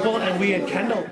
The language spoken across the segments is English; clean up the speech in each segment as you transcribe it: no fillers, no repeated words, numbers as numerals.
people and we had Kendall.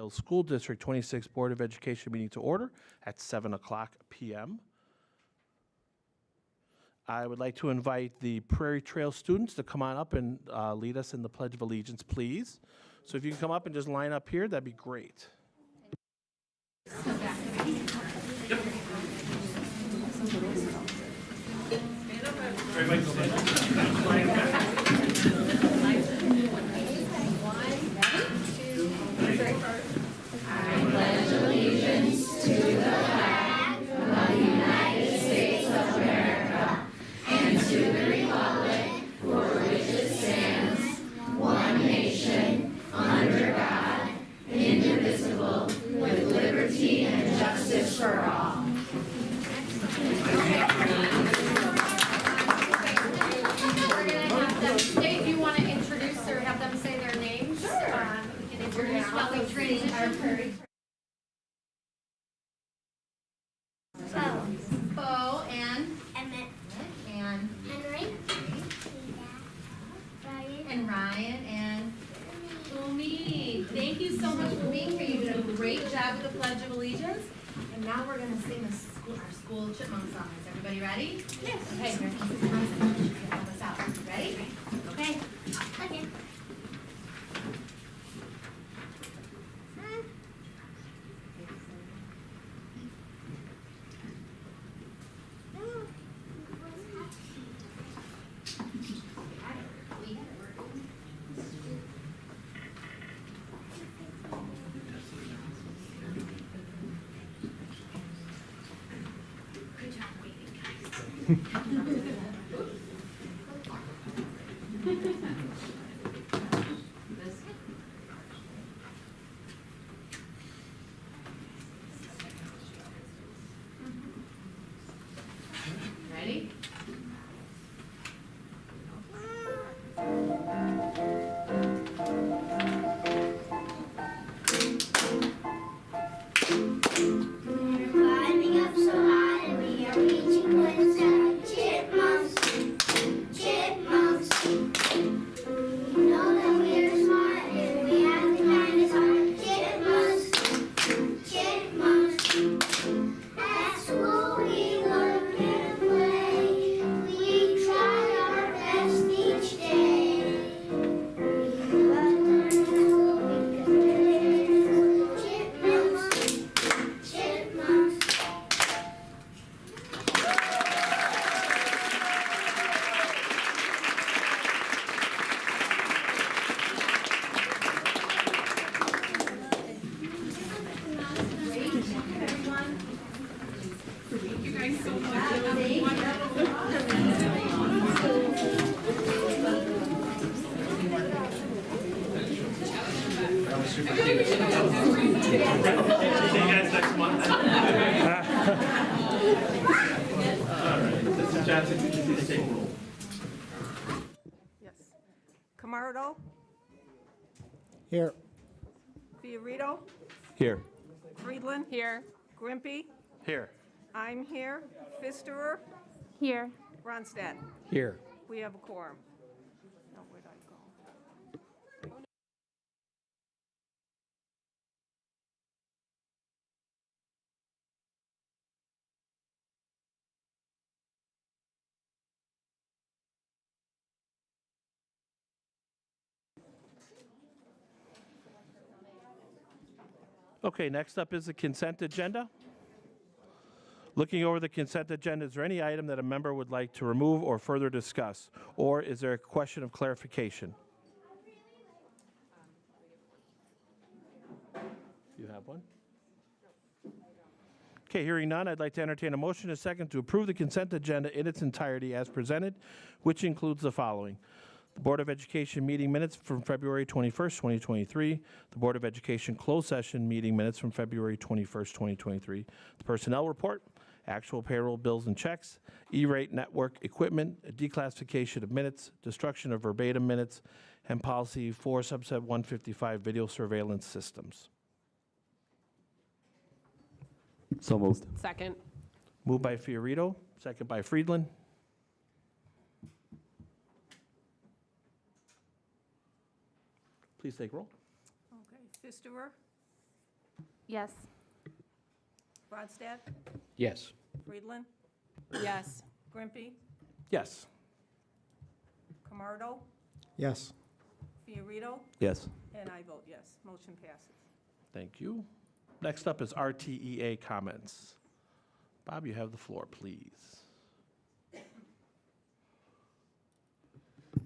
School District 26 Board of Education meeting to order at 7 o'clock p.m. I would like to invite the Prairie Trail students to come on up and lead us in the Pledge of Allegiance, please. So if you can come up and just line up here, that'd be great. Bo and Emmett and Henry and Ryan and Umi. Thank you so much for being here. You did a great job with the Pledge of Allegiance. And now we're going to sing our school chipmunk song. Is everybody ready? Yes. Okay, here's Mrs. Thompson. She's going to help us out. Ready? Okay. Okay. Ready? Climbing up so high, we are reaching for the sky. Chipmunks, chipmunks. You know that we're smart and we have the kindest heart. Chipmunks, chipmunks. At school we work and play. We try our best each day. We love learning at school because we're there in school. Chipmunks, chipmunks. See you guys next month. All right. Mrs. Johnson, could you please take roll? Yes. Camardo, Here. Fiorito, Here. Friedland. Here. Grimpy, Here. I'm here. Pfisterer, Here. Ronstadt. Here. We have a quorum. Now, where'd I go? Okay, next up is the consent agenda. Looking over the consent agenda, is there any item that a member would like to remove or further discuss? Or is there a question of clarification? You have one? Okay, hearing none, I'd like to entertain a motion and a second to approve the consent agenda in its entirety as presented, which includes the following. The Board of Education meeting minutes from February 21st, 2023. The Board of Education closed session meeting minutes from February 21st, 2023. The personnel report, actual payroll bills and checks, E-rate network equipment, declassification of minutes, destruction of verbatim minutes, and policy 4 subset 155 video surveillance systems. So moved. Second. Moved by Fiorito, second by Friedland. Please take roll. Okay. Pfisterer, Yes. Ronstadt, Yes. Friedland, Yes. Grimpy, Yes. Camardo, Yes. Fiorito, Yes. and I vote yes. Motion passes. Thank you. Next up is RTEA comments. Bob, you have the floor, please.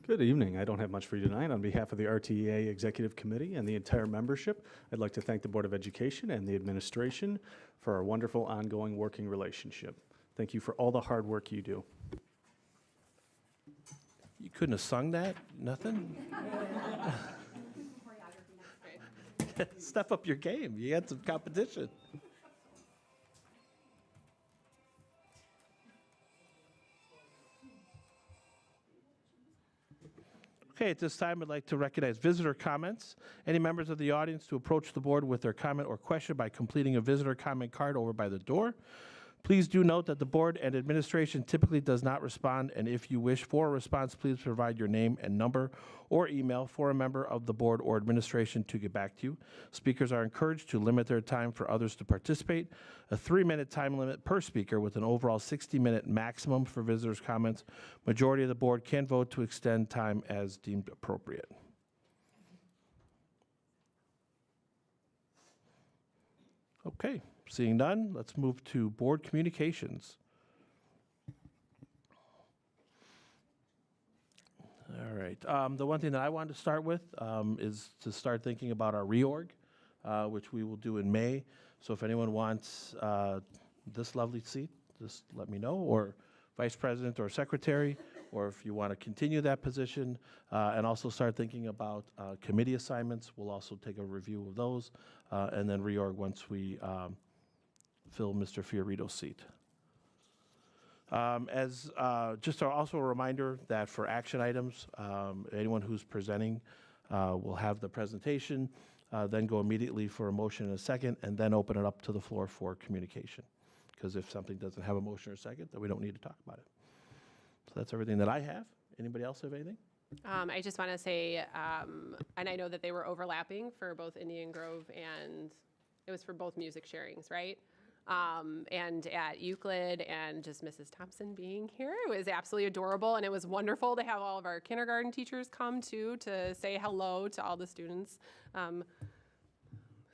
Good evening. I don't have much for you tonight. On behalf of the RTEA Executive Committee and the entire membership, I'd like to thank the Board of Education and the administration for our wonderful ongoing working relationship. Thank you for all the hard work you do. You couldn't have sung that? Nothing? Step up your game. You had some competition. Okay, at this time, I'd like to recognize visitor comments. Any members of the audience to approach the board with their comment or question by completing a visitor comment card over by the door. Please do note that the board and administration typically does not respond, and if you wish for a response, please provide your name and number or email for a member of the board or administration to get back to you. Speakers are encouraged to limit their time for others to participate. A 3-minute time limit per speaker with an overall 60-minute maximum for visitors' comments. Majority of the board can vote to extend time as deemed appropriate. Okay. Seeing none, let's move to board communications. All right. The one thing that I wanted to start with is to start thinking about our reorg, which we will do in May. So if anyone wants this lovely seat, just let me know, or vice president or secretary, or if you want to continue that position, and also start thinking about committee assignments. We'll also take a review of those, and then reorg once we fill Mr. Fiorito's seat. Also a reminder that for action items, anyone who's presenting will have the presentation, then go immediately for a motion and a second, and then open it up to the floor for communication. Because if something doesn't have a motion or a second, then we don't need to talk about it. So that's everything that I have. Anybody else have anything? I just want to say, and I know that they were overlapping for both Indian Grove and it was for both music sharings, right? And at Euclid, and just Mrs. Thompson being here. It was absolutely adorable, and it was wonderful to have all of our kindergarten teachers come too to say hello to all the students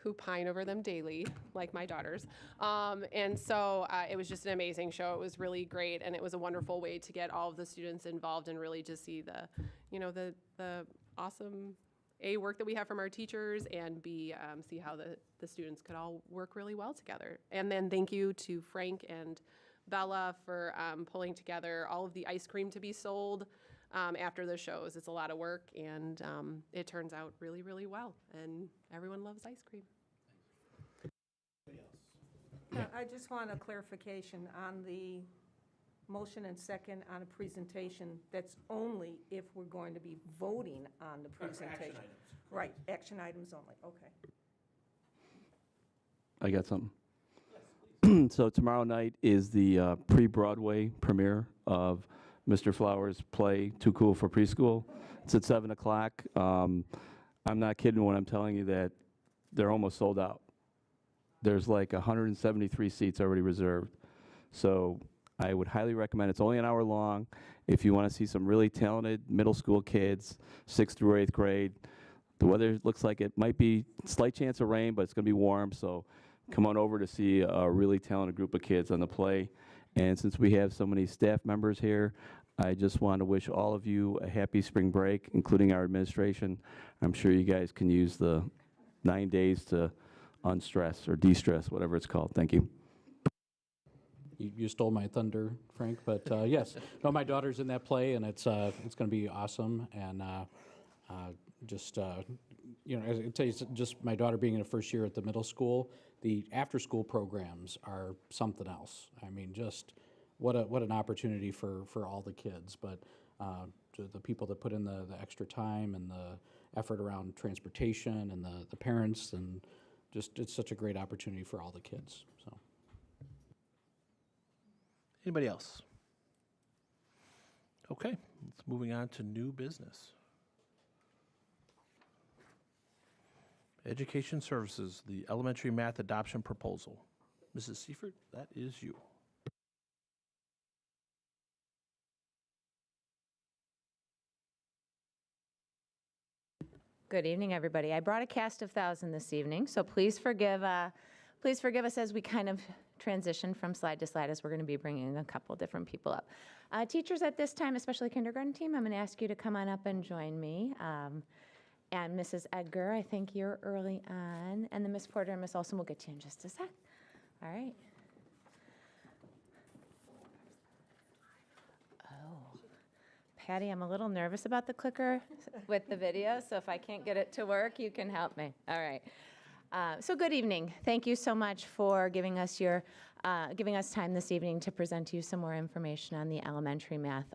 who pine over them daily, like my daughters. And so it was just an amazing show. It was really great, and it was a wonderful way to get all of the students involved and really just see the, the awesome work that we have from our teachers, and see how the students could all work really well together. And then thank you to Frank and Bella for pulling together all of the ice cream to be sold after the shows. It's a lot of work, and it turns out really, really well, and everyone loves ice cream. I just want a clarification on the motion and second on a presentation. That's only if we're going to be voting on the presentation. Right, action items only, okay. I got something. So tomorrow night is the pre-Broadway premiere of Mr. Flowers' play, Too Cool for Preschool. It's at 7 o'clock. I'm not kidding when I'm telling you that they're almost sold out. There's like 173 seats already reserved. So I would highly recommend, it's only an hour long. If you want to see some really talented middle school kids, 6th through 8th grade, the weather looks like it might be slight chance of rain, but it's going to be warm. So come on over to see a really talented group of kids on the play. And since we have so many staff members here, I just want to wish all of you a happy spring break, including our administration. I'm sure you guys can use the 9 days to unstress or de-stress, whatever it's called. Thank you. You stole my thunder, Frank, but yes. No, my daughter's in that play, and it's going to be awesome. And I tell you, just my daughter being in the first year at the middle school, the after-school programs are something else. I mean, just what an opportunity for all the kids. But to the people that put in the extra time and the effort around transportation and the parents, and just it's such a great opportunity for all the kids. So. Anybody else? Okay, let's moving on to new business. Education Services, the elementary math adoption proposal. Mrs. Seifert, that is you. Good evening, everybody. I brought a cast of 1,000 this evening, so please forgive us as we kind of transition from slide to slide, as we're going to be bringing a couple different people up. Teachers at this time, especially kindergarten team, I'm going to ask you to come on up and join me. And Mrs. Edgar, I think you're early on, and then Miss Porter and Miss Olson will get to you in just a sec. All right. Patty, I'm a little nervous about the clicker with the video, so if I can't get it to work, you can help me. All right. So good evening. Thank you so much for giving us time this evening to present to you some more information on the elementary math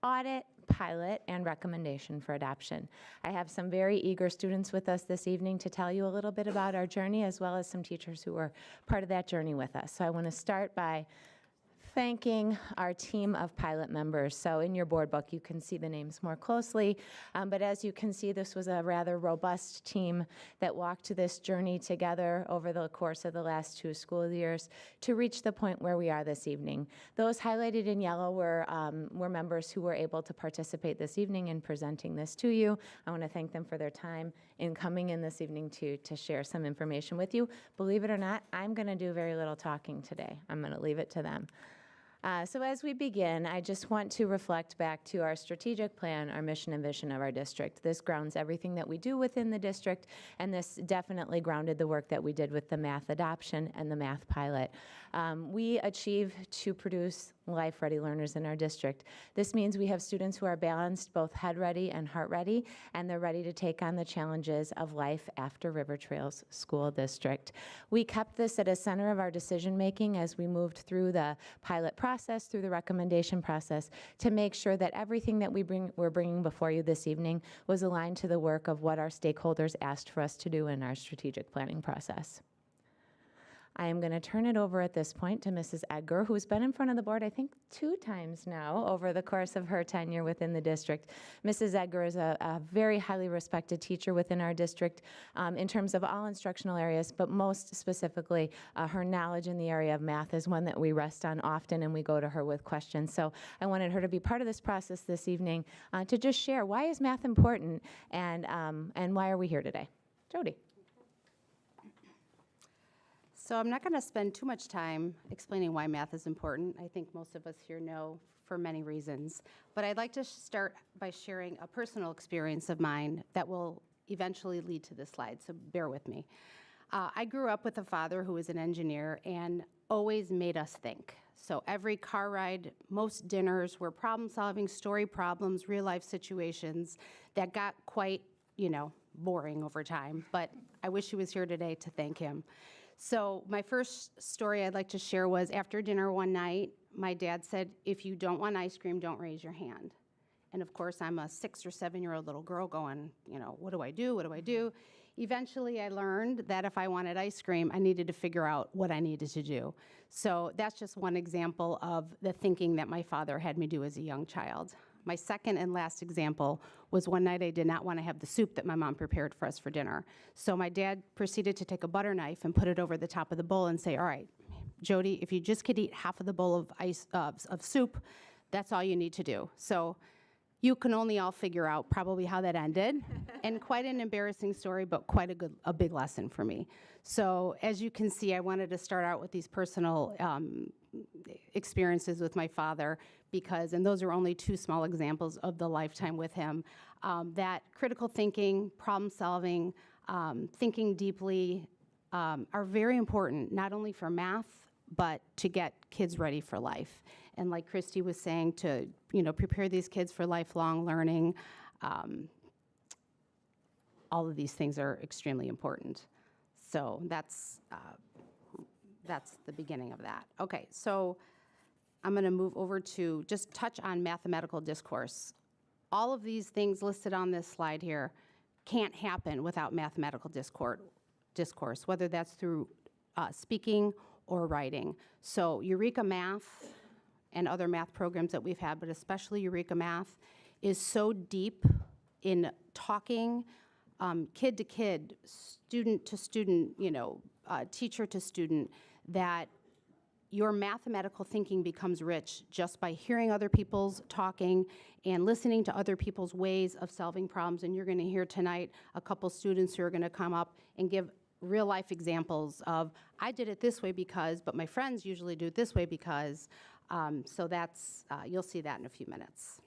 audit, pilot, and recommendation for adoption. I have some very eager students with us this evening to tell you a little bit about our journey, as well as some teachers who were part of that journey with us. So I want to start by thanking our team of pilot members. So in your board book, you can see the names more closely. But as you can see, this was a rather robust team that walked this journey together over the course of the last 2 school years to reach the point where we are this evening. Those highlighted in yellow were members who were able to participate this evening in presenting this to you. I want to thank them for their time in coming in this evening to share some information with you. Believe it or not, I'm going to do very little talking today. I'm going to leave it to them. So as we begin, I just want to reflect back to our strategic plan, our mission and vision of our district. This grounds everything that we do within the district, and this definitely grounded the work that we did with the math adoption and the math pilot. We achieve to produce life-ready learners in our district. This means we have students who are balanced, both head-ready and heart-ready, and they're ready to take on the challenges of life after River Trails School District. We kept this at a center of our decision-making as we moved through the pilot process, through the recommendation process, to make sure that everything that we're bringing before you this evening was aligned to the work of what our stakeholders asked for us to do in our strategic planning process. I am going to turn it over at this point to Mrs. Edgar, who's been in front of the board, I think, 2 times now over the course of her tenure within the district. Mrs. Edgar is a very highly respected teacher within our district in terms of all instructional areas, but most specifically, her knowledge in the area of math is one that we rest on often, and we go to her with questions. So I wanted her to be part of this process this evening to just share why is math important and why are we here today. Jody. So I'm not going to spend too much time explaining why math is important. I think most of us here know for many reasons. But I'd like to start by sharing a personal experience of mine that will eventually lead to this slide, so bear with me. I grew up with a father who was an engineer and always made us think. So every car ride, most dinners were problem-solving, story problems, real-life situations that got quite, boring over time. But I wish he was here today to thank him. So my first story I'd like to share was after dinner one night, my dad said, if you don't want ice cream, don't raise your hand. And of course, I'm a 6 or 7-year-old little girl going, what do I do? What do I do? Eventually, I learned that if I wanted ice cream, I needed to figure out what I needed to do. So that's just one example of the thinking that my father had me do as a young child. My second and last example was one night I did not want to have the soup that my mom prepared for us for dinner. So my dad proceeded to take a butter knife and put it over the top of the bowl and say, all right, Jody, if you just could eat half of the bowl of soup, that's all you need to do. So you can only all figure out probably how that ended. And quite an embarrassing story, but quite a big lesson for me. So as you can see, I wanted to start out with these personal experiences with my father because, and those are only 2 small examples of the lifetime with him, that critical thinking, problem solving, thinking deeply are very important, not only for math, but to get kids ready for life. And like Christy was saying, to prepare these kids for lifelong learning, all of these things are extremely important. So that's the beginning of that. Okay, so I'm going to move over to just touch on mathematical discourse. All of these things listed on this slide here can't happen without mathematical discourse, whether that's through speaking or writing. So Eureka Math and other math programs that we've had, but especially Eureka Math, is so deep in talking kid to kid, student to student, teacher to student, that your mathematical thinking becomes rich just by hearing other people's talking and listening to other people's ways of solving problems. And you're going to hear tonight a couple students who are going to come up and give real life examples of, I did it this way because, but my friends usually do it this way because. So that's, you'll see that in a few minutes.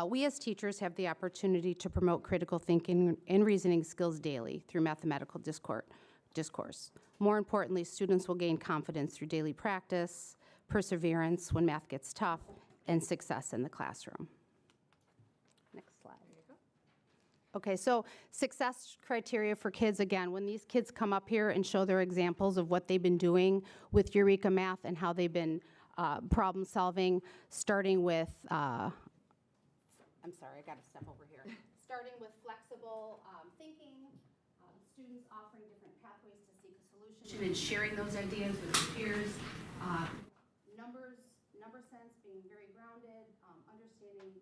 We as teachers have the opportunity to promote critical thinking and reasoning skills daily through mathematical discourse. More importantly, students will gain confidence through daily practice, perseverance when math gets tough, and success in the classroom. Next slide. Okay, so success criteria for kids, again, when these kids come up here and show their examples of what they've been doing with Eureka Math and how they've been problem solving, starting with, I'm sorry, I gotta step over here. Starting with flexible thinking, students offering different pathways to seek a solution and sharing those ideas with their peers. Number sense, being very grounded, understanding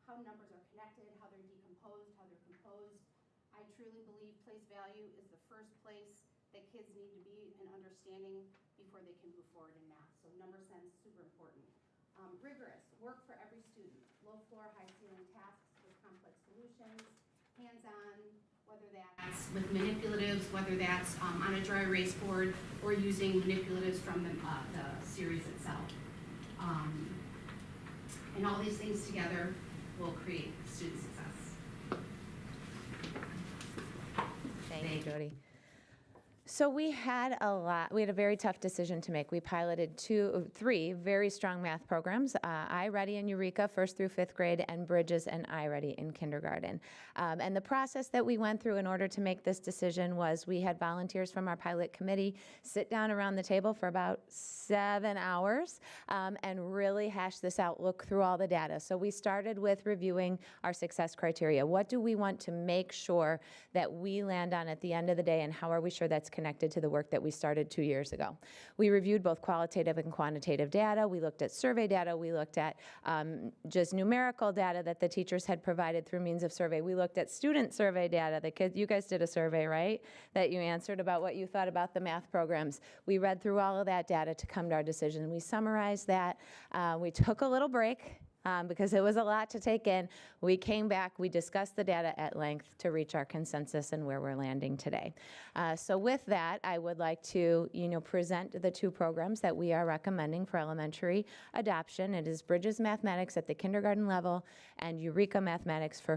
how numbers are connected, how they're decomposed, how they're composed. I truly believe place value is the first place that kids need to be in understanding before they can move forward in math. So number sense, super important. Rigorous, work for every student. Low floor, high ceiling tasks with complex solutions. Hands-on, whether that's with manipulatives, whether that's on a dry erase board, or using manipulatives from the series itself. And all these things together will create student success. Thank you, Jody. So we had a very tough decision to make. We piloted three very strong math programs, iReady and Eureka, 1st through 5th grade, and Bridges and iReady in kindergarten. And the process that we went through in order to make this decision was we had volunteers from our pilot committee sit down around the table for about 7 hours and really hash this out, look through all the data. So we started with reviewing our success criteria. What do we want to make sure that we land on at the end of the day, and how are we sure that's connected to the work that we started 2 years ago? We reviewed both qualitative and quantitative data. We looked at survey data. We looked at just numerical data that the teachers had provided through means of survey. We looked at student survey data. The kids, you guys did a survey, right? That you answered about what you thought about the math programs. We read through all of that data to come to our decision. We summarized that. We took a little break because it was a lot to take in. We came back, we discussed the data at length to reach our consensus and where we're landing today. So with that, I would like to present the 2 programs that we are recommending for elementary adoption. It is Bridges Mathematics at the kindergarten level and Eureka Mathematics for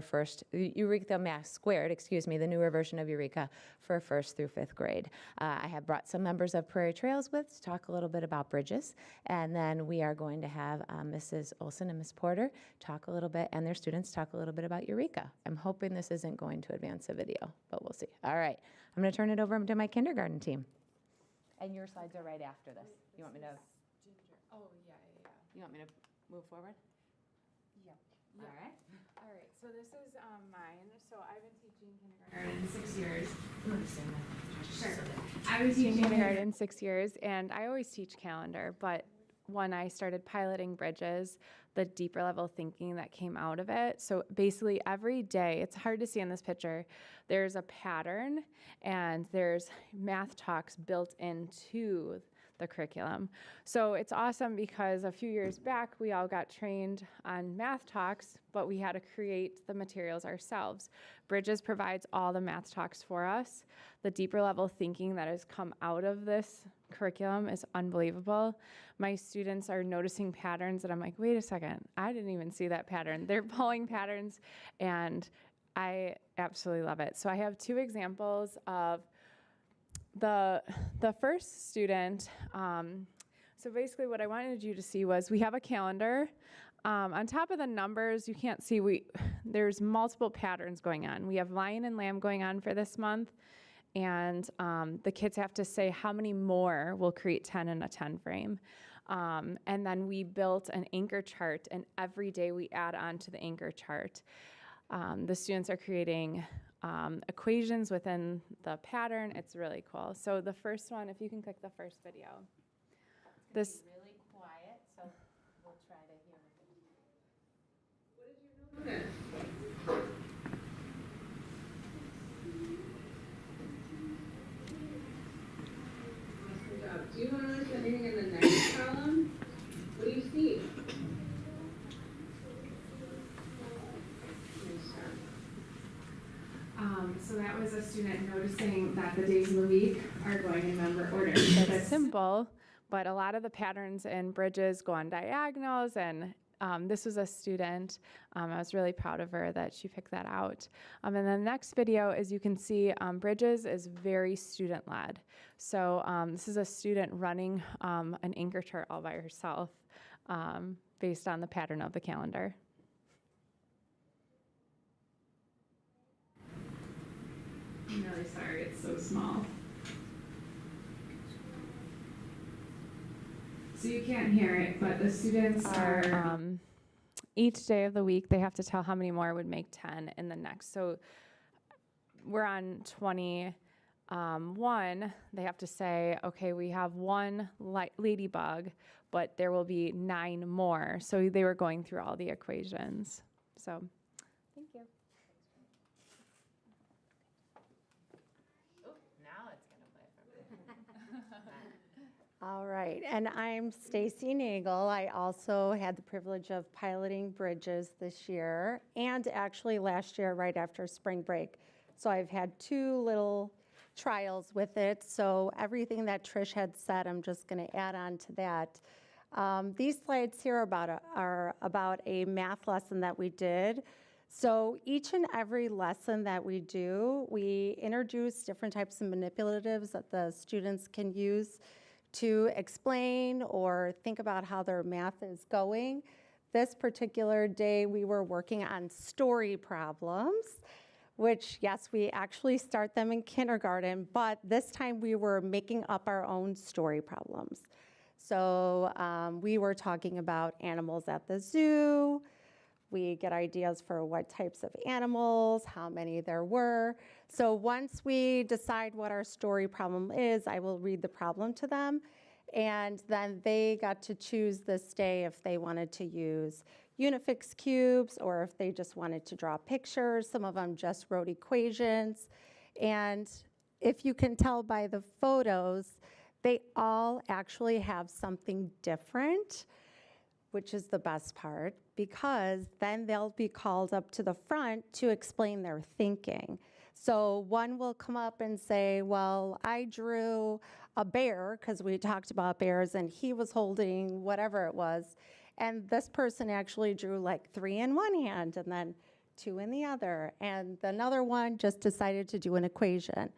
Eureka Math Squared, the newer version of Eureka for 1st through 5th grade. I have brought some members of Prairie Trails to talk a little bit about Bridges, and then we are going to have Mrs. Olson and Ms. Porter talk a little bit, and their students talk a little bit about Eureka. I'm hoping this isn't going to advance the video, but we'll see. All right, I'm going to turn it over to my kindergarten team. And your slides are right after this. You want me to? Oh, yeah. You want me to move forward? Yep. All right. All right, so this is mine. So I've been teaching kindergarten 6 years. Sure. I've been teaching kindergarten 6 years, and I always teach calendar, but when I started piloting Bridges, the deeper level thinking that came out of it. So basically every day, it's hard to see in this picture, there's a pattern and there's math talks built into the curriculum. So it's awesome because a few years back, we all got trained on math talks, but we had to create the materials ourselves. Bridges provides all the math talks for us. The deeper level thinking that has come out of this curriculum is unbelievable. My students are noticing patterns that I'm like, wait a second, I didn't even see that pattern. They're pulling patterns, and I absolutely love it. So I have 2 examples of the first student. So basically what I wanted you to see was we have a calendar. On top of the numbers, you can't see, there's multiple patterns going on. We have lion and lamb going on for this month. And the kids have to say how many more will create 10 in a 10 frame. And then we built an anchor chart, and every day we add on to the anchor chart. The students are creating equations within the pattern. It's really cool. So the first one, if you can click the first video. This really quiet, so we'll try to hear it. What did you know? So that was a student noticing that the days of the week are going in number order. That's simple, but a lot of the patterns and bridges go on diagonals, and this was a student. I was really proud of her that she picked that out. And then the next video, as you can see, bridges is very student-led. So this is a student running an anchor chart all by herself based on the pattern of the calendar. I'm really sorry, it's so small. So you can't hear it, but the students are, each day of the week, they have to tell how many more would make 10 in the next. So we're on 21. They have to say, okay, we have one ladybug, but there will be 9 more. So they were going through all the equations. So, thank you. All right, and I'm Stacy Nagel. I also had the privilege of piloting bridges this year, and actually last year right after spring break. So I've had 2 little trials with it. So everything that Trish had said, I'm just going to add on to that. These slides here are about a math lesson that we did. So each and every lesson that we do, we introduce different types of manipulatives that the students can use to explain or think about how their math is going. This particular day, we were working on story problems, which, yes, we actually start them in kindergarten, but this time we were making up our own story problems. So we were talking about animals at the zoo. We get ideas for what types of animals, how many there were. So once we decide what our story problem is, I will read the problem to them. And then they got to choose this day if they wanted to use Unifix cubes or if they just wanted to draw pictures. Some of them just wrote equations. And if you can tell by the photos, they all actually have something different, which is the best part, because then they'll be called up to the front to explain their thinking. So one will come up and say, well, I drew a bear, because we talked about bears, and he was holding whatever it was. And this person actually drew like 3 in one hand and then 2 in the other. And another one just decided to do an equation.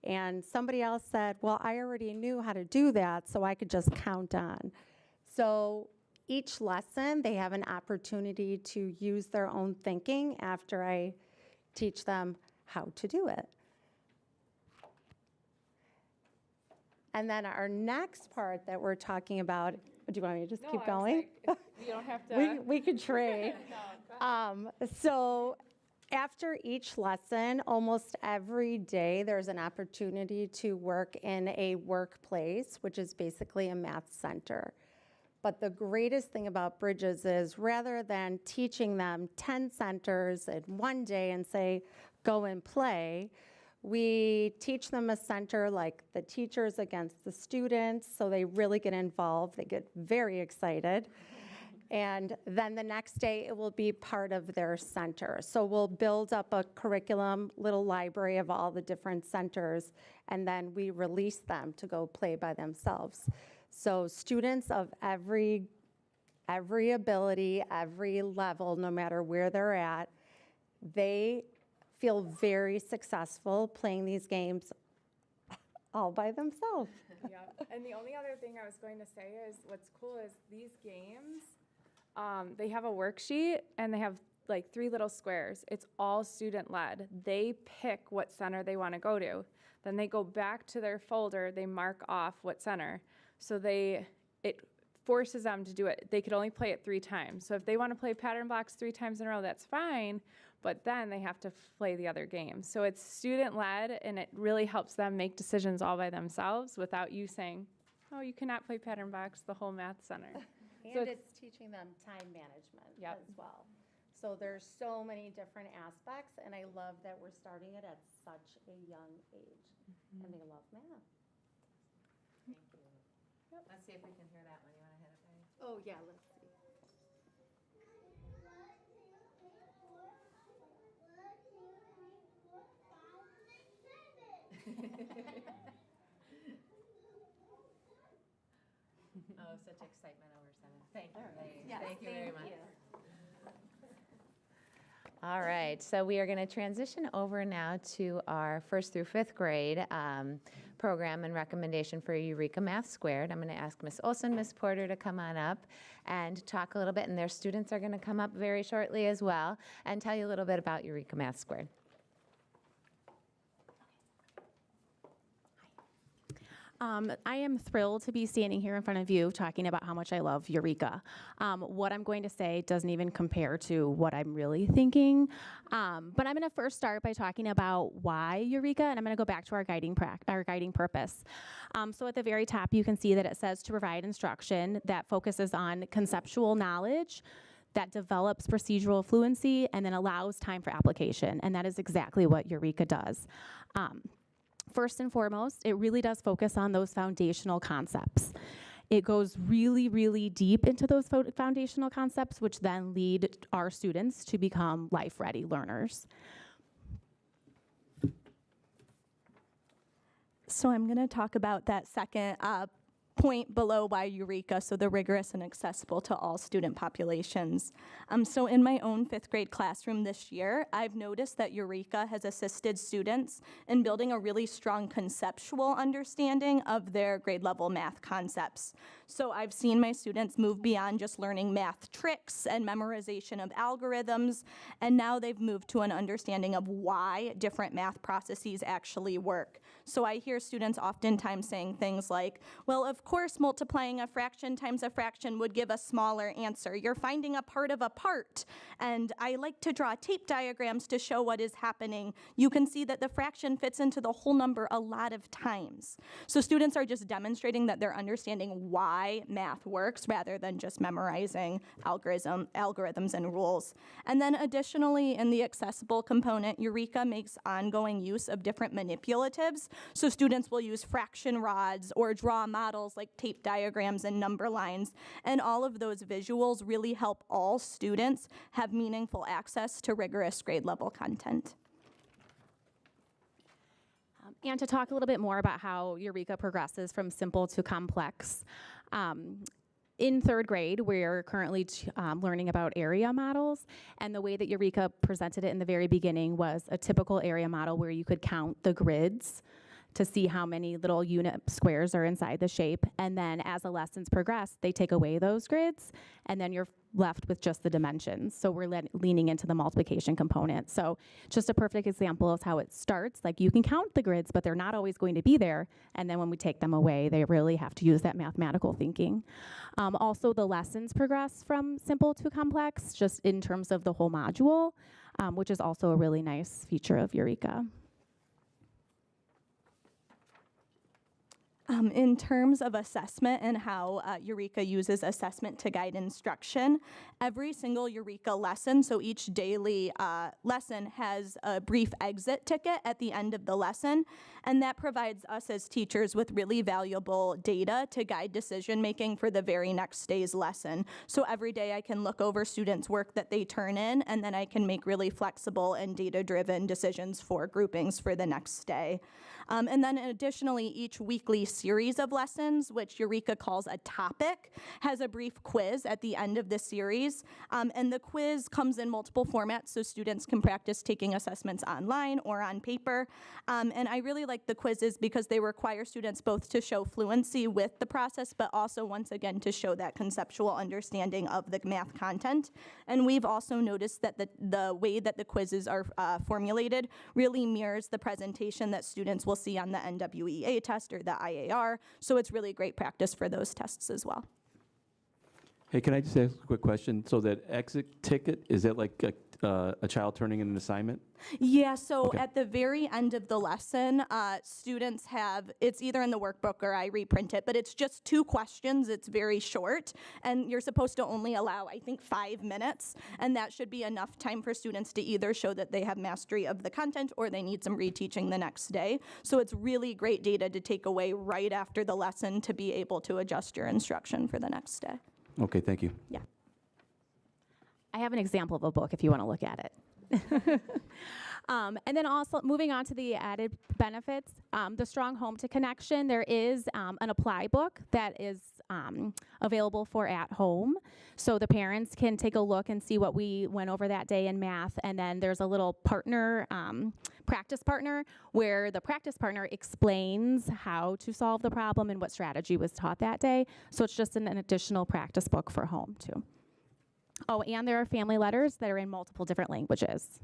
And somebody else said, well, I already knew how to do that, so I could just count on. So each lesson, they have an opportunity to use their own thinking after I teach them how to do it. And then our next part that we're talking about, do you want me to just keep going? You don't have to. We could trade. So after each lesson, almost every day, there's an opportunity to work in a workplace, which is basically a math center. But the greatest thing about Bridges is rather than teaching them 10 centers in one day and say, go and play, we teach them a center like the teachers against the students, so they really get involved. They get very excited. And then the next day, it will be part of their center. So we'll build up a curriculum, little library of all the different centers, and then we release them to go play by themselves. So students of every ability, every level, no matter where they're at, they feel very successful playing these games all by themselves. Yeah, and the only other thing I was going to say is what's cool is these games, they have a worksheet and they have like 3 little squares. It's all student-led. They pick what center they want to go to. Then they go back to their folder, they mark off what center. So it forces them to do it. They could only play it 3 times. So if they want to play pattern blocks 3 times in a row, that's fine, but then they have to play the other game. So it's student-led, and it really helps them make decisions all by themselves without you saying, oh, you cannot play pattern blocks the whole math center. And So it's teaching them time management as well. So there's so many different aspects, and I love that we're starting it at such a young age, and they love math. Thank you. Let's see if we can hear that one. You want to hit it, Patty? Oh, yeah, let's see. Oh, such excitement over 7th. Thank you. Yes, Thank you very thank much. you. All right, so we are going to transition over now to our 1st through 5th grade program and recommendation for Eureka Math Squared. I'm going to ask Ms. Olson, Ms. Porter to come on up and talk a little bit, and their students are going to come up very shortly as well and tell you a little bit about Eureka Math Squared. I am thrilled to be standing here in front of you talking about how much I love Eureka. What I'm going to say doesn't even compare to what I'm really thinking. But I'm going to first start by talking about why Eureka, and I'm going to go back to our guiding purpose. So at the very top, you can see that it says to provide instruction that focuses on conceptual knowledge, that develops procedural fluency, and then allows time for application. And that is exactly what Eureka does. First and foremost, it really does focus on those foundational concepts. It goes really, really deep into those foundational concepts, which then lead our students to become life-ready learners. So I'm going to talk about that second point below why Eureka, so the rigorous and accessible to all student populations. So in my own 5th grade classroom this year, I've noticed that Eureka has assisted students in building a really strong conceptual understanding of their grade level math concepts. So I've seen my students move beyond just learning math tricks and memorization of algorithms, and now they've moved to an understanding of why different math processes actually work. So I hear students oftentimes saying things like, well, of course multiplying a fraction times a fraction would give a smaller answer. You're finding a part of a part. And I like to draw tape diagrams to show what is happening. You can see that the fraction fits into the whole number a lot of times. So students are just demonstrating that they're understanding why math works rather than just memorizing algorithms and rules. And then additionally, in the accessible component, Eureka makes ongoing use of different manipulatives. So students will use fraction rods or draw models like tape diagrams and number lines. And all of those visuals really help all students have meaningful access to rigorous grade level content. And to talk a little bit more about how Eureka progresses from simple to complex. In 3rd grade, we're currently learning about area models, and the way that Eureka presented it in the very beginning was a typical area model where you could count the grids to see how many little unit squares are inside the shape, and then as the lessons progress, they take away those grids, and then you're left with just the dimensions. So we're leaning into the multiplication component. So just a perfect example of how it starts. Like you can count the grids, but they're not always going to be there. And then when we take them away, they really have to use that mathematical thinking. Also, the lessons progress from simple to complex, just in terms of the whole module, which is also a really nice feature of Eureka. In terms of assessment and how Eureka uses assessment to guide instruction, every single Eureka lesson, so each daily lesson has a brief exit ticket at the end of the lesson, and that provides us as teachers with really valuable data to guide decision making for the very next day's lesson. So every day I can look over students' work that they turn in, and then I can make really flexible and data-driven decisions for groupings for the next day. And then additionally, each weekly series of lessons, which Eureka calls a topic, has a brief quiz at the end of the series. And the quiz comes in multiple formats, so students can practice taking assessments online or on paper. And I really like the quizzes because they require students both to show fluency with the process, but also, once again, to show that conceptual understanding of the math content. And we've also noticed that the way that the quizzes are formulated really mirrors the presentation that students will see on the NWEA test or the IAR, so it's really great practice for those tests as well. Hey, can I just ask a quick question? So that exit ticket, is that like a child turning in an assignment? Yeah, so Okay. at the very end of the lesson, students have, it's either in the workbook or I reprint it, but it's just 2 questions. It's very short, and you're supposed to only allow, I think, 5 minutes, and that should be enough time for students to either show that they have mastery of the content or they need some reteaching the next day. So it's really great data to take away right after the lesson to be able to adjust your instruction for the next day. Okay, thank you. Yeah. I have an example of a book if you want to look at it. And then also moving on to the added benefits, the Strong Home to Connection, there is an apply book that is available for at home. So the parents can take a look and see what we went over that day in math. And then there's a little partner, practice partner, where the practice partner explains how to solve the problem and what strategy was taught that day. So it's just an additional practice book for home too. Oh, and there are family letters that are in multiple different languages.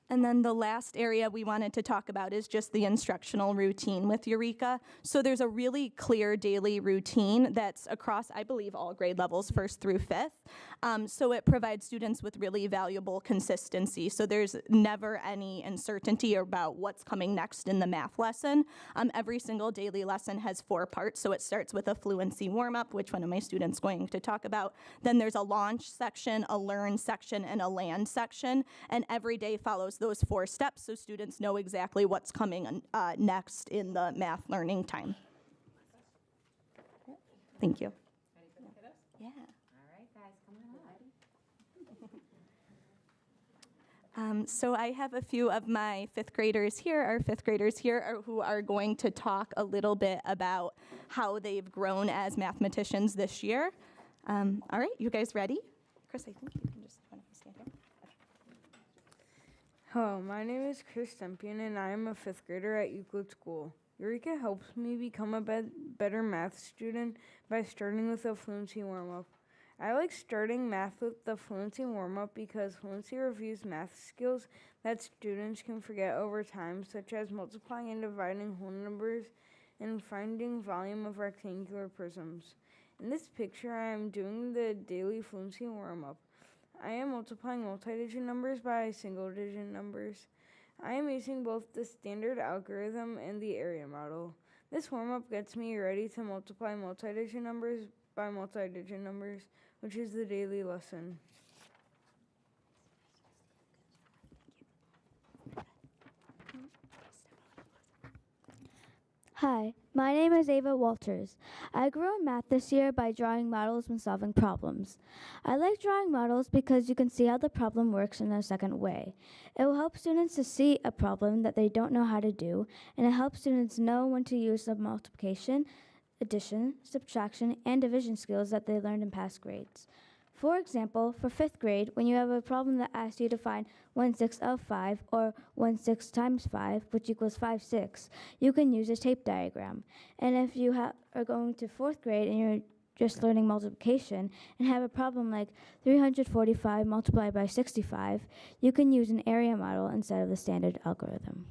And then the last area we wanted to talk about is just the instructional routine with Eureka. So there's a really clear daily routine that's across, I believe, all grade levels, 1st through 5th. So it provides students with really valuable consistency. So there's never any uncertainty about what's coming next in the math lesson. Every single daily lesson has 4 parts. So it starts with a fluency warm-up, which one of my students is going to talk about. Then there's a launch section, a learn section, and a land section. And every day follows those 4 steps so students know exactly what's coming next in the math learning time. Thank you. Ready for the kiddos? Yeah. All right, guys, come on. So I have a few of my 5th graders here, our 5th graders here, who are going to talk a little bit about how they've grown as mathematicians this year. All right, you guys ready? Chris, I think you can just stand here. Hello, my name is Chris Sempion, and I am a 5th grader at Euclid School. Eureka helps me become a better math student by starting with a fluency warm-up. I like starting math with the fluency warm-up because fluency reviews math skills that students can forget over time, such as multiplying and dividing whole numbers and finding volume of rectangular prisms. In this picture, I am doing the daily fluency warm-up. I am multiplying multi-digit numbers by single-digit numbers. I am using both the standard algorithm and the area model. This warm-up gets me ready to multiply multi-digit numbers by multi-digit numbers, which is the daily lesson. Hi, my name is Ava Walters. I grew in math this year by drawing models when solving problems. I like drawing models because you can see how the problem works in a second way. It will help students to see a problem that they don't know how to do, and it helps students know when to use the multiplication, addition, subtraction, and division skills that they learned in past grades. For example, for 5th grade, when you have a problem that asks you to find 1/6 of 5 or 1/6 times 5, which equals 5/6, you can use a tape diagram. And if you are going to 4th grade and you're just learning multiplication and have a problem like 345 multiplied by 65, you can use an area model instead of the standard algorithm.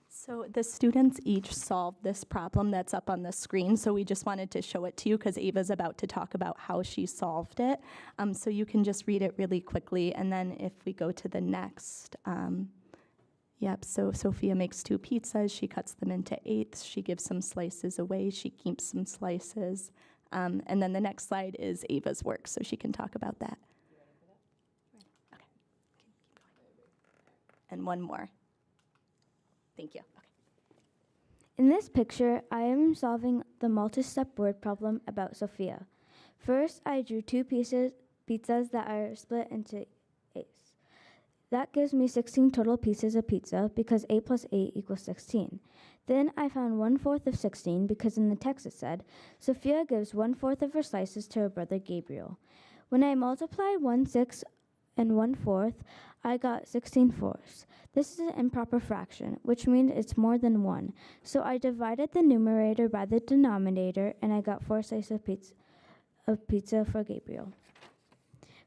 So the students each solved this problem that's up on the screen, so we just wanted to show it to you because Ava's about to talk about how she solved it. So you can just read it really quickly, and then if we go to the next, so Sophia makes 2 pizzas, she cuts them into 1/8, she gives some slices away, she keeps some slices, and then the next slide is Ava's work, so she can talk about that. Okay, keep going. And one more. Thank you. Okay. In this picture, I am solving the multi-step word problem about Sophia. First, I drew 2 pizzas that are split into 8s. That gives me 16 total pieces of pizza because 8 plus 8 equals 16. Then I found 1/4 of 16 because in the text it said, Sophia gives 1/4 of her slices to her brother Gabriel. When I multiplied 1/6 and 1/4, I got 16/4. This is an improper fraction, which means it's more than 1. So I divided the numerator by the denominator, and I got 4 slices of pizza for Gabriel.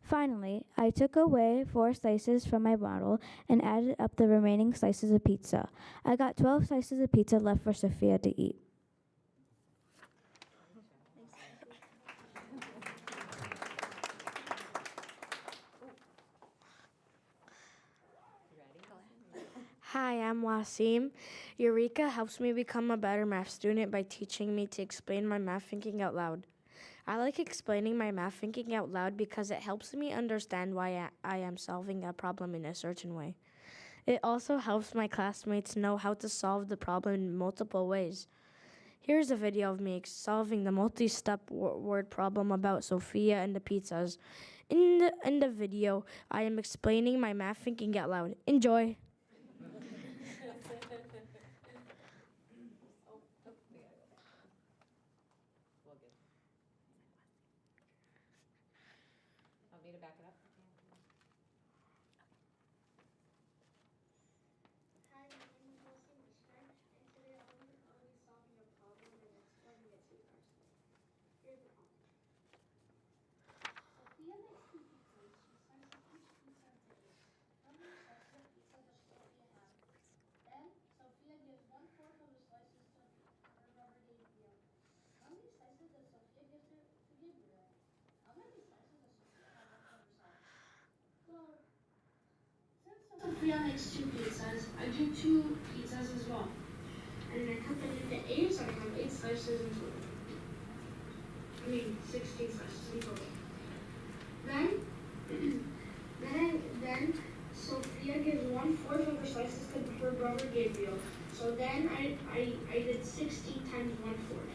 Finally, I took away 4 slices from my model and added up the remaining slices of pizza. I got 12 slices of pizza left for Sophia to eat. Hi, I'm Wasim. Eureka helps me become a better math student by teaching me to explain my math thinking out loud. I like explaining my math thinking out loud because it helps me understand why I am solving a problem in a certain way. It also helps my classmates know how to solve the problem in multiple ways. Here's a video of me solving the multi-step word problem about Sophia and the pizzas. In the video, I am explaining my math thinking out loud. Enjoy. Want me to back it up? Hi, my name is Wilson Mishman, and today I'll be solving a problem and explaining it to you guys. Here's the problem. Sophia makes 2 pizzas. She slices each pizza into 8. How many slices of pizza does Sophia have? Then, Sophia gives 1/4 of the slices to her brother Gabriel. How many slices does Sophia give to Gabriel? How many slices does Sophia have left for herself? Well, since Sophia makes 2 pizzas, I do 2 pizzas as well. And I cut them into 8, so I have 8 slices in total. 16 slices in total. Then Sophia gives 1/4 of her slices to her brother Gabriel. So then I did 16 times 1/4.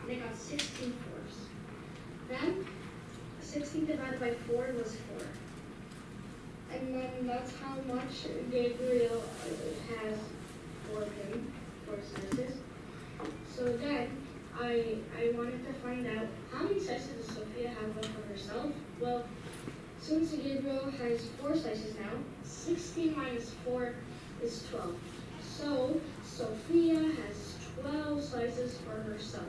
And I got 16 fourths. Then 16 divided by 4 was 4. And then that's how much Gabriel has for him, 4 slices. So then I wanted to find out how many slices does Sophia have left for herself. Well, since Gabriel has 4 slices now, 16 minus 4 is 12. So Sophia has 12 slices for herself.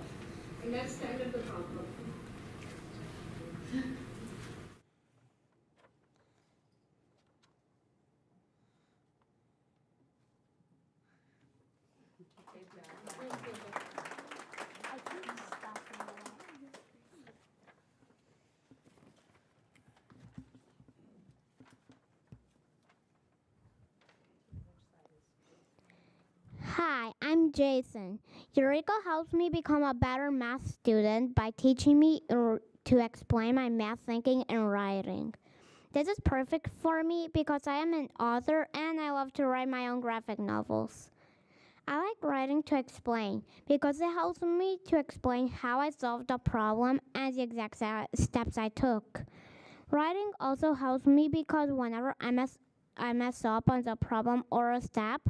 And that's the end of the problem. Hi, I'm Jason. Eureka helps me become a better math student by teaching me to explain my math thinking and writing. This is perfect for me because I am an author and I love to write my own graphic novels. I like writing to explain because it helps me to explain how I solved the problem and the exact steps I took. Writing also helps me because whenever I mess up on the problem or a step,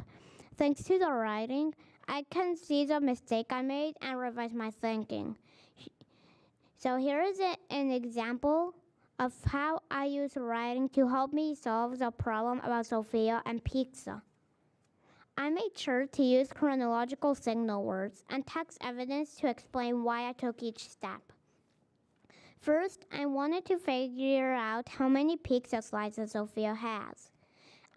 thanks to the writing, I can see the mistake I made and revise my thinking. So here is an example of how I use writing to help me solve the problem about Sophia and pizza. I made sure to use chronological signal words and text evidence to explain why I took each step. First, I wanted to figure out how many pizza slices Sophia has.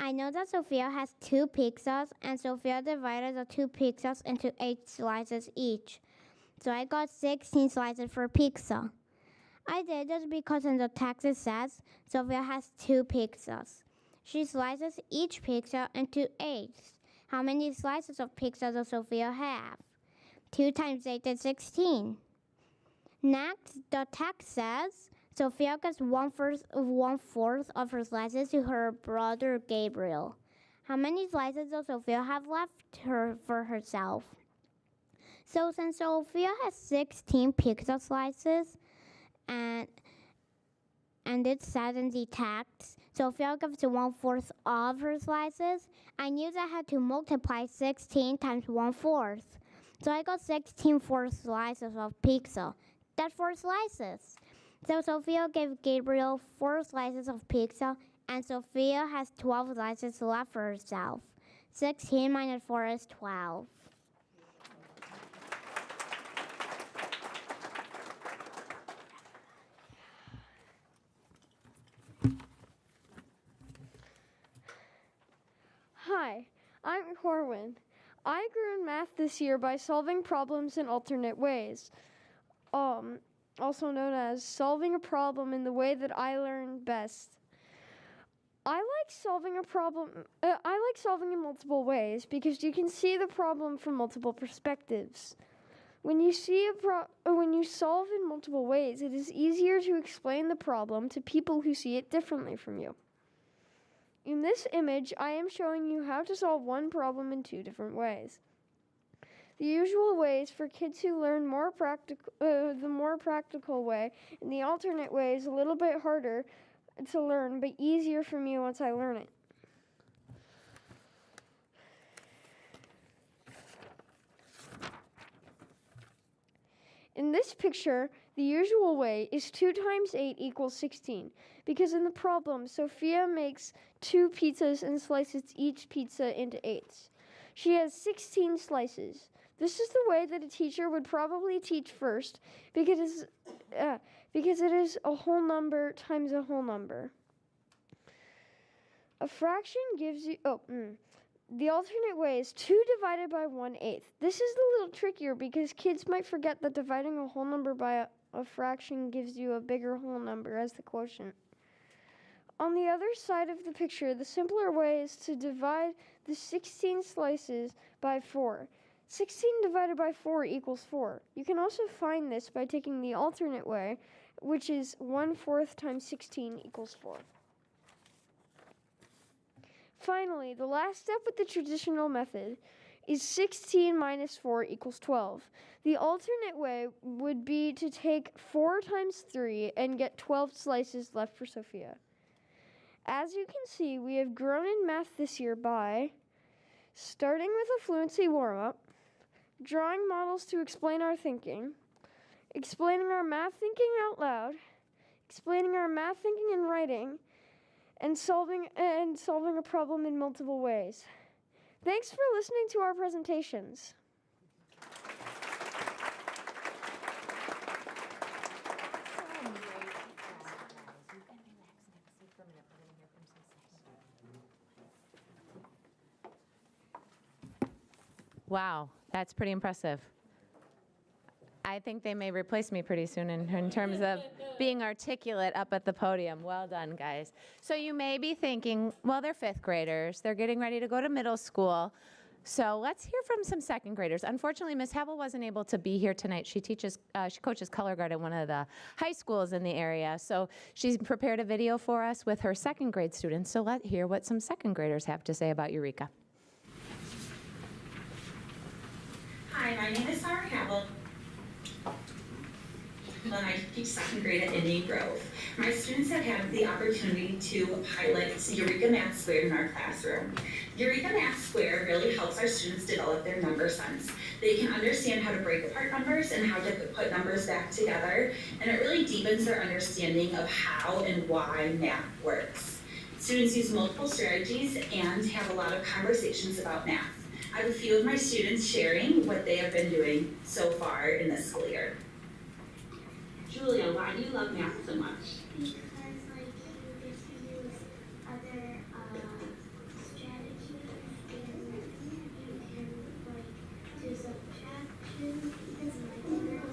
I know that Sophia has 2 pizzas, and Sophia divided the 2 pizzas into 8 slices each. So I got 16 slices for pizza. I did this because in the text it says Sophia has 2 pizzas. She slices each pizza into 8. How many slices of pizza does Sophia have? 2 times 8 is 16. Next, the text says Sophia gives 1/4 of her slices to her brother Gabriel. How many slices does Sophia have left for herself? So since Sophia has 16 pizza slices, and it says in the text, Sophia gives 1/4 of her slices, I knew that I had to multiply 16 times 1/4. So I got 16 4 slices of pizza. That's 4 slices. So Sophia gave Gabriel 4 slices of pizza, and Sophia has 12 slices left for herself. 16 minus 4 is 12. Hi, I'm Corwin. I grew in math this year by solving problems in alternate ways, also known as solving a problem in the way that I learned best. I like solving in multiple ways because you can see the problem from multiple perspectives. When you solve in multiple ways, it is easier to explain the problem to people who see it differently from you. In this image, I am showing you how to solve one problem in 2 different ways. The usual way is for kids who learn the more practical way, and the alternate way is a little bit harder to learn, but easier for me once I learn it. In this picture, the usual way is 2 times 8 equals 16, because in the problem, Sophia makes 2 pizzas and slices each pizza into 8s. She has 16 slices. This is the way that a teacher would probably teach first, because it is a whole number times a whole number. A fraction gives you, the alternate way is 2 divided by 1/8. This is a little trickier because kids might forget that dividing a whole number by a fraction gives you a bigger whole number as the quotient. On the other side of the picture, the simpler way is to divide the 16 slices by 4. 16 divided by 4 equals 4. You can also find this by taking the alternate way, which is 1/4 times 16 equals 4. Finally, the last step with the traditional method is 16 minus 4 equals 12. The alternate way would be to take 4 times 3 and get 12 slices left for Sophia. As you can see, we have grown in math this year by starting with a fluency warm-up, drawing models to explain our thinking, explaining our math thinking out loud, explaining our math thinking in writing, and solving a problem in multiple ways. Thanks for listening to our presentations. Wow, that's pretty impressive. I think they may replace me pretty soon in terms of being articulate up at the podium. Well done, guys. So you may be thinking, well, they're 5th graders. They're getting ready to go to middle school. So let's hear from some 2nd graders. Unfortunately, Ms. Hevel wasn't able to be here tonight. She coaches color guard at one of the high schools in the area. So she's prepared a video for us with her 2nd grade students. So let's hear what some 2nd graders have to say about Eureka. Hi, my name is Sarah Hevel. And I teach 2nd grade at Indian Grove. My students have had the opportunity to pilot Eureka Math Squared in our classroom. Eureka Math Squared really helps our students develop their number sense. They can understand how to break apart numbers and how to put numbers back together, and it really deepens their understanding of how and why math works. Students use multiple strategies and have a lot of conversations about math. I have a few of my students sharing what they have been doing so far in this school year. Julia, why do you love math so much? Because you get to use other strategies and you can do subtraction because my favorite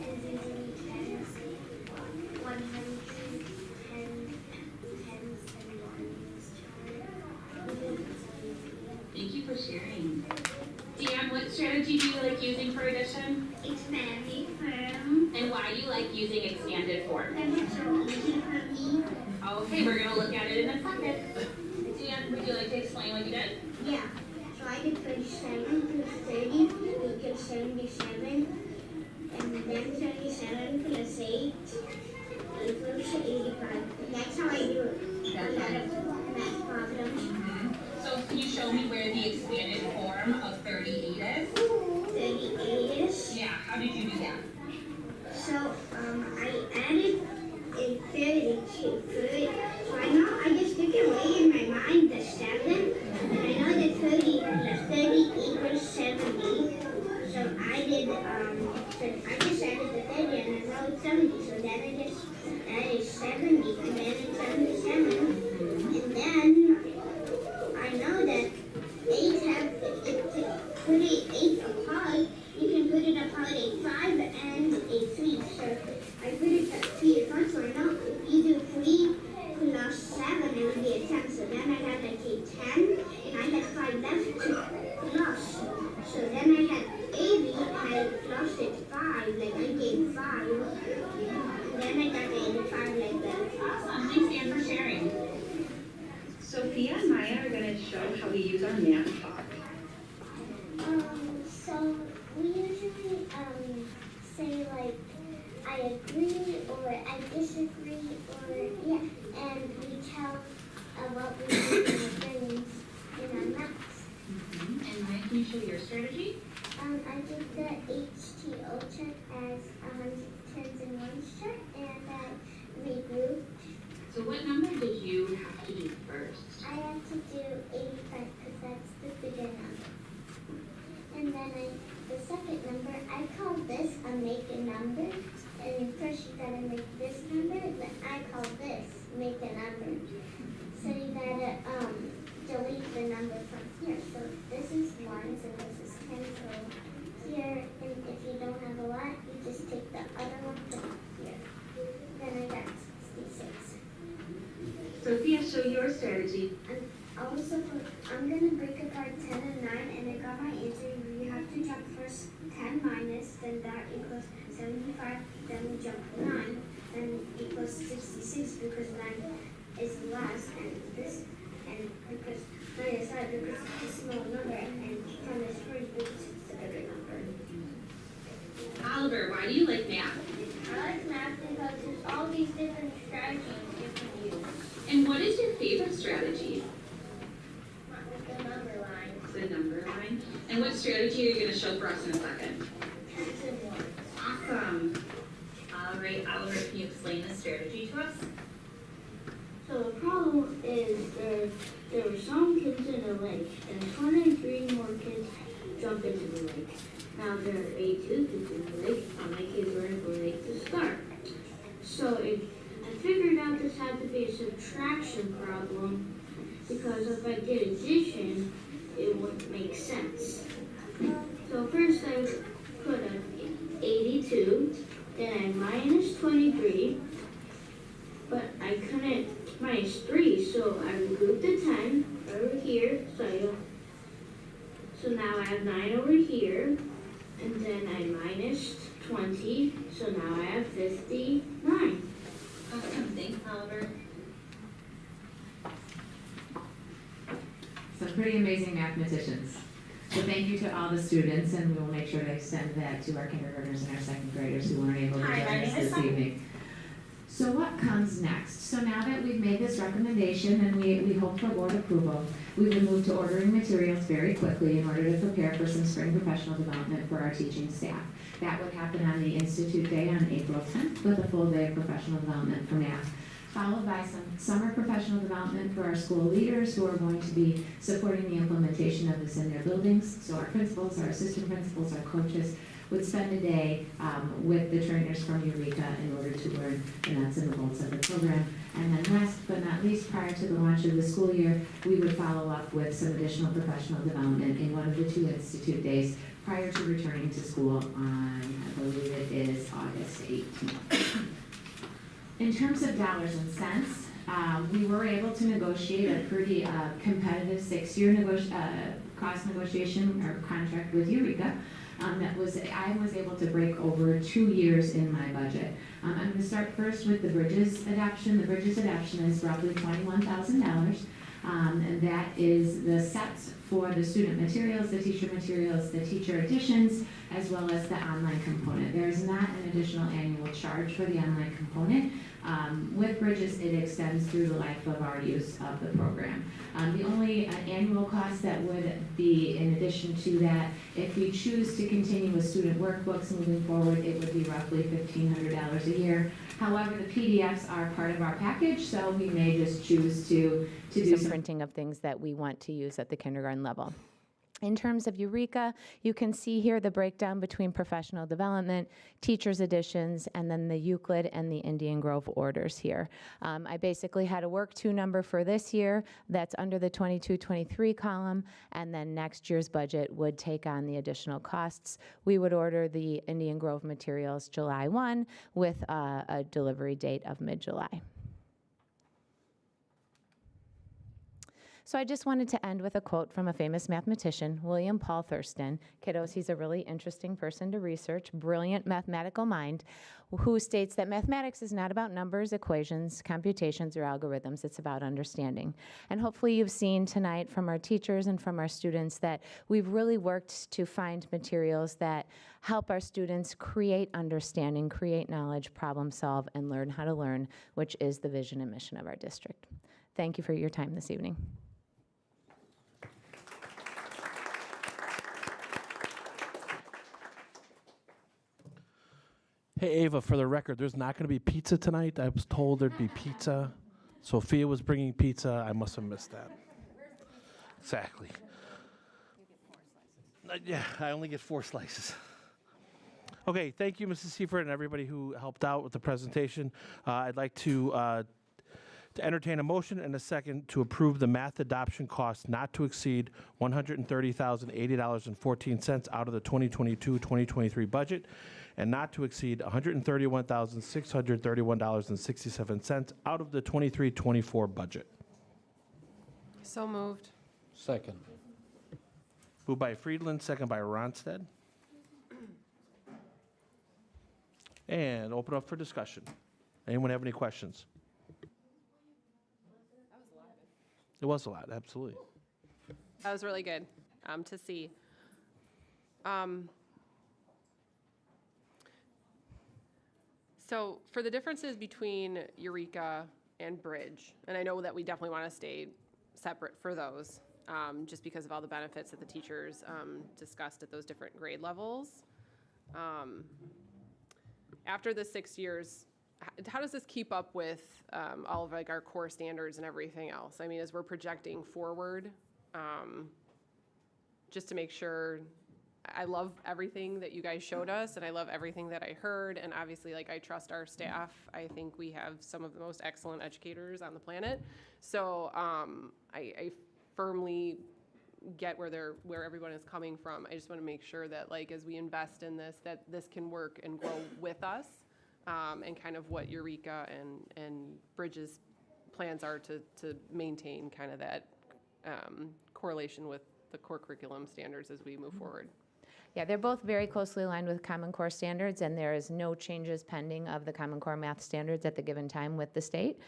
is using tens, 100, tens, and ones chart. Thank you for sharing. Dan, what strategy do you like using for addition? Expanding form. And why do you like using expanded form? Because it's so easy for me. Okay, we're going to look at it in a second. Dan, would you like to explain what you did? Yeah. So I did 37 plus 30 equals 77. And then 37 plus 8 equals 85. That's how I do a lot of math problems. So can you show me where the expanded form of 38 is? 38 is? Yeah, how did you do that? So I added a 30 to 30. So I just took away in my mind the 7. And I know that 30 plus 30 equals 70. So I just added the 30 and I wrote 70. So then I just added 70 and then it's 77. And then I know that 8 apart, you can put it apart a 5 and a 3. So I put it at 3 apart, so I know if you do 3 plus 7, it would be a 10. So then I had like a 10, and I had 5 left to plus. So then I had 80, and I plus it 5, like I gave 5. And then I got 85 like that. Awesome, thanks Dan for sharing. Sophia and Maya are going to show how we use our math talk. So we usually say like I agree or I disagree or yeah, and we tell what we do in the things in our maps. And Ryan, can you show your strategy? I did the HTO chart as 100 tens and ones chart, and I regrouped. So what number did you have to do first? I had to do 85 because that's the bigger number. And then the second number, I call this a make a number. And first you gotta make this number, then I call this make a number. So you gotta delete the number from here. So this is ones and this is 10. So here, and if you don't have a lot, you just take the other one from here. Then I got 66. Sophia, show your strategy. Also, I'm going to break apart 10 and 9, and I got my answer. You have to jump first 10 minus, then that equals 75, then we jump 9, then equals 66 because 9 is last, and this, and because 9 is last because it's a small number, and 10 is first because it's the bigger number. Oliver, why do you like math? I like math because there's all these different strategies you can use. And what is your favorite strategy? The number line. The number line. And what strategy are you going to show for us in a second? Tens and ones. Awesome. All right, Oliver, can you explain the strategy to us? So the problem is there were some kids in the lake, and 23 more kids jump into the lake. Now there are 82 kids in the lake, and my kids were in the lake to start. So I figured out this had to be a subtraction problem, because if I did addition, it wouldn't make sense. So first I put an 82, then I minus 23, but I couldn't minus 3, so I regrouped the 10 over here, so now I have 9 over here, and then I minus 20, so now I have 59. Awesome, thanks, Oliver. Some pretty amazing mathematicians. So thank you to all the students, and we will make sure to extend that to our kindergartners and our second graders who weren't able to join us this evening. So what comes next? So now that we've made this recommendation and we hope for board approval, we would move to ordering materials very quickly in order to prepare for some spring professional development for our teaching staff. That would happen on the Institute Day on April 10th with a full day of professional development for math, followed by some summer professional development for our school leaders who are going to be supporting the implementation of this in their buildings. So our principals, our assistant principals, our coaches would spend a day with the trainers from Eureka in order to learn the nuts and the bolts of the program. And then last but not least, prior to the launch of the school year, we would follow up with some additional professional development in one of the 2 institute days prior to returning to school on, I believe it is August 18th. In terms of dollars and cents, we were able to negotiate a pretty competitive 6-year cost negotiation or contract with Eureka. I was able to break over 2 years in my budget. I'm going to start first with the Bridges adoption. The Bridges adoption is roughly $21,000, and that is the sets for the student materials, the teacher additions, as well as the online component. There is not an additional annual charge for the online component. With Bridges, it extends through the life of our use of the program. The only annual cost that would be in addition to that, if we choose to continue with student workbooks moving forward, it would be roughly $1,500 a year. However, the PDFs are part of our package, so we may just choose to do some printing of things that we want to use at the kindergarten level. In terms of Eureka, you can see here the breakdown between professional development, teachers additions, and then the Euclid and the Indian Grove orders here. I basically had a work to number for this year that's under the 22-23 column, and then next year's budget would take on the additional costs. We would order the Indian Grove materials July 1 with a delivery date of mid-July. So I just wanted to end with a quote from a famous mathematician, William Paul Thurston. Kiddos, he's a really interesting person to research, brilliant mathematical mind, who states that mathematics is not about numbers, equations, computations, or algorithms. It's about understanding. And hopefully you've seen tonight from our teachers and from our students that we've really worked to find materials that help our students create understanding, create knowledge, problem solve, and learn how to learn, which is the vision and mission of our district. Thank you for your time this evening. Hey, Ava, for the record, there's not going to be pizza tonight. I was told there'd be pizza. Sophia was bringing pizza. I must have missed that. Exactly. Yeah, I only get 4 slices. Okay, thank you, Mrs. Seifert, and everybody who helped out with the presentation. I'd like to entertain a motion and a second to approve the math adoption cost not to exceed $130,080.14 out of the 2022-2023 budget, and not to exceed $131,631.67 out of the 23-24 budget. So moved. Second. Moved by Friedland, second by Ronstadt. And open up for discussion. Anyone have any questions? It was a lot, absolutely. That was really good to see. So for the differences between Eureka and Bridge, and I know that we definitely want to stay separate for those, just because of all the benefits that the teachers discussed at those different grade levels. After the 6 years, how does this keep up with all of like our core standards and everything else? I mean, as we're projecting forward, just to make sure, I love everything that you guys showed us, and I love everything that I heard, and obviously, like, I trust our staff. I think we have some of the most excellent educators on the planet. So I firmly get where everyone is coming from. I just want to make sure that, like, as we invest in this, that this can work and grow with us, and kind of what Eureka and Bridge's plans are to maintain kind of that correlation with the core curriculum standards as we move forward. Yeah, they're both very closely aligned with Common Core standards, and there is no changes pending of the Common Core math standards at the given time with the state.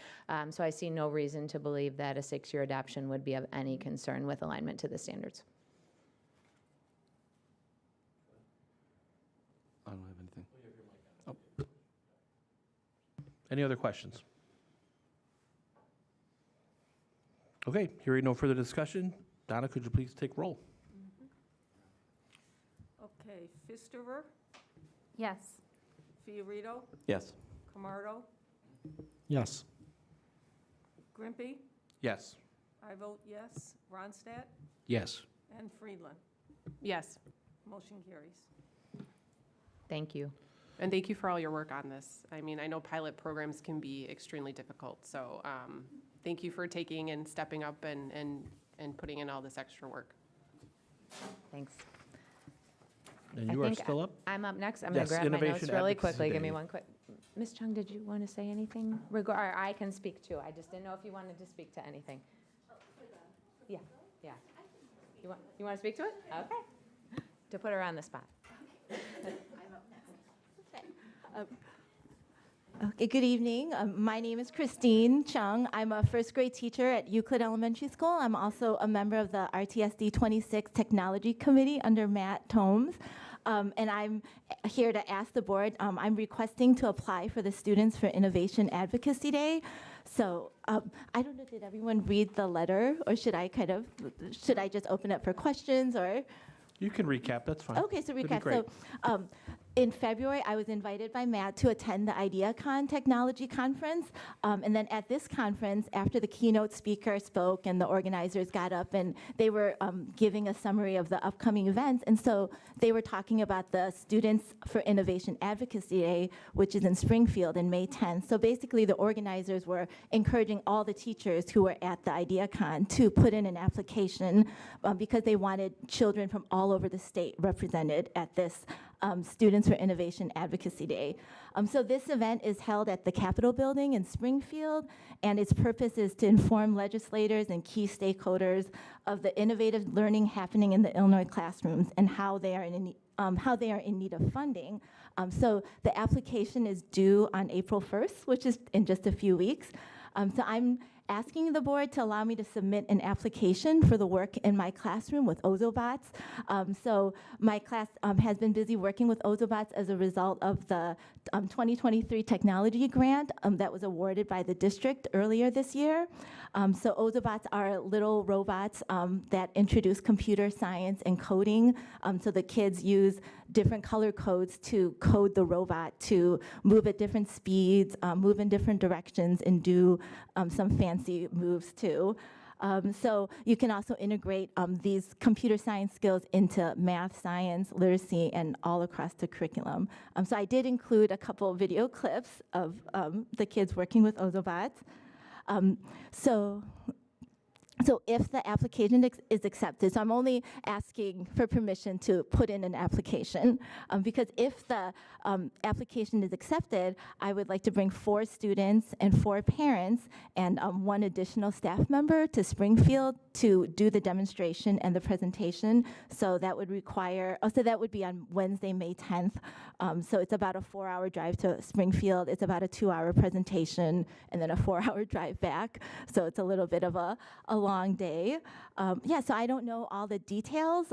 So I see no reason to believe that a 6-year adoption would be of any concern with alignment to the standards. I don't have anything. Oh. Any other questions? Okay, hearing no further discussion, Donna, could you please take roll? Okay, Fisterer, Yes. Fiorito, Yes. Camardo, Yes. Grimpy, Yes. I vote yes. Ronstadt Yes. and Friedland. Yes. Motion carries. Thank you. And thank you for all your work on this. I mean, I know pilot programs can be extremely difficult, so thank you for taking and stepping up and putting in all this extra work. Thanks. And I you are think still up? I'm up next. I'm going Yes, to grab my notes Innovation really Advocacy quickly. Give me Day. one quick. Ms. Chung, did you want to say anything? Or I can speak too. I just didn't know if you wanted to speak to anything. Yeah, yeah. You want to speak to it? Okay. To put her on the spot. Okay, good evening. My name is Christine Chung. I'm a first grade teacher at Euclid Elementary School. I'm also a member of the RTSD26 Technology Committee under Matt Tomes. And I'm here to ask the board, I'm requesting to apply for the Students for Innovation Advocacy Day. So I don't know, did everyone read the letter, or should I just open up for questions, or? You can recap, that's fine. Okay, so That'd be recap. great. So in February, I was invited by Matt to attend the IdeaCon Technology Conference. And then at this conference, after the keynote speaker spoke and the organizers got up and they were giving a summary of the upcoming events. And so they were talking about the Students for Innovation Advocacy Day, which is in Springfield in May 10th. So basically the organizers were encouraging all the teachers who were at the IdeaCon to put in an application because they wanted children from all over the state represented at this Students for Innovation Advocacy Day. So this event is held at the Capitol Building in Springfield, and its purpose is to inform legislators and key stakeholders of the innovative learning happening in the Illinois classrooms and how they are in need of funding. So the application is due on April 1st, which is in just a few weeks. So I'm asking the board to allow me to submit an application for the work in my classroom with Ozobots. So my class has been busy working with Ozobots as a result of the 2023 technology grant that was awarded by the district earlier this year. So Ozobots are little robots that introduce computer science and coding. So the kids use different color codes to code the robot to move at different speeds, move in different directions, and do some fancy moves too. So you can also integrate these computer science skills into math, science, literacy, and all across the curriculum. So I did include a couple video clips of the kids working with Ozobots. So if the application is accepted, so I'm only asking for permission to put in an application, because if the application is accepted, I would like to bring 4 students and 4 parents and 1 additional staff member to Springfield to do the demonstration and the presentation. So that would require, so that would be on Wednesday, May 10th. So it's about a 4-hour drive to Springfield. It's about a 2-hour presentation and then a 4-hour drive back. So it's a little bit of a long day. Yeah, so I don't know all the details,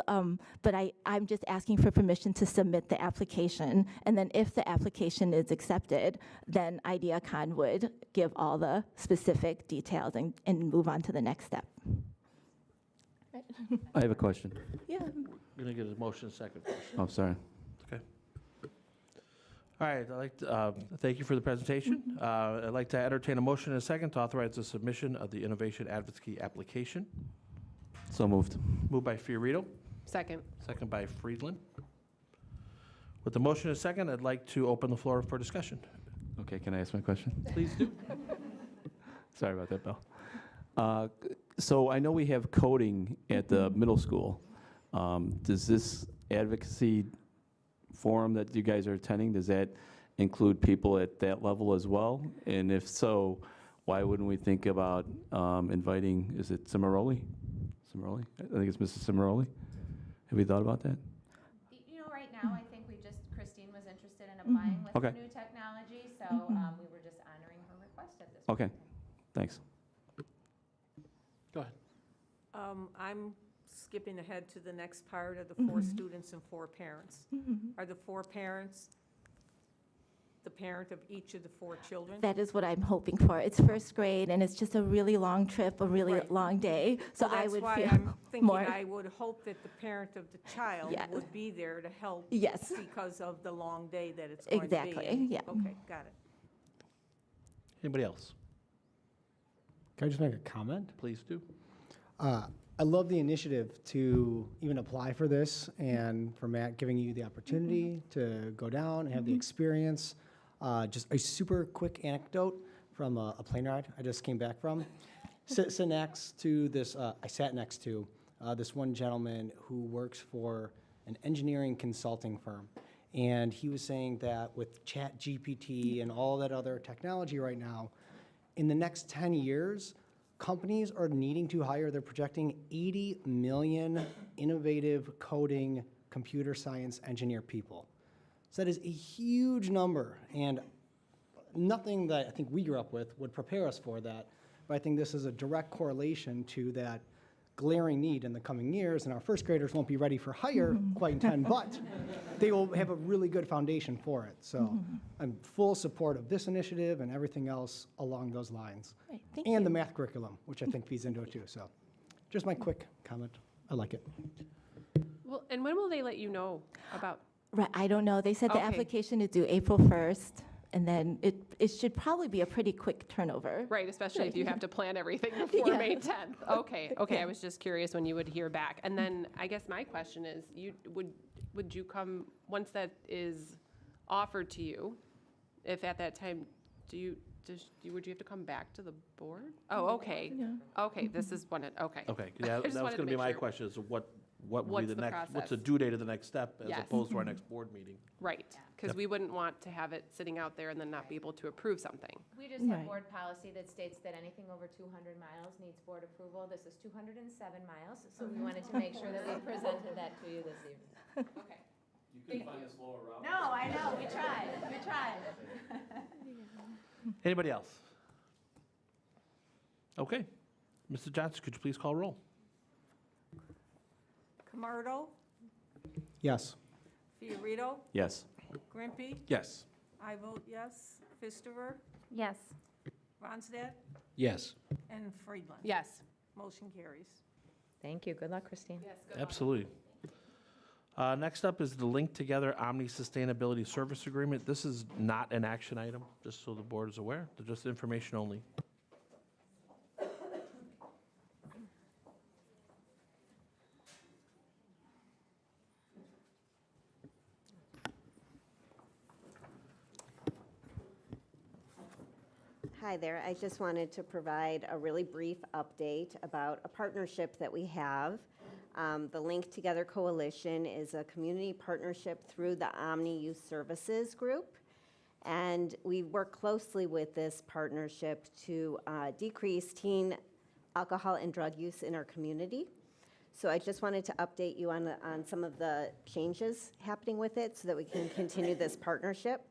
but I'm just asking for permission to submit the application. And then if the application is accepted, then IdeaCon would give all the specific details and move on to the next step. I have a question. Yeah. We're going to get a motion second first. Oh, sorry. Okay. All right, I'd like to thank you for the presentation. I'd like to entertain a motion and a second to authorize the submission of the Innovation Advocacy application. So moved. Moved by Fiorito, Second. second by Friedland. With the motion and a second, I'd like to open the floor for discussion. Okay, can I ask my question? Please do. Sorry about that, Bill. So I know we have coding at the middle school. Does this advocacy forum that you guys are attending, does that include people at that level as well? And if so, why wouldn't we think about inviting, is it Cimaroli? Cimaroli? I think it's Mrs. Cimaroli. Have you thought about that? You know, right now, I think Christine was interested in applying with Okay. the new technology, so we were just honoring her request at this Okay, thanks. Go ahead. I'm skipping ahead to the next part of the 4 students and 4 parents. Are the 4 parents the parent of each of the 4 children? That is what I'm hoping for. It's first grade, and it's just a really long trip, a really Right. long day. So I would that's why feel I'm thinking more. I would hope that the parent of the child Yes. would be there to help. Yes. Because of the long day that it's going to be. Exactly, yeah. Okay, got it. Anybody else? Can I just make a comment? Please do. I love the initiative to even apply for this and for Matt giving you the opportunity to go down and have the experience. Just a super quick anecdote from a plane ride I just came back from. Sit next to this, I sat next to this one gentleman who works for an engineering consulting firm. And he was saying that with ChatGPT and all that other technology right now, in the next 10 years, companies are needing to hire, they're projecting 80 million innovative coding computer science engineer people. So that is a huge number, and nothing that I think we grew up with would prepare us for that. But I think this is a direct correlation to that glaring need in the coming years, and our first graders won't be ready for higher quite in time, but they will have a really good foundation for it. So I'm full support of this initiative and everything else along those lines. Right, thank and you. the math curriculum, which I think feeds into it too. So just my quick comment. I like it. Well, and when will they let you know about? Right, I don't know. They said the Okay. application is due April 1st, and then it should probably be a pretty quick turnover. Right, especially if you have to plan everything before Yeah. May 10th. Okay, okay, Yeah. I was just curious when you would hear back. And then I guess my question is, would you come, once that is offered to you, if at that time, would you have to come back to the board? Oh, okay. Yeah. Okay, this is one, okay. Okay, yeah, that I just was wanted going to be make my sure. question, is what what would What's be the the next, what's the process? due date of the next step as Yes. opposed to our next board meeting. Right, because Yep. we wouldn't want to have it sitting out there and then not be able to approve something. We just have Right. board policy that states that anything over 200 miles needs board approval. This is 207 miles, so we wanted to make sure that we presented that to you this evening. Okay. You couldn't find this lower route? No, I know, we tried. Anybody else? Okay. Mr. Johnson, could you please call roll? Camardo, Yes. Fiorito, Yes. Grimpy, Yes. I vote yes. Fisterer, Yes. Ronstadt, Yes. and Friedland. Yes. Motion carries. Thank you, good luck, Christine. Yes, good luck. Absolutely. Next up is the Link Together Omni Sustainability Service Agreement. This is not an action item, just so the board is aware. They're just information only. Hi there. I just wanted to provide a really brief update about a partnership that we have. The Link Together Coalition is a community partnership through the Omni Youth Services Group. And we work closely with this partnership to decrease teen alcohol and drug use in our community. So I just wanted to update you on some of the changes happening with it so that we can continue this partnership.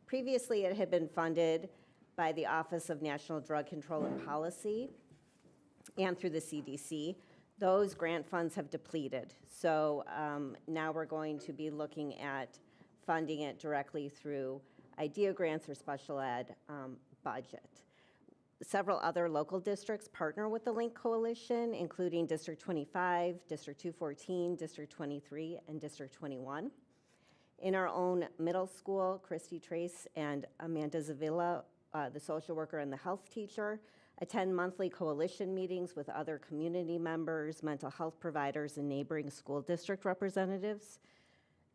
Previously, it had been funded by the Office of National Drug Control and Policy and through the CDC. Those grant funds have depleted. So now we're going to be looking at funding it directly through IDEA grants or special ed budget. Several other local districts partner with the Link Coalition, including District 25, District 214, District 23, and District 21. In our own middle school, Christy Trace and Amanda Zavilla, the social worker and the health teacher, attend monthly coalition meetings with other community members, mental health providers, and neighboring school district representatives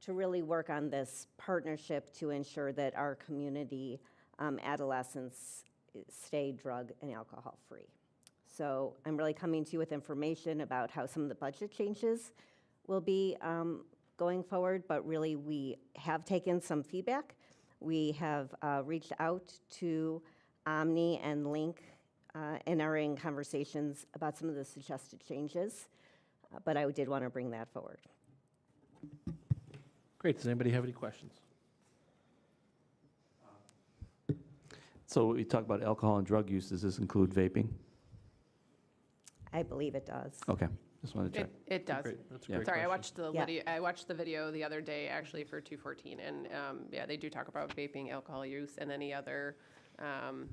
to really work on this partnership to ensure that our community adolescents stay drug and alcohol free. So I'm really coming to you with information about how some of the budget changes will be going forward, but really we have taken some feedback. We have reached out to Omni and Link and are in conversations about some of the suggested changes, but I did want to bring that forward. Great. Does anybody have any questions? So we talk about alcohol and drug use. Does this include vaping? I believe it does. Okay, just wanted to check. It does. Great. That's a Yeah. great Sorry, I question. watched the Yeah. video. I watched the video the other day, actually, for 214, and yeah, they do talk about vaping, alcohol use, and any other. Oh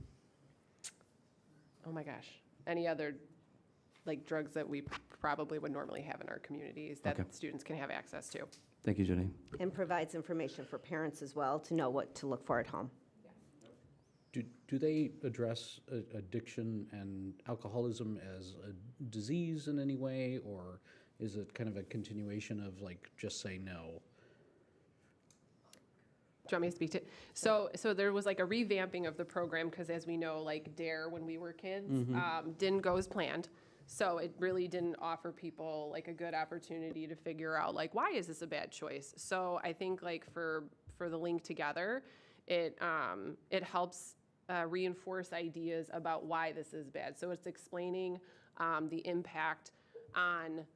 my gosh, any other like drugs that we probably would normally have in our communities that Okay. students can have access to. Thank you, Jenny. And provides information for parents as well to know what to look for at home. Do they address addiction and alcoholism as a disease in any way, or is it kind of a continuation of like just say no? Do you want me to speak to? So there was like a revamping of the program because, as we know, like DARE when we were kids didn't go as planned. So it really didn't offer people like a good opportunity to figure out like why is this a bad choice. So I think like for the Link Together, it helps reinforce ideas about why this is bad. So it's explaining the impact on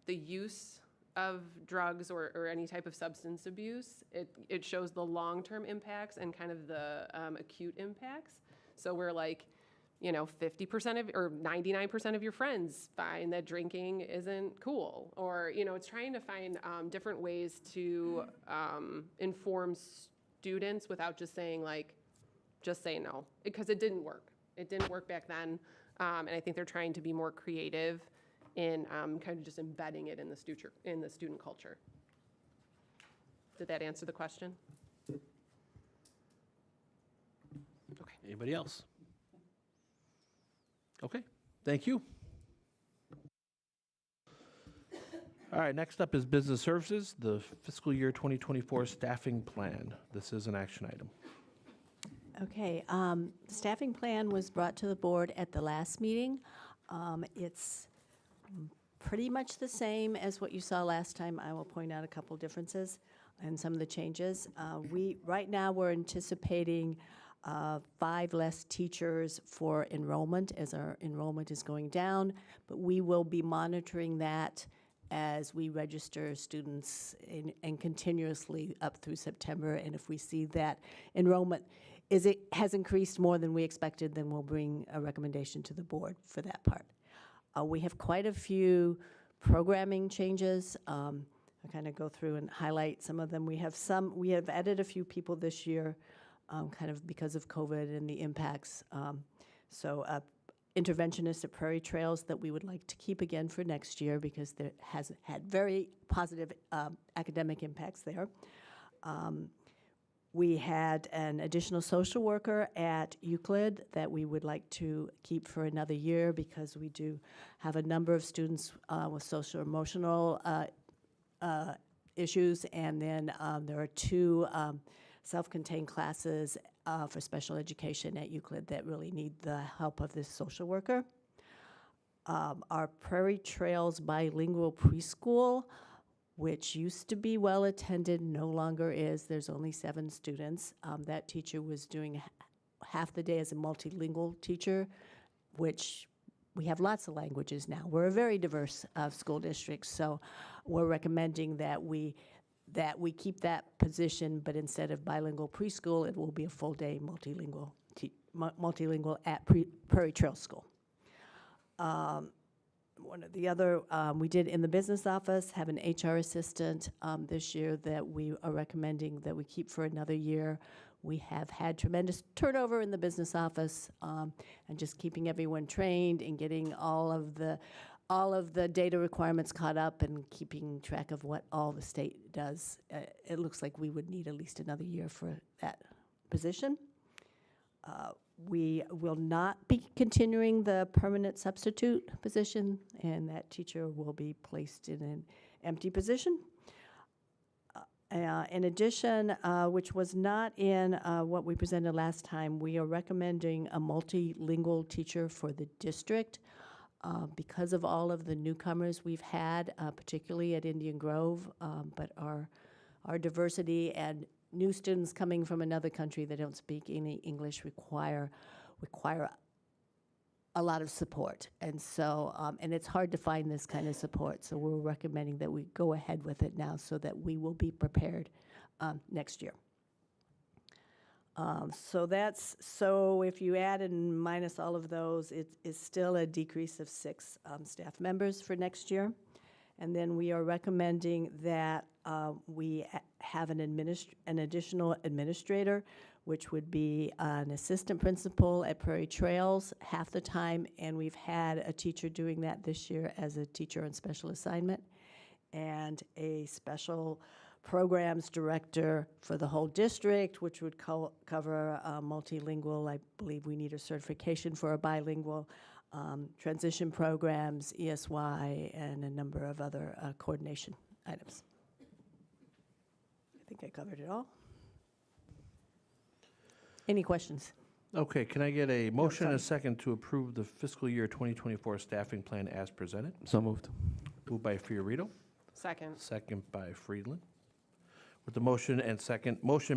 the use of drugs or any type of substance abuse. It shows the long-term impacts and kind of the acute impacts. So we're like, 50% of or 99% of your friends find that drinking isn't cool, or it's trying to find different ways to inform students without just saying just say no, because it didn't work. It didn't work back then, and I think they're trying to be more creative in kind of just embedding it in the student culture. Did that answer the question? Okay. Anybody else? Okay, thank you. All right, next up is Business Services, the fiscal year 2024 staffing plan. This is an action item. Okay, the staffing plan was brought to the board at the last meeting. It's pretty much the same as what you saw last time. I will point out a couple differences and some of the changes. Right now, we're anticipating 5 less teachers for enrollment as our enrollment is going down, but we will be monitoring that as we register students and continuously up through September. And if we see that enrollment has increased more than we expected, then we'll bring a recommendation to the board for that part. We have quite a few programming changes. I'll kind of go through and highlight some of them. We have added a few people this year, kind of because of COVID and the impacts. Interventionist at Prairie Trails that we would like to keep again for next year because there has had very positive academic impacts there. We had an additional social worker at Euclid that we would like to keep for another year because we do have a number of students with social emotional issues, and then there are 2 self-contained classes for special education at Euclid that really need the help of this social worker. Our Prairie Trails bilingual preschool, which used to be well attended, no longer is. There's only 7 students. That teacher was doing half the day as a multilingual teacher, which we have lots of languages now. We're a very diverse school district, so we're recommending that we keep that position, but instead of bilingual preschool, it will be a full-day multilingual at Prairie Trail School. One of the other, we did in the business office have an HR assistant this year that we are recommending that we keep for another year. We have had tremendous turnover in the business office, and just keeping everyone trained and getting all of the data requirements caught up and keeping track of what all the state does. It looks like we would need at least another year for that position. We will not be continuing the permanent substitute position, and that teacher will be placed in an empty position. In addition, which was not in what we presented last time, we are recommending a multilingual teacher for the district. Because of all of the newcomers we've had, particularly at Indian Grove, but our diversity and new students coming from another country that don't speak any English require a lot of support. And so, and it's hard to find this kind of support, so we're recommending that we go ahead with it now so that we will be prepared next year. So if you add and minus all of those, it is still a decrease of 6 staff members for next year. And then we are recommending that we have an additional administrator, which would be an assistant principal at Prairie Trails half the time, and we've had a teacher doing that this year as a teacher on special assignment, and a special programs director for the whole district, which would cover multilingual. I believe we need a certification for a bilingual, transition programs, ESY, and a number of other coordination items. I think I covered it all. Any questions? Okay, can I get a motion and a second to approve the fiscal year 2024 staffing plan as presented? So moved. Moved by Fiorito, Second. second by Friedland. With the motion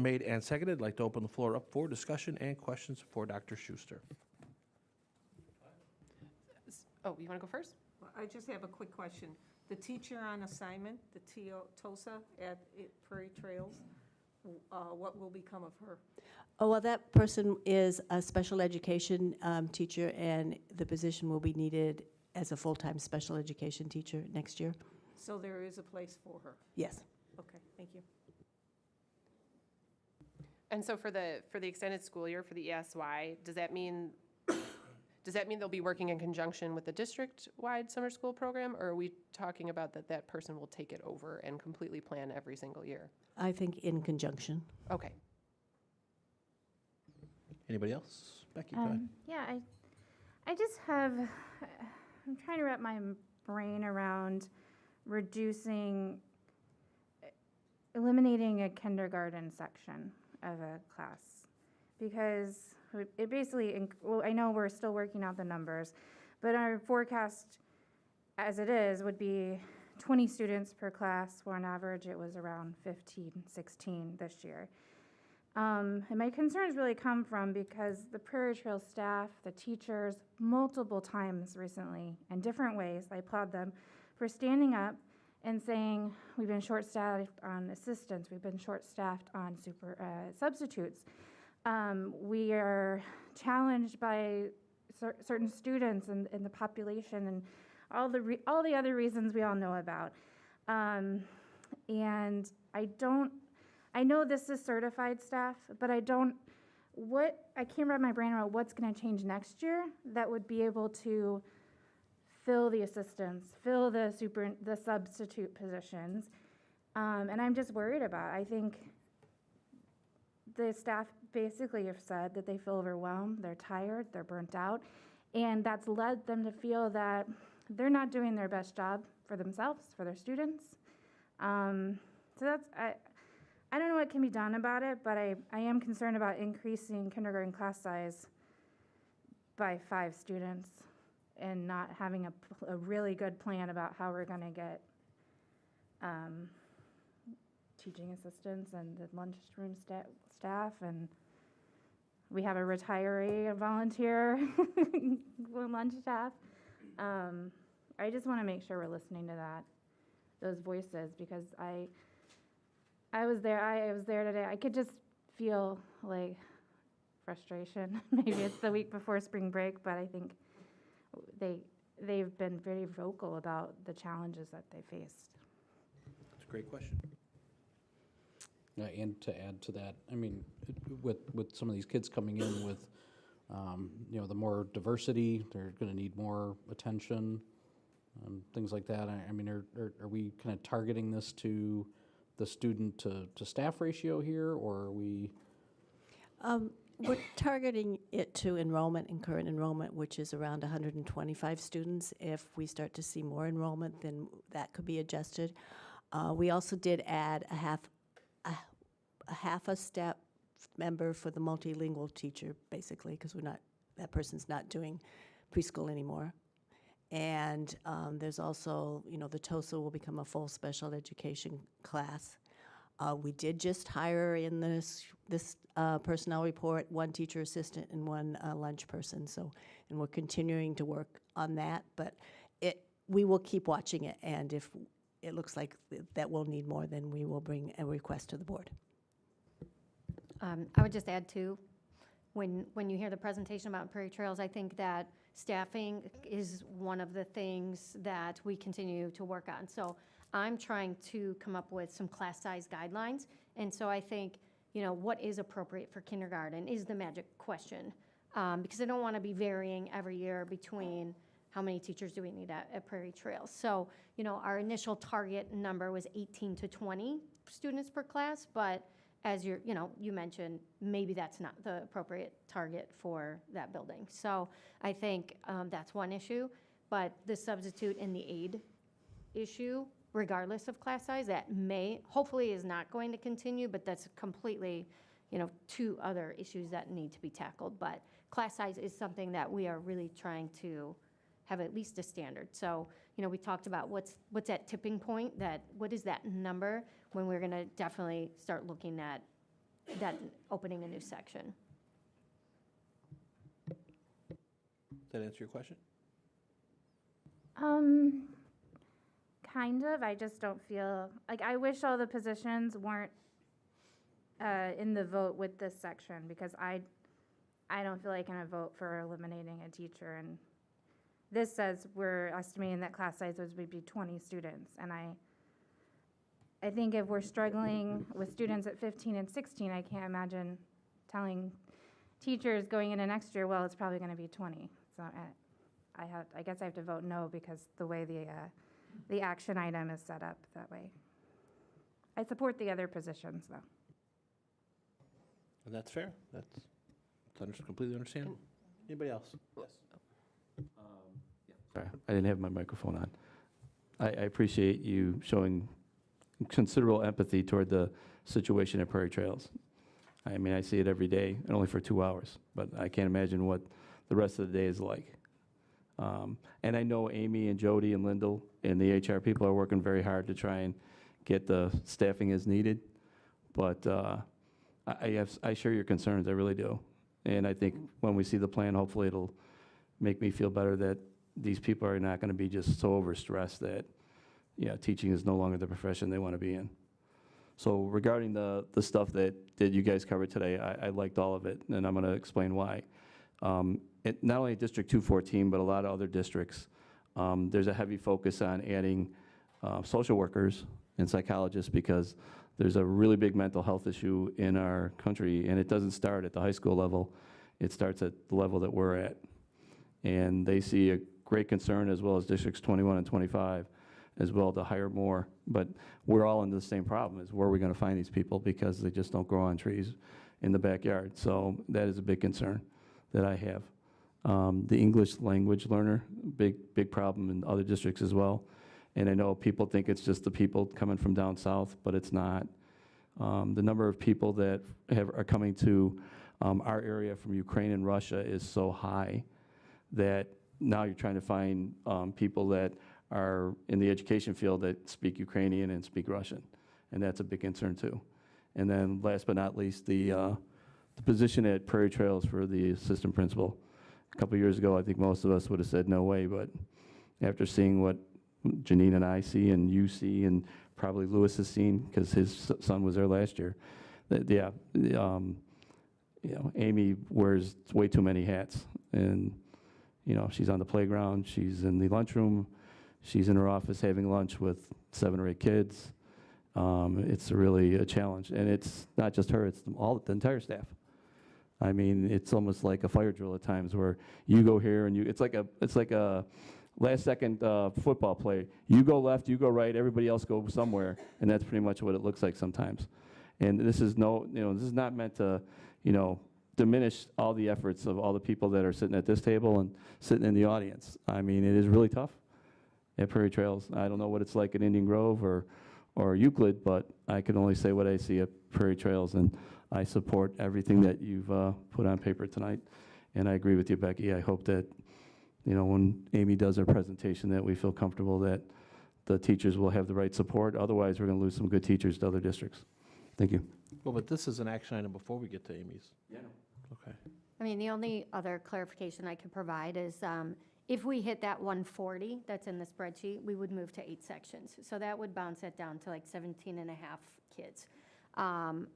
made and seconded, I'd like to open the floor up for discussion and questions for Dr. Schuster. Oh, you want to go first? Well, I just have a quick question. The teacher on assignment, the TOSA at Prairie Trails, what will become of her? Oh, well, that person is a special education teacher, and the position will be needed as a full-time special education teacher next year. So there is a place for her? Yes. Okay, thank you. And so for the extended school year, for the ESY, does that mean they'll be working in conjunction with the district-wide summer school program, or are we talking about that person will take it over and completely plan every single year? I think in conjunction. Okay. Anybody else? Becky, go ahead. Yeah, I just have, I'm trying to wrap my brain around eliminating a kindergarten section of a class, because it basically, well, I know we're still working out the numbers, but our forecast as it is, would be 20 students per class, where on average it was around 15, 16 this year. And my concerns really come from because the Prairie Trail staff, the teachers, multiple times recently, in different ways, I applaud them for standing up and saying, we've been short-staffed on assistants, we've been short-staffed on substitutes. We are challenged by certain students in the population and all the other reasons we all know about. And I know this is certified staff, but I can't wrap my brain around what's going to change next year that would be able to fill the assistants, fill the substitute positions. And I'm just worried about it. I think the staff basically have said that they feel overwhelmed, they're tired, they're burnt out, and that's led them to feel that they're not doing their best job for themselves, for their students. So I don't know what can be done about it, but I am concerned about increasing kindergarten class size by 5 students and not having a really good plan about how we're going to get teaching assistants and the lunchroom staff, and we have a retiree, a volunteer lunch staff. I just want to make sure we're listening to those voices, because I was there today. I could just feel like frustration. Maybe it's the week before spring break, but I think they've been very vocal about the challenges that they faced. That's a great question. And to add to that, I mean, with some of these kids coming in with, the more diversity, they're going to need more attention, things like that. I mean, are we kind of targeting this to the student to staff ratio here, or are we? We're targeting it to enrollment and current enrollment, which is around 125 students. If we start to see more enrollment, then that could be adjusted. We also did add a half a step member for the multilingual teacher, basically, because that person's not doing preschool anymore. And there's also, the TOSA will become a full special education class. We did just hire in this personnel report 1 teacher assistant and 1 lunch person. And we're continuing to work on that, but we will keep watching it. And if it looks like that we'll need more, then we will bring a request to the board. I would just add too, when you hear the presentation about Prairie Trails, I think that staffing is one of the things that we continue to work on. So I'm trying to come up with some class size guidelines. And so I think, what is appropriate for kindergarten is the magic question. Because I don't want to be varying every year between how many teachers do we need at Prairie Trails. So, our initial target number was 18 to 20 students per class, but as you mentioned, maybe that's not the appropriate target for that building. So I think that's one issue, but the substitute and the aid issue, regardless of class size, that hopefully is not going to continue, but that's completely, 2 other issues that need to be tackled. But class size is something that we are really trying to have at least a standard. So, we talked about what's that tipping point, what is that number when we're going to definitely start looking at that opening a new section. Does that answer your question? Kind of. I just don't feel like I wish all the positions weren't in the vote with this section, because I don't feel like I'm going to vote for eliminating a teacher. And this says we're estimating that class size would be 20 students. And I think if we're struggling with students at 15 and 16, I can't imagine telling teachers going into next year, well, it's probably going to be 20. So I guess I have to vote no, because the way the action item is set up that way. I support the other positions, though. And that's fair. That's completely understandable. Anybody else? Yes. Sorry, I didn't have my microphone on. I appreciate you showing considerable empathy toward the situation at Prairie Trails. I mean, I see it every day, and only for 2 hours, but I can't imagine what the rest of the day is like. And I know Amy and Jody and Lyndall and the HR people are working very hard to try and get the staffing as needed. But I share your concerns, I really do. And I think when we see the plan, hopefully it'll make me feel better that these people are not going to be just so overstressed that, yeah, teaching is no longer the profession they want to be in. So regarding the stuff that you guys covered today, I liked all of it, and I'm going to explain why. Not only District 214, but a lot of other districts, there's a heavy focus on adding social workers and psychologists because there's a really big mental health issue in our country, and it doesn't start at the high school level. It starts at the level that we're at. And they see a great concern, as well as Districts 21 and 25, as well, to hire more. But we're all in the same problem, is where are we going to find these people, because they just don't grow on trees in the backyard. So that is a big concern that I have. The English language learner, big problem in other districts as well. And I know people think it's just the people coming from down south, but it's not. The number of people that are coming to our area from Ukraine and Russia is so high that now you're trying to find people that are in the education field that speak Ukrainian and speak Russian, and that's a big concern too. And then last but not least, the position at Prairie Trails for the assistant principal. A couple years ago, I think most of us would have said no way, but after seeing what Janine and I see and you see and probably Lewis has seen, because his son was there last year, that, yeah, you know, Amy wears way too many hats, and you know, she's on the playground, she's in the lunchroom, she's in her office having lunch with 7 or 8 kids. It's really a challenge, and it's not just her; it's the entire staff. I mean, it's almost like a fire drill at times, where you go here and it's like a last-second football play. You go left, you go right, everybody else go somewhere, and that's pretty much what it looks like sometimes. And this is this is not meant to, diminish all the efforts of all the people that are sitting at this table and sitting in the audience. I mean, it is really tough at Prairie Trails. I don't know what it's like at Indian Grove or Euclid, but I can only say what I see at Prairie Trails, and I support everything that you've put on paper tonight. And I agree with you, Becky. I hope that, when Amy does her presentation, that we feel comfortable that the teachers will have the right support. Otherwise, we're going to lose some good teachers to other districts. Thank you. Well, but this is an action item before we get to Amy's. Yeah. Okay. I mean, the only other clarification I could provide is if we hit that 140 that's in the spreadsheet, we would move to 8 sections. So that would bounce it down to like 17 and a half kids.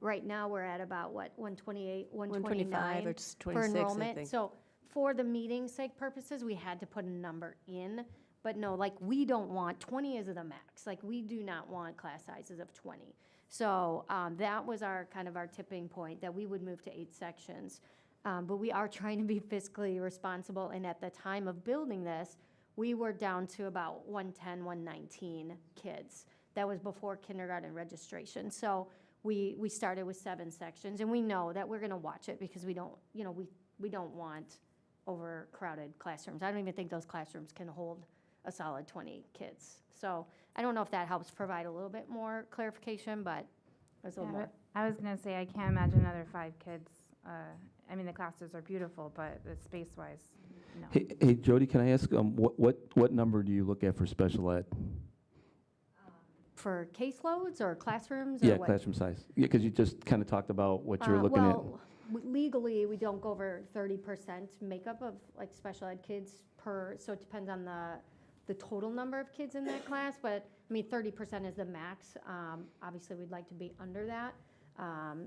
Right now, we're at about, 128, 129 or just 26, for I enrollment. think. So for the meeting sake purposes, we had to put a number in. But no, we don't want, 20 is the max. We do not want class sizes of 20. So that was our tipping point, that we would move to 8 sections. But we are trying to be fiscally responsible, and at the time of building this, we were down to about 110, 119 kids. That was before kindergarten registration. So we started with 7 sections, and we know that we're going to watch it because we don't, we don't want overcrowded classrooms. I don't even think those classrooms can hold a solid 20 kids. So I don't know if that helps provide a little bit more clarification, but there's a little more. I was going to say, I can't imagine another 5 kids. I mean, the classes are beautiful, but the space-wise, no. Hey, Jody, can I ask, what number do you look at for special ed? For caseloads or classrooms or Yeah, what? classroom size. Yeah, because you just kind of talked about what you're looking at. Legally, we don't go over 30% makeup of special ed kids so it depends on the total number of kids in that class, but I mean, 30% is the max. Obviously, we'd like to be under that.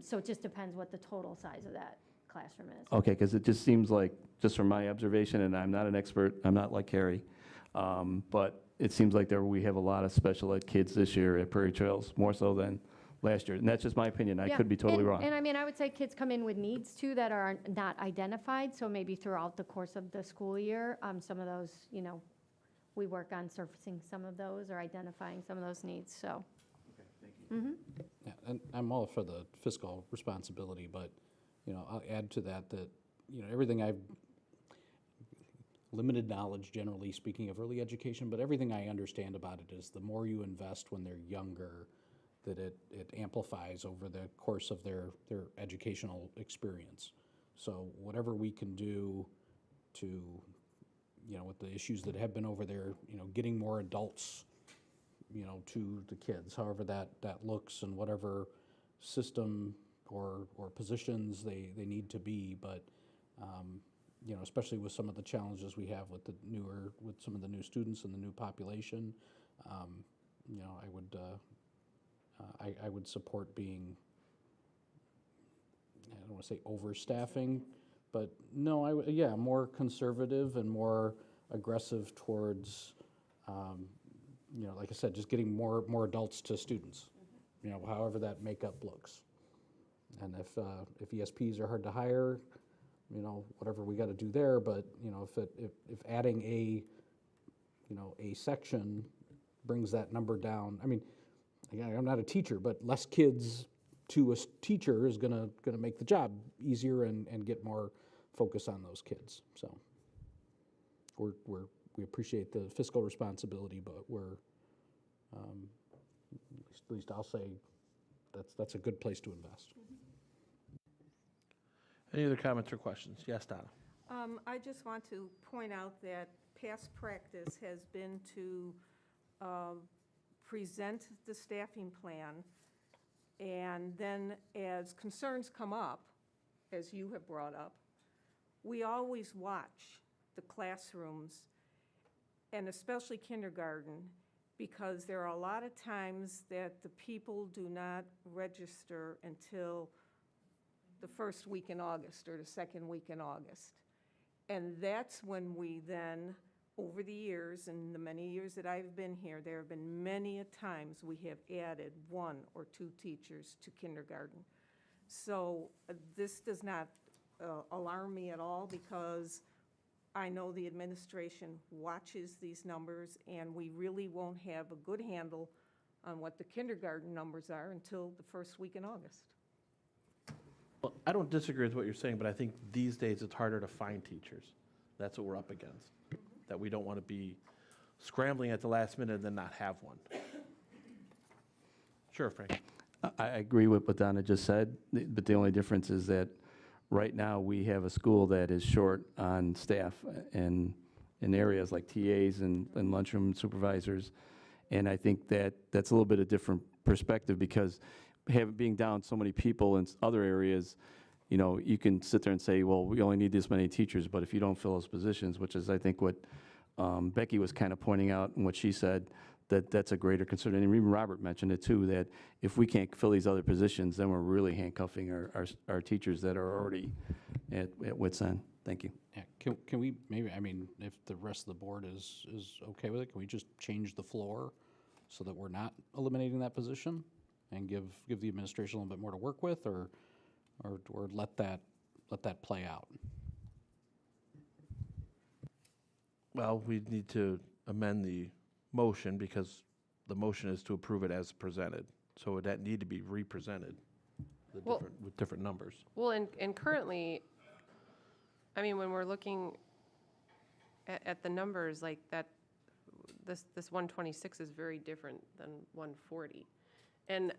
So it just depends what the total size of that classroom is. Okay, because it just seems like, just from my observation, and I'm not an expert, I'm not like Carrie, but it seems like we have a lot of special ed kids this year at Prairie Trails, more so than last year. And that's just my opinion. I could be totally wrong. And I mean, I would say kids come in with needs too that are not identified. So maybe throughout the course of the school year, some of those, we work on surfacing some of those or identifying some of those needs. So. Okay, thank you. Mm-hmm. Yeah, and I'm all for the fiscal responsibility, but, I'll add to that, everything I've, limited knowledge generally speaking of early education, but everything I understand about it is the more you invest when they're younger, that it amplifies over the course of their educational experience. So whatever we can do to, you know, with the issues that have been over there, you know, getting more adults, you know, to the kids, however that looks and whatever system or positions they need to be. But, you know, especially with some of the challenges we have with with some of the new students and the new population, you know, I would support being, I don't want to say overstaffing, but no, yeah, more conservative and more aggressive towards, you know, like I said, just getting more adults to students, you know, however that makeup looks. And if ESPs are hard to hire, you know, whatever we got to do there. But you know, if adding a section brings that number down, I mean, again, I'm not a teacher, but less kids to a teacher is gonna make the job easier and get more focus on those kids. So we appreciate the fiscal responsibility, but we're at least I'll say that's a good place to invest. Any other comments or questions? Yes, Donna. I just want to point out that past practice has been to present the staffing plan, and then as concerns come up, as you have brought up, we always watch the classrooms, and especially kindergarten, because there are a lot of times that the people do not register until the first week in August or the second week in August. And that's when we then, over the years, and the many years that I've been here, there have been many a times we have added 1 or 2 teachers to kindergarten. So this does not alarm me at all, because I know the administration watches these numbers, and we really won't have a good handle on what the kindergarten numbers are until the first week in August. Well, I don't disagree with what you're saying, but I think these days it's harder to find teachers. That's what we're up against, that we don't want to be scrambling at the last minute and then not have one. Sure, Frank. I agree with what Donna just said, but the only difference is that right now we have a school that is short on staff in areas like TAs and lunchroom supervisors. And I think that's a little bit of different perspective, because being down so many people in other areas, you know, you can sit there and say, well, we only need this many teachers, but if you don't fill those positions, which is I think what Becky was kind of pointing out and what she said, that's a greater concern. And even Robert mentioned it too, that if we can't fill these other positions, then we're really handcuffing our teachers that are already at wit's end. Thank you. Yeah, can we maybe, I mean, if the rest of the board is okay with it, can we just change the floor so that we're not eliminating that position and give the administration a little bit more to work with, or let that play out? Well, we need to amend the motion, because the motion is to approve it as presented. So would that need to be represented with different numbers? Well, and currently, I mean, when we're looking at the numbers, like that, this 126 is very different than 140. And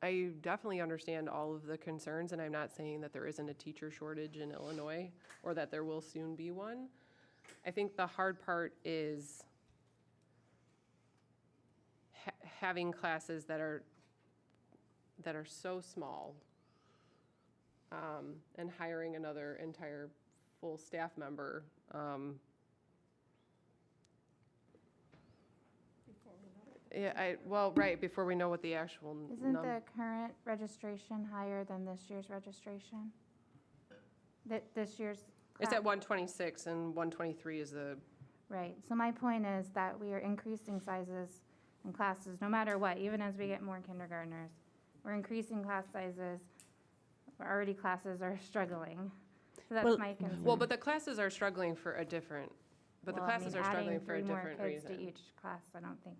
I definitely understand all of the concerns, and I'm not saying that there isn't a teacher shortage in Illinois or that there will soon be one. I think the hard part is having classes that are so small, and hiring another entire full staff member. Yeah, well, right, before we know what the actual Isn't the current registration higher than this year's registration? This year's It's class- at 126, and 123 is the... Right, so my point is that we are increasing sizes in classes, no matter what, even as we get more kindergartners. We're increasing class sizes. Already classes are struggling. So that's my concern. Well, but the classes are struggling for a different, but Well, the classes are struggling for a different adding 3 more kids reason. to each class, I don't think.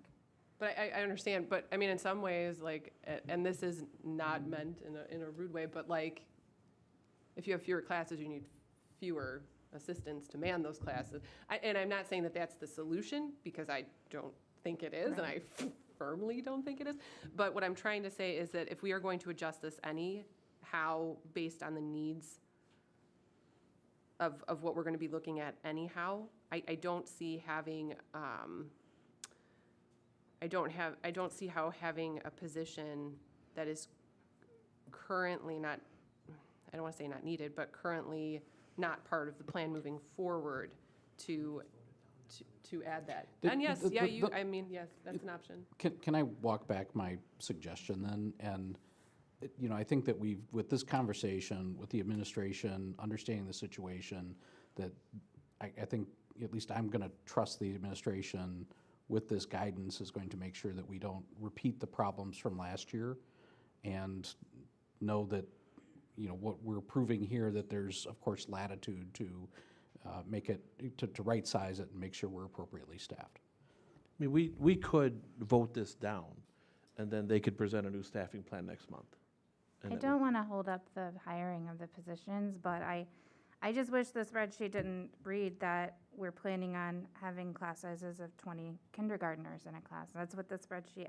But I understand, but I mean, in some ways, like, and this is not meant in a rude way, but like, if you have fewer classes, you need fewer assistants to man those classes. And I'm not saying that that's the solution, because I don't think it is, and I firmly don't think it is. But what I'm trying to say is that if we are going to adjust this anyhow, based on the needs of what we're going to be looking at anyhow, I don't see having, I don't see how having a position that is currently not, I don't want to say not needed, but currently not part of the plan moving forward to add that. And yes, I mean, yes, that's an option. Can I walk back my suggestion then? And, I think that with this conversation, with the administration, understanding the situation, that I think, at least I'm going to trust the administration with this guidance is going to make sure that we don't repeat the problems from last year, and know that, what we're proving here, that there's, of course, latitude to make it, to right size it and make sure we're appropriately staffed. I mean, we could vote this down, and then they could present a new staffing plan next month. And I it don't want to hold up the hiring of the positions, but I just wish the spreadsheet didn't read that we're planning on having class sizes of 20 kindergartners in a class. That's what the spreadsheet,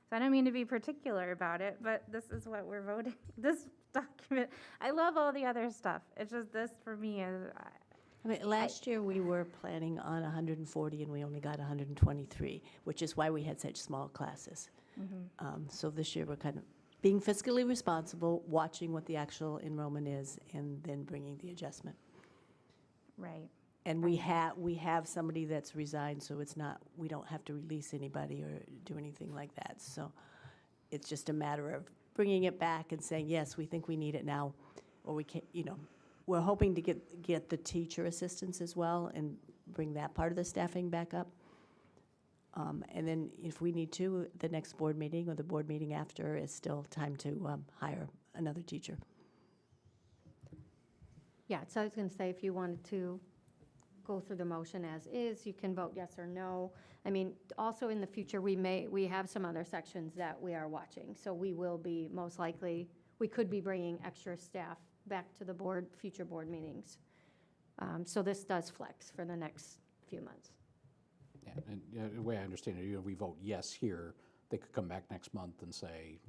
so I don't mean to be particular about it, but this is what we're voting, this document. I love all the other stuff. It's just this for me is. I mean, last year we were planning on 140 and we only got 123, which is why we had such small classes. So this year we're kind of being fiscally responsible, watching what the actual enrollment is, and then bringing the adjustment. Right. And we have somebody that's resigned, so it's not, we don't have to release anybody or do anything like that. So it's just a matter of bringing it back and saying, yes, we think we need it now, or we can't, we're hoping to get the teacher assistants as well and bring that part of the staffing back up. And then if we need to, the next board meeting or the board meeting after is still time to hire another teacher. Yeah, so I was going to say, if you wanted to go through the motion as is, you can vote yes or no. I mean, also in the future, we have some other sections that we are watching. So we will be, most likely, we could be bringing extra staff back to the board, future board meetings. So this does flex for the next few months. Yeah, and the way I understand it, we vote yes here, they could come back next month and say,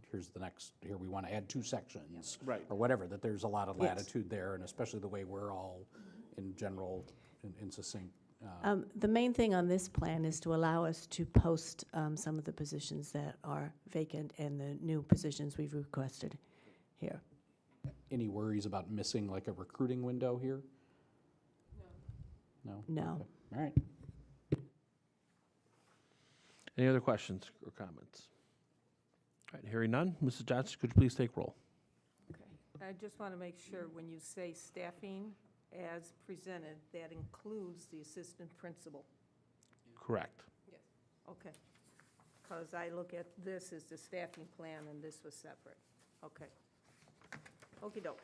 here we want to add 2 sections. Right. Or whatever, that there's a lot of Yes. latitude there, and especially the way we're all in general, in succinct. The main thing on this plan is to allow us to post some of the positions that are vacant and the new positions we've requested here. Any worries about missing like a recruiting window here? No. No? No. Okay. All right. Any other questions or comments? All right, hearing none, Mrs. Johnson, could you please take roll? Okay. I just want to make sure when you say staffing as presented, that includes the assistant principal. Correct. Yes. Okay. Because I look at this as the staffing plan and this was separate. Okay. Okey doke.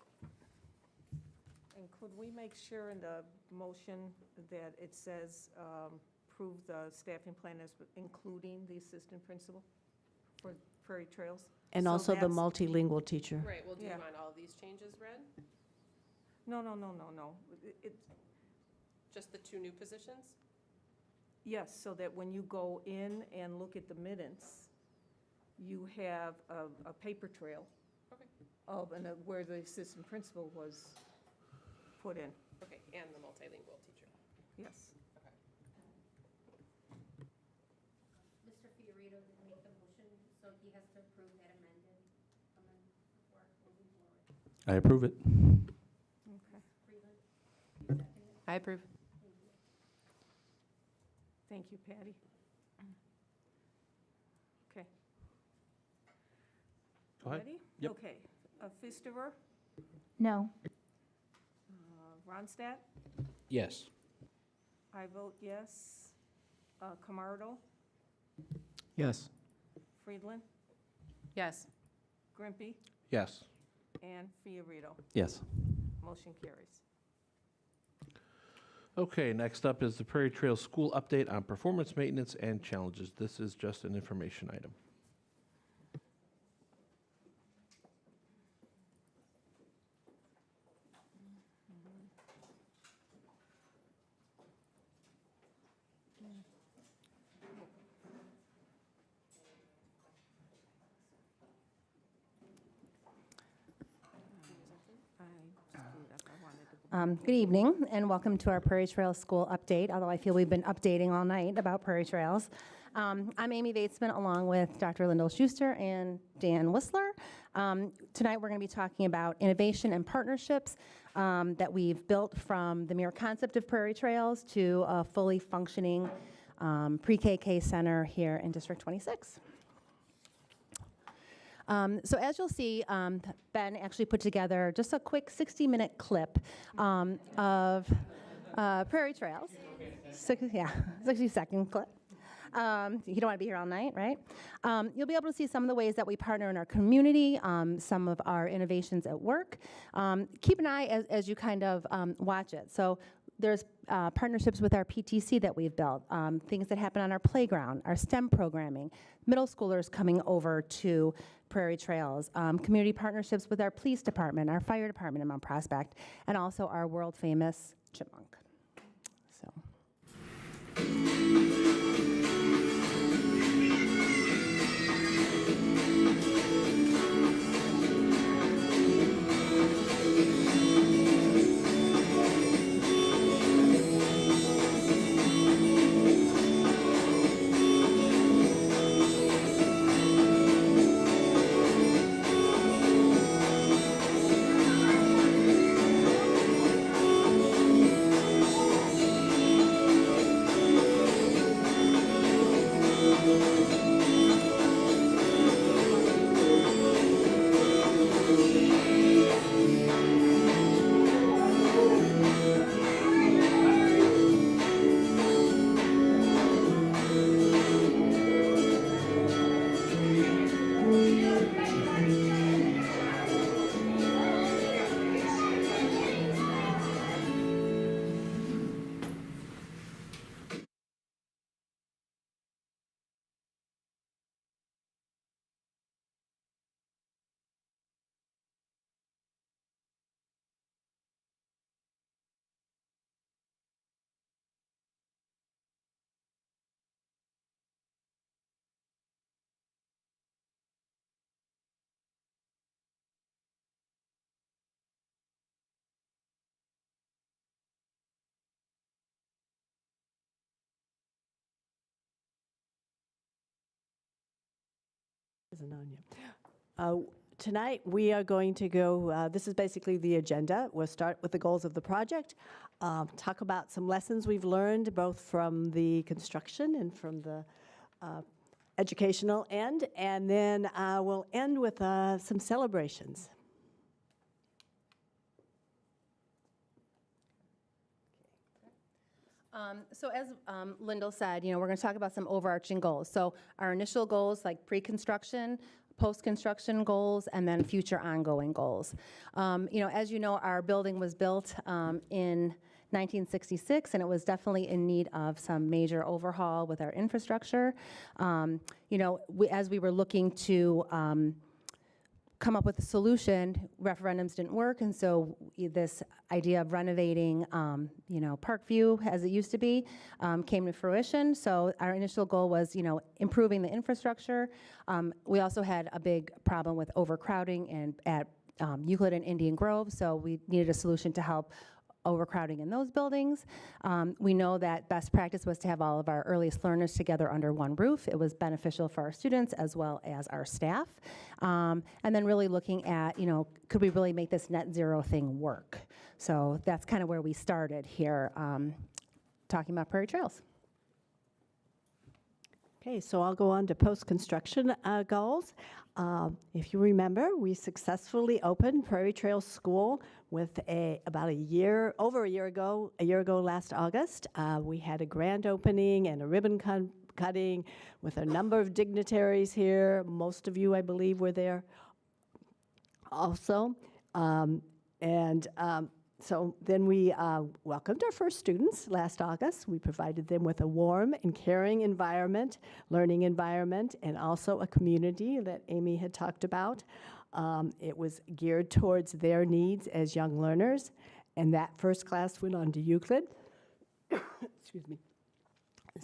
And could we make sure in the motion that it says approve the staffing plan as including the assistant principal for Prairie Trails? And So also the that's- multilingual teacher. Right, well, do you Yeah. want all of these changes read? No. It's, Just the 2 new positions? yes, so that when you go in and look at the minutes, you have a paper trail Okay. of where the assistant principal was put in. Okay, and the multilingual teacher. Yes. Okay. Mr. Fiorito did make the motion, so he has to approve that amended before moving forward. I approve it. Okay. Freeland? I approve. Thank you, Patty. Okay. Go ahead. Ready? Yep. Okay. Fistover, No. Ronstadt, Yes. I vote yes. Camardo, Yes. Friedland, Yes. Grimpy, Yes. and Fiorito. Yes. Motion carries. Okay, next up is the Prairie Trail School update on performance maintenance and challenges. This is just an information item. I screwed up. I wanted to go Good evening, and welcome to our Prairie Trails School update, although I feel we've been updating all night about Prairie Trails. I'm Amy Vatesman, along with Dr. Lyndall Schuster and Dan Whistler. Tonight, we're going to be talking about innovation and partnerships that we've built from the mere concept of Prairie Trails to a fully functioning pre-KK center here in District 26. So as you'll see, Ben actually put together just a quick 60-minute clip of Prairie Trails. 60-second clip. You don't want to be here all night, right? You'll be able to see some of the ways that we partner in our community, some of our innovations at work. Keep an eye as you kind of watch it. So there's partnerships with our PTC that we've built, things that happen on our playground, our STEM programming, middle schoolers coming over to Prairie Trails, community partnerships with our police department, our fire department in Mount Prospect, and also our world-famous chipmunk. So. Isn't on you. Tonight, we are going to go, this is basically the agenda. We'll start with the goals of the project, talk about some lessons we've learned both from the construction and from the educational end, and then we'll end with some celebrations. So as Lyndall said, we're going to talk about some overarching goals. So our initial goals, like pre-construction, post-construction goals, and then future ongoing goals. As you know, our building was built in 1966, and it was definitely in need of some major overhaul with our infrastructure. As we were looking to come up with a solution, referendums didn't work, and so this idea of renovating, Parkview, as it used to be, came to fruition. So our initial goal was, improving the infrastructure. We also had a big problem with overcrowding at Euclid and Indian Grove, so we needed a solution to help overcrowding in those buildings. We know that best practice was to have all of our earliest learners together under one roof. It was beneficial for our students as well as our staff. And then really looking at, could we really make this net zero thing work? So that's kind of where we started here, talking about Prairie Trails. Okay, so I'll go on to post-construction goals. If you remember, we successfully opened Prairie Trails School with over a year ago last August. We had a grand opening and a ribbon cutting with a number of dignitaries here. Most of you, I believe, were there also. So then we welcomed our first students last August. We provided them with a warm and caring environment, learning environment, and also a community that Amy had talked about. It was geared towards their needs as young learners, and that first class went on to Euclid. Excuse me.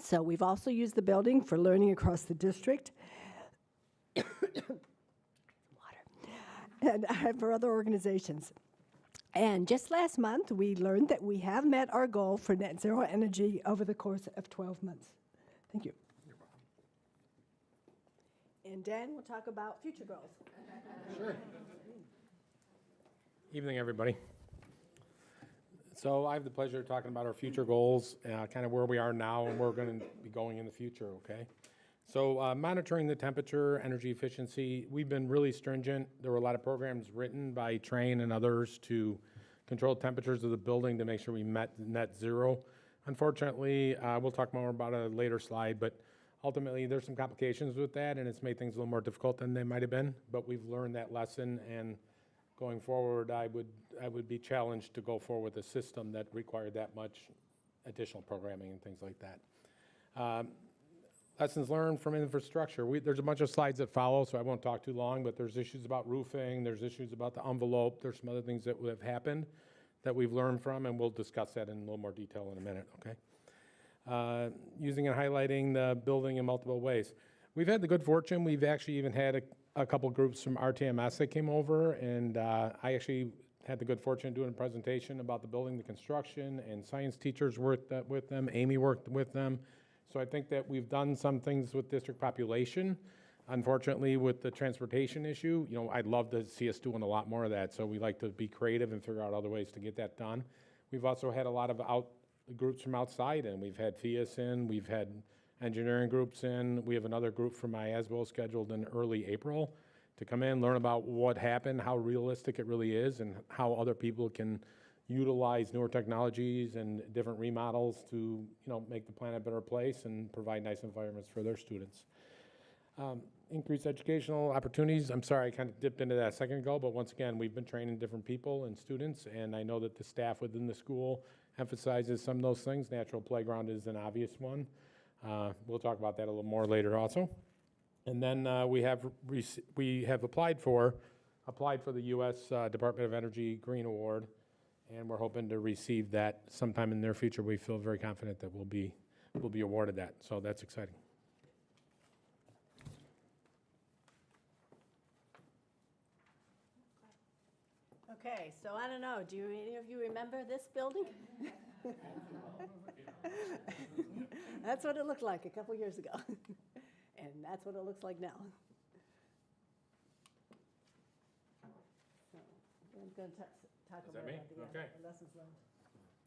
So we've also used the building for learning across the district and for other organizations. And just last month, we learned that we have met our goal for net zero energy over the course of 12 months. Thank you. And Dan will talk about future goals. Sure. Evening, everybody. So I have the pleasure of talking about our future goals, kind of where we are now and where we're going to be going in the future, okay? So monitoring the temperature, energy efficiency, we've been really stringent. There were a lot of programs written by Train and others to control temperatures of the building to make sure we met net zero. Unfortunately, we'll talk more about a later slide, but ultimately there's some complications with that, and it's made things a little more difficult than they might have been, but we've learned that lesson, and going forward, I would be challenged to go forward with a system that required that much additional programming and things like that. Lessons learned from infrastructure. There's a bunch of slides that follow, so I won't talk too long, but there's issues about roofing, there's issues about the envelope, there's some other things that have happened that we've learned from, and we'll discuss that in a little more detail in a minute, okay? Using and highlighting the building in multiple ways. We've had the good fortune, we've actually even had a couple groups from RTMS that came over, and I actually had the good fortune of doing a presentation about the building, the construction, and science teachers worked with them, Amy worked with them. So I think that we've done some things with district population. Unfortunately, with the transportation issue, I'd love to see us doing a lot more of that. So we like to be creative and figure out other ways to get that done. We've also had a lot of groups from outside in. We've had FIAS in, we've had engineering groups in. We have another group from IASBO scheduled in early April to come in, learn about what happened, how realistic it really is, and how other people can utilize newer technologies and different remodels to make the planet a better place and provide nice environments for their students. Increased educational opportunities. I'm sorry, I kind of dipped into that a second ago, but once again, we've been training different people and students, and I know that the staff within the school emphasizes some of those things. Natural playground is an obvious one. We'll talk about that a little more later also. And then we have applied for the U.S. Department of Energy Green Award, and we're hoping to receive that sometime in the near future. We feel very confident that we'll be awarded that, so that's exciting. Okay, so I don't know, do any of you remember this building? That's what it looked like a couple years ago, and that's what it looks like now. So I'm going to talk about the lessons learned.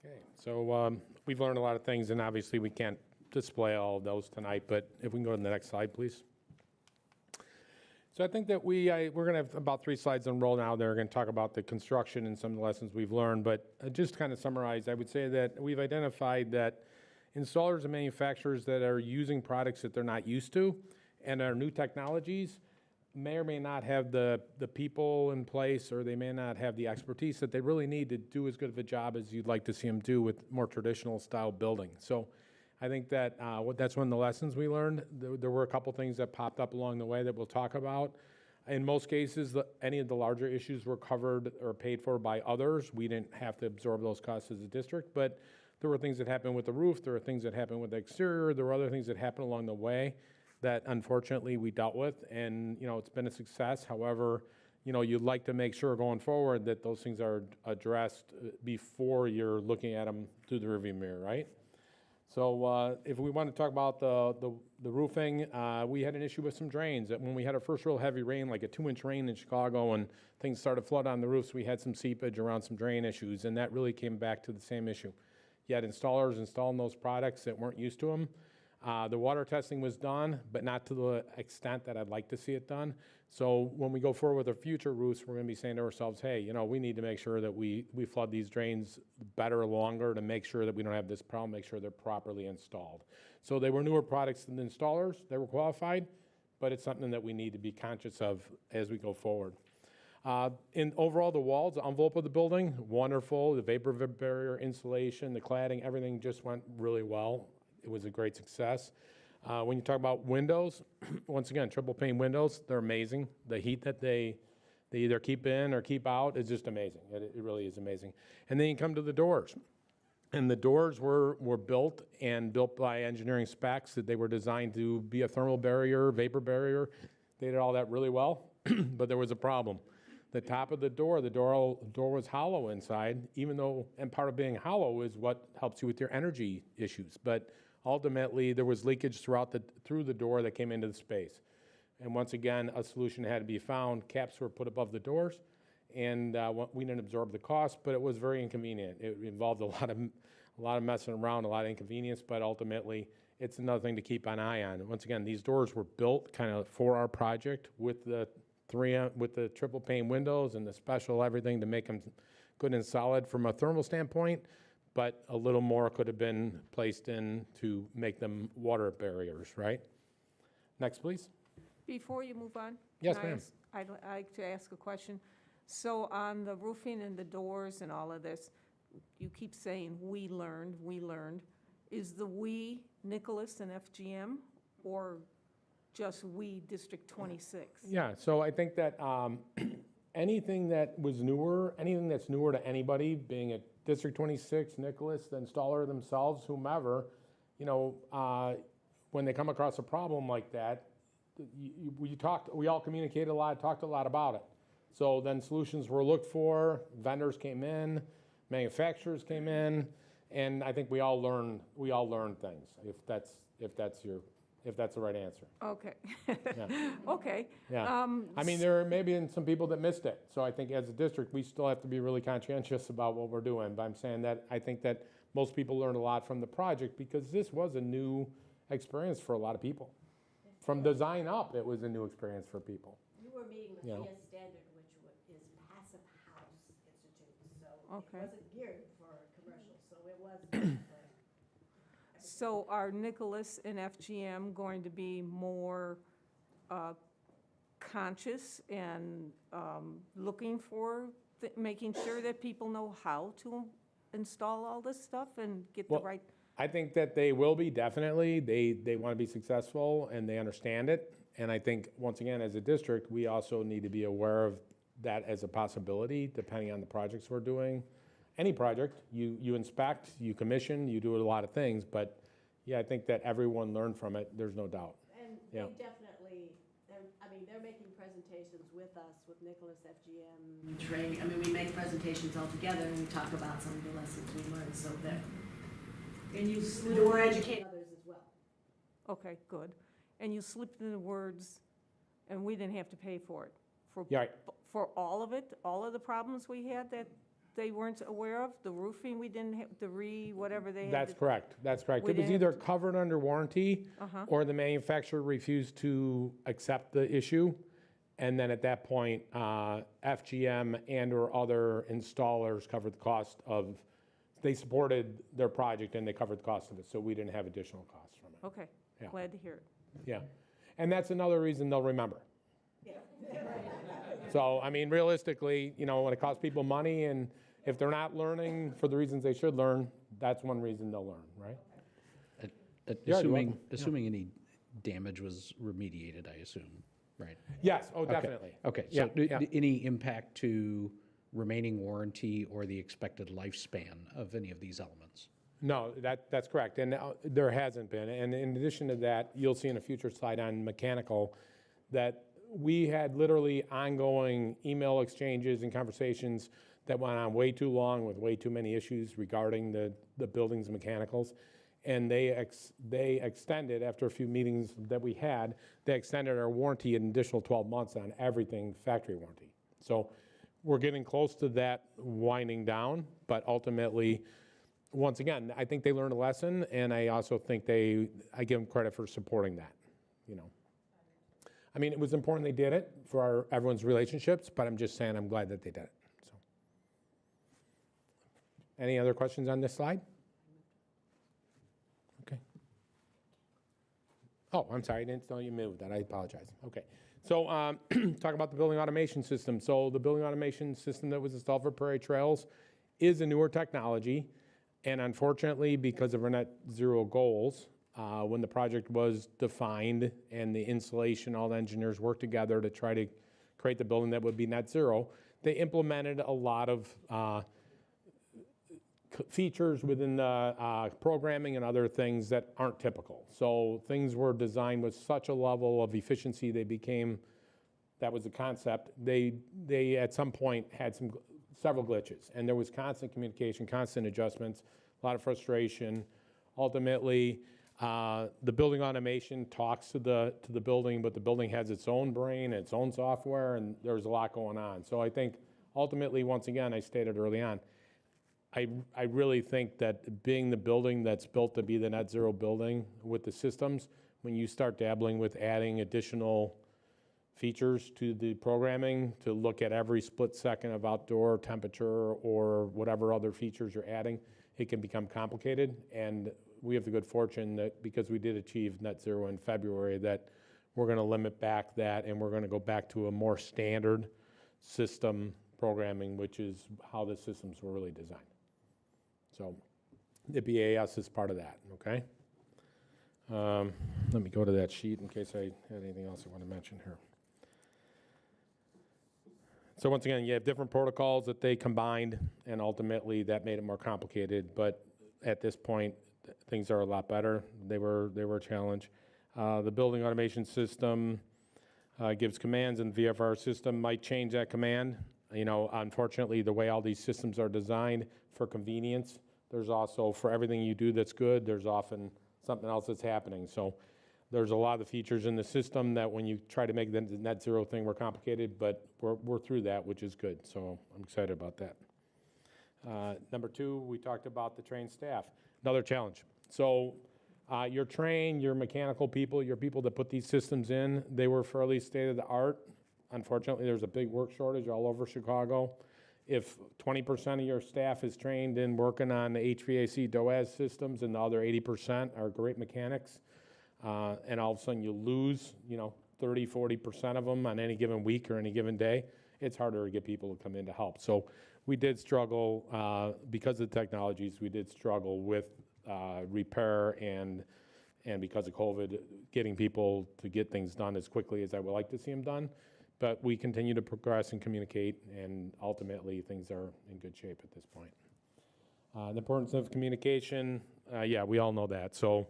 Okay, so we've learned a lot of things, and obviously we can't display all of those tonight, but if we can go to the next slide, please. So I think that we're going to have about 3 slides on roll now. They're going to talk about the construction and some of the lessons we've learned, but just to kind of summarize, I would say that we've identified that installers and manufacturers that are using products that they're not used to and are new technologies may or may not have the people in place, or they may not have the expertise that they really need to do as good of a job as you'd like to see them do with more traditional style building. So I think that that's one of the lessons we learned. There were a couple things that popped up along the way that we'll talk about. In most cases, any of the larger issues were covered or paid for by others. We didn't have to absorb those costs as a district, but there were things that happened with the roof, there were things that happened with the exterior, there were other things that happened along the way that unfortunately we dealt with, and it's been a success. However, you'd like to make sure going forward that those things are addressed before you're looking at them through the rearview mirror, right? So if we want to talk about the roofing, we had an issue with some drains. That when we had our first real heavy rain, like a 2-inch rain in Chicago, and things started to flood on the roofs, we had some seepage around some drain issues, and that really came back to the same issue. You had installers installing those products that weren't used to them. The water testing was done, but not to the extent that I'd like to see it done. So when we go forward with our future roofs, we're going to be saying to ourselves, hey, we need to make sure that we flood these drains better, longer, to make sure that we don't have this problem, make sure they're properly installed. So they were newer products than the installers. They were qualified, but it's something that we need to be conscious of as we go forward. In overall, the walls, the envelope of the building, wonderful. The vapor barrier insulation, the cladding, everything just went really well. It was a great success. When you talk about windows, once again, triple pane windows, they're amazing. The heat that they either keep in or keep out is just amazing. It really is amazing. And then you come to the doors. And the doors were built by engineering specs that they were designed to be a thermal barrier, vapor barrier. They did all that really well, but there was a problem. the top of the door was hollow inside, even though, and part of being hollow is what helps you with your energy issues. But ultimately, there was leakage through the door that came into the space. And once again, a solution had to be found. Caps were put above the doors, and we didn't absorb the cost, but it was very inconvenient. It involved a lot of messing around, a lot of inconvenience, but ultimately, it's another thing to keep an eye on. Once again, these doors were built kind of for our project with the triple pane windows and the special everything to make them good and solid from a thermal standpoint, but a little more could have been placed in to make them water barriers, right? Next, please. Before you move on. Yes, can I ma'am. I'd like to ask a question. So on the roofing and the doors and all of this, you keep saying, we learned. Is the we Nicholas and FGM, or just we District 26? Yeah, so I think that anything that's newer to anybody, being a District 26, Nicholas, the installer themselves, whomever, when they come across a problem like that, we all communicated a lot, talked a lot about it. So then solutions were looked for, vendors came in, manufacturers came in, and I think we all learned things, if that's the right answer. Okay. Yeah. Okay. Yeah. I mean, there may be some people that missed it. So I think as a district, we still have to be really conscientious about what we're doing. But I'm saying that I think that most people learned a lot from the project because this was a new experience for a lot of people. From design up, it was a new experience for people. You were meeting with You know. PS Standard, which is Passive House Institute, so Okay. it wasn't geared for commercial, so it was. So are Nicholas and FGM going to be more conscious and looking for, making sure that people know how to install all this stuff and get the right? I think that they will be, definitely. They want to be successful and they understand it. And I think, once again, as a district, we also need to be aware of that as a possibility, depending on the projects we're doing. Any project, you inspect, you commission, you do a lot of things, but yeah, I think that everyone learned from it, there's no doubt. And Yeah. they definitely, they're making presentations with us, with Nicholas, FGM, Trey. I mean, we make presentations all together and we talk about some of the lessons we learned, so that. And you we're educating others as well. Okay, good. And you slipped in the words, and we didn't have to pay for it. Yeah, right. For all of it, all of the problems we had that they weren't aware of, the roofing we didn't have, whatever they had. That's correct. That's correct. We It was didn't either covered under warranty Uh-huh. or the manufacturer refused to accept the issue. And then at that point, FGM and or other installers covered the cost of, they supported their project and they covered the cost of it. So we didn't have additional costs from it. Okay, Yeah. glad to hear it. Yeah. And that's another reason they'll remember. So, I mean, realistically, when it costs people money and if they're not learning for the reasons they should learn, that's one reason they'll learn, right? Yeah, you're welcome. Assuming any damage was remediated, I assume, right? Yes, oh, Okay. definitely. Okay, Yeah, so yeah. any impact to remaining warranty or the expected lifespan of any of these elements? No, that's correct, and there hasn't been. And in addition to that, you'll see in a future slide on mechanical that we had literally ongoing email exchanges and conversations that went on way too long with way too many issues regarding the building's mechanicals. And they extended, after a few meetings that we had, they extended our warranty an additional 12 months on everything factory warranty. So we're getting close to that winding down, but ultimately, once again, I think they learned a lesson, and I also think I give them credit for supporting that, I mean, it was important they did it for everyone's relationships, but I'm just saying I'm glad that they did it. So, any other questions on this slide? Okay. Oh, I'm sorry, I didn't know you moved that. I apologize. Okay. So, talk about the building automation system. So, the building automation system that was installed for Prairie Trails is a newer technology. And unfortunately, because of our net zero goals, when the project was defined and the installation, all the engineers worked together to try to create the building that would be net zero, they implemented a lot of features within the programming and other things that aren't typical. So things were designed with such a level of efficiency, they became that was the concept. They at some point had several glitches, and there was constant communication, constant adjustments, a lot of frustration. Ultimately, the building automation talks to the building, but the building has its own brain, its own software, and there's a lot going on. So I think ultimately, once again, I stated early on, I really think that being the building that's built to be the net zero building with the systems, when you start dabbling with adding additional features to the programming to look at every split second of outdoor temperature or whatever other features you're adding, it can become complicated. And we have the good fortune that because we did achieve net zero in February, that we're going to limit back that and we're going to go back to a more standard system programming, which is how the systems were really designed. So the BAS is part of that, okay? Let me go to that sheet in case I had anything else I want to mention here. So once again, you have different protocols that they combined, and ultimately that made it more complicated. But at this point, things are a lot better. They were a challenge. The building automation system gives commands, and the VFR system might change that command. You know, unfortunately, the way all these systems are designed for convenience, there's also, for everything you do that's good, there's often something else that's happening. So there's a lot of the features in the system that when you try to make the net zero thing more complicated, but we're through that, which is good. So I'm excited about that. Number two, we talked about the trained staff. Another challenge. So you're trained, your mechanical people, your people that put these systems in, they were fairly state of the art. Unfortunately, there's a big work shortage all over Chicago. If 20% of your staff is trained in working on the HVAC DOAS systems and the other 80% are great mechanics, and all of a sudden you lose, 30, 40% of them on any given week or any given day, it's harder to get people to come in to help. So we did struggle, because of the technologies, we did struggle with repair and because of COVID, getting people to get things done as quickly as I would like to see them done. But we continue to progress and communicate, and ultimately things are in good shape at this point. The importance of communication, yeah, we all know that. So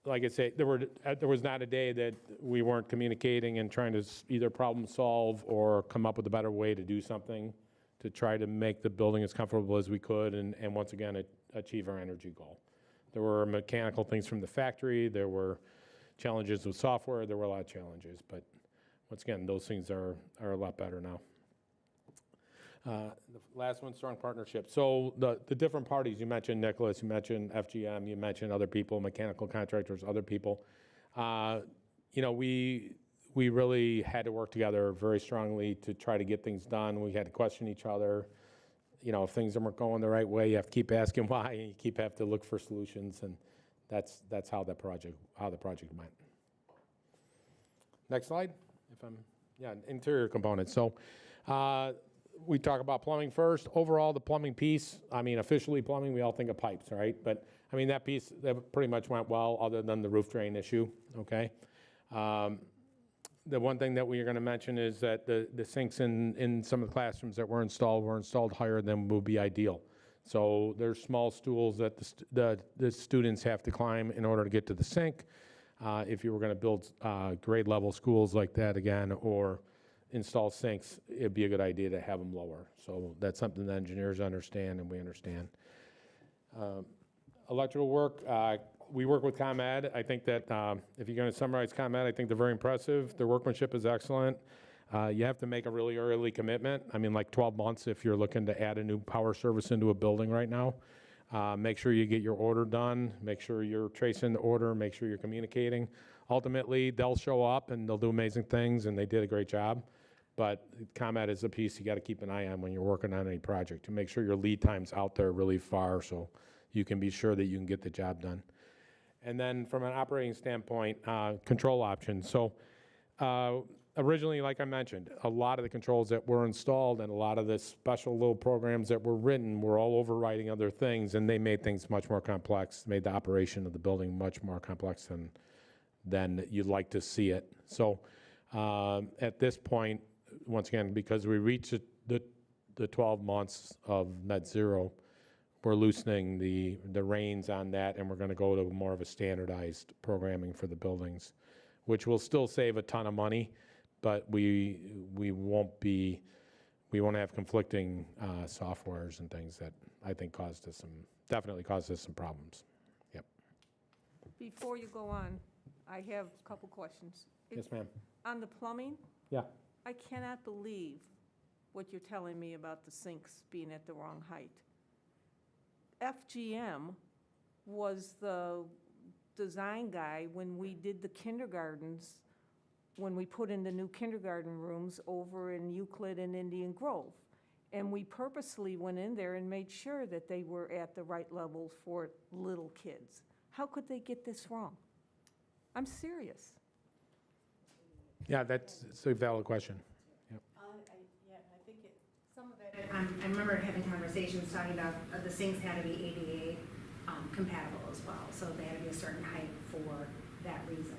like I say, there was not a day that we weren't communicating and trying to either problem solve or come up with a better way to do something to try to make the building as comfortable as we could and once again, achieve our energy goal. There were mechanical things from the factory, there were challenges with software, there were a lot of challenges, but once again, those things are a lot better now. The last one, strong partnership. So the different parties, you mentioned Nicholas, you mentioned FGM, you mentioned other people, mechanical contractors, other people. We really had to work together very strongly to try to get things done. We had to question each other. If things weren't going the right way, you have to keep asking why, and you have to look for solutions, and that's how the project went. Next slide. Interior components. So we talk about plumbing first. Overall, the plumbing piece, officially plumbing, we all think of pipes, right? But, that piece, that pretty much went well other than the roof drain issue, okay? The one thing that we are going to mention is that the sinks in some of the classrooms that were installed higher than would be ideal. So there's small stools that the students have to climb in order to get to the sink. If you were going to build grade level schools like that again or install sinks, it'd be a good idea to have them lower. So that's something that engineers understand and we understand. Electrical work, we work with ComEd. I think that if you're going to summarize ComEd, I think they're very impressive. Their workmanship is excellent. You have to make a really early commitment. Like 12 months if you're looking to add a new power service into a building right now. Make sure you get your order done, make sure you're tracing the order, make sure you're communicating. Ultimately, they'll show up and they'll do amazing things, and they did a great job. But ComEd is a piece you got to keep an eye on when you're working on any project to make sure your lead time's out there really far so you can be sure that you can get the job done. And then from an operating standpoint, control options. So originally, like I mentioned, a lot of the controls that were installed and a lot of the special little programs that were written were all overriding other things, and they made things much more complex, made the operation of the building much more complex than you'd like to see it. So at this point, once again, because we reached the 12 months of net zero, we're loosening the reins on that, and we're going to go to more of a standardized programming for the buildings, which will still save a ton of money. but we won't have conflicting softwares and things that I think definitely caused us some problems. Yep. Before you go on, I have a couple questions. Yes, ma'am. On the plumbing, Yeah. I cannot believe what you're telling me about the sinks being at the wrong height. FGM was the design guy when we did the kindergartens, when we put in the new kindergarten rooms over in Euclid and Indian Grove. And we purposely went in there and made sure that they were at the right level for little kids. How could they get this wrong? I'm serious. Yeah, that's a valid question. Yep. I think some of it, I remember having conversations talking about the sinks had to be ADA compatible as well, so they had to be a certain height for that reason.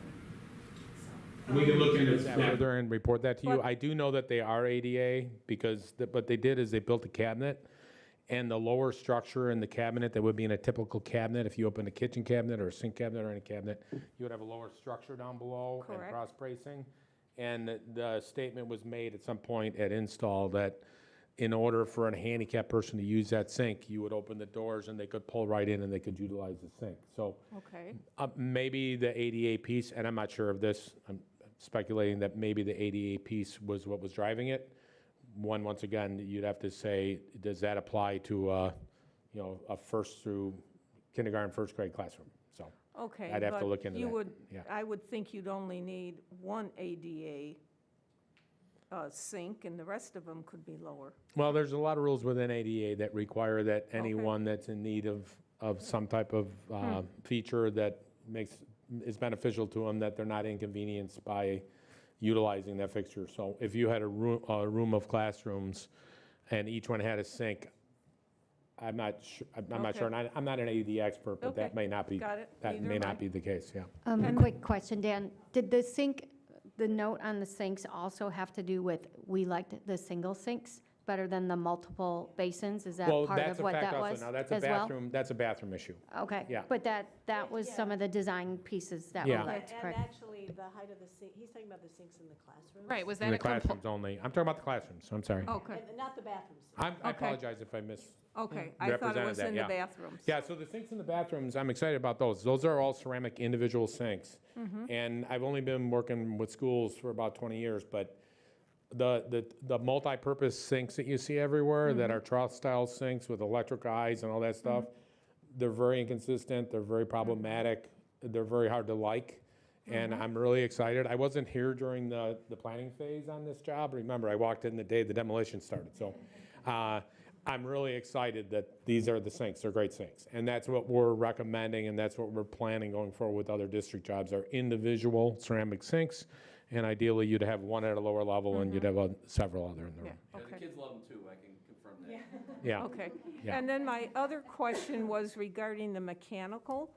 We can look into that further and report that to you. I do know that they are ADA because what they did is they built a cabinet, and the lower structure in the cabinet that would be in a typical cabinet, if you open a kitchen cabinet or a sink cabinet or any cabinet, you would have a lower structure down below and cross bracing. And the statement was made at some point at install that in order for a handicapped person to use that sink, you would open the doors and they could pull right in and they could utilize the sink. So Okay. Maybe the ADA piece, and I'm not sure of this, I'm speculating that maybe the ADA piece was what was driving it. Once again, you'd have to say, does that apply to a first through kindergarten, first grade classroom? So Okay, I'd have to but look into you that. would, Yeah. I would think you'd only need one ADA sink, and the rest of them could be lower. Well, there's a lot of rules within ADA that require that anyone that's in need of some type of feature that is beneficial to them, that they're not inconvenienced by utilizing that fixture. So if you had a room of classrooms and each one had a sink, I'm not sure, and I'm not an AD expert, but that may not be, the case, yeah. A quick question, Dan. Did the sink, the note on the sinks also have to do with, we liked the single sinks better than the multiple basins? Is that part of what that was Now, that's a as well? bathroom, that's a bathroom issue. Okay. Yeah. But that was some of the design pieces that Yeah. were liked, And correct? actually, the height of the sink, he's talking about the sinks in the classrooms. Right, was In that the a compo- classrooms only. I'm talking about the classrooms, I'm sorry. Okay, And not the bathrooms. I apologize if I missed. okay. I thought it was in the bathrooms. Yeah, so the sinks in the bathrooms, I'm excited about those. Those are all ceramic individual sinks. And I've only been working with schools for about 20 years, but the multi-purpose sinks that you see everywhere that are trough-style sinks with electric eyes and all that stuff, they're very inconsistent, they're very problematic, they're very hard to like. And I'm really excited. I wasn't here during the planning phase on this job. Remember, I walked in the day the demolition started. So I'm really excited that these are the sinks. They're great sinks. And that's what we're recommending, and that's what we're planning going forward with other district jobs, are individual ceramic sinks. And ideally, you'd have one at a lower level and you'd have several other in the room. Yeah, the kids love them too, I can confirm that. Yeah. Okay. Yeah. And then my other question was regarding the mechanical.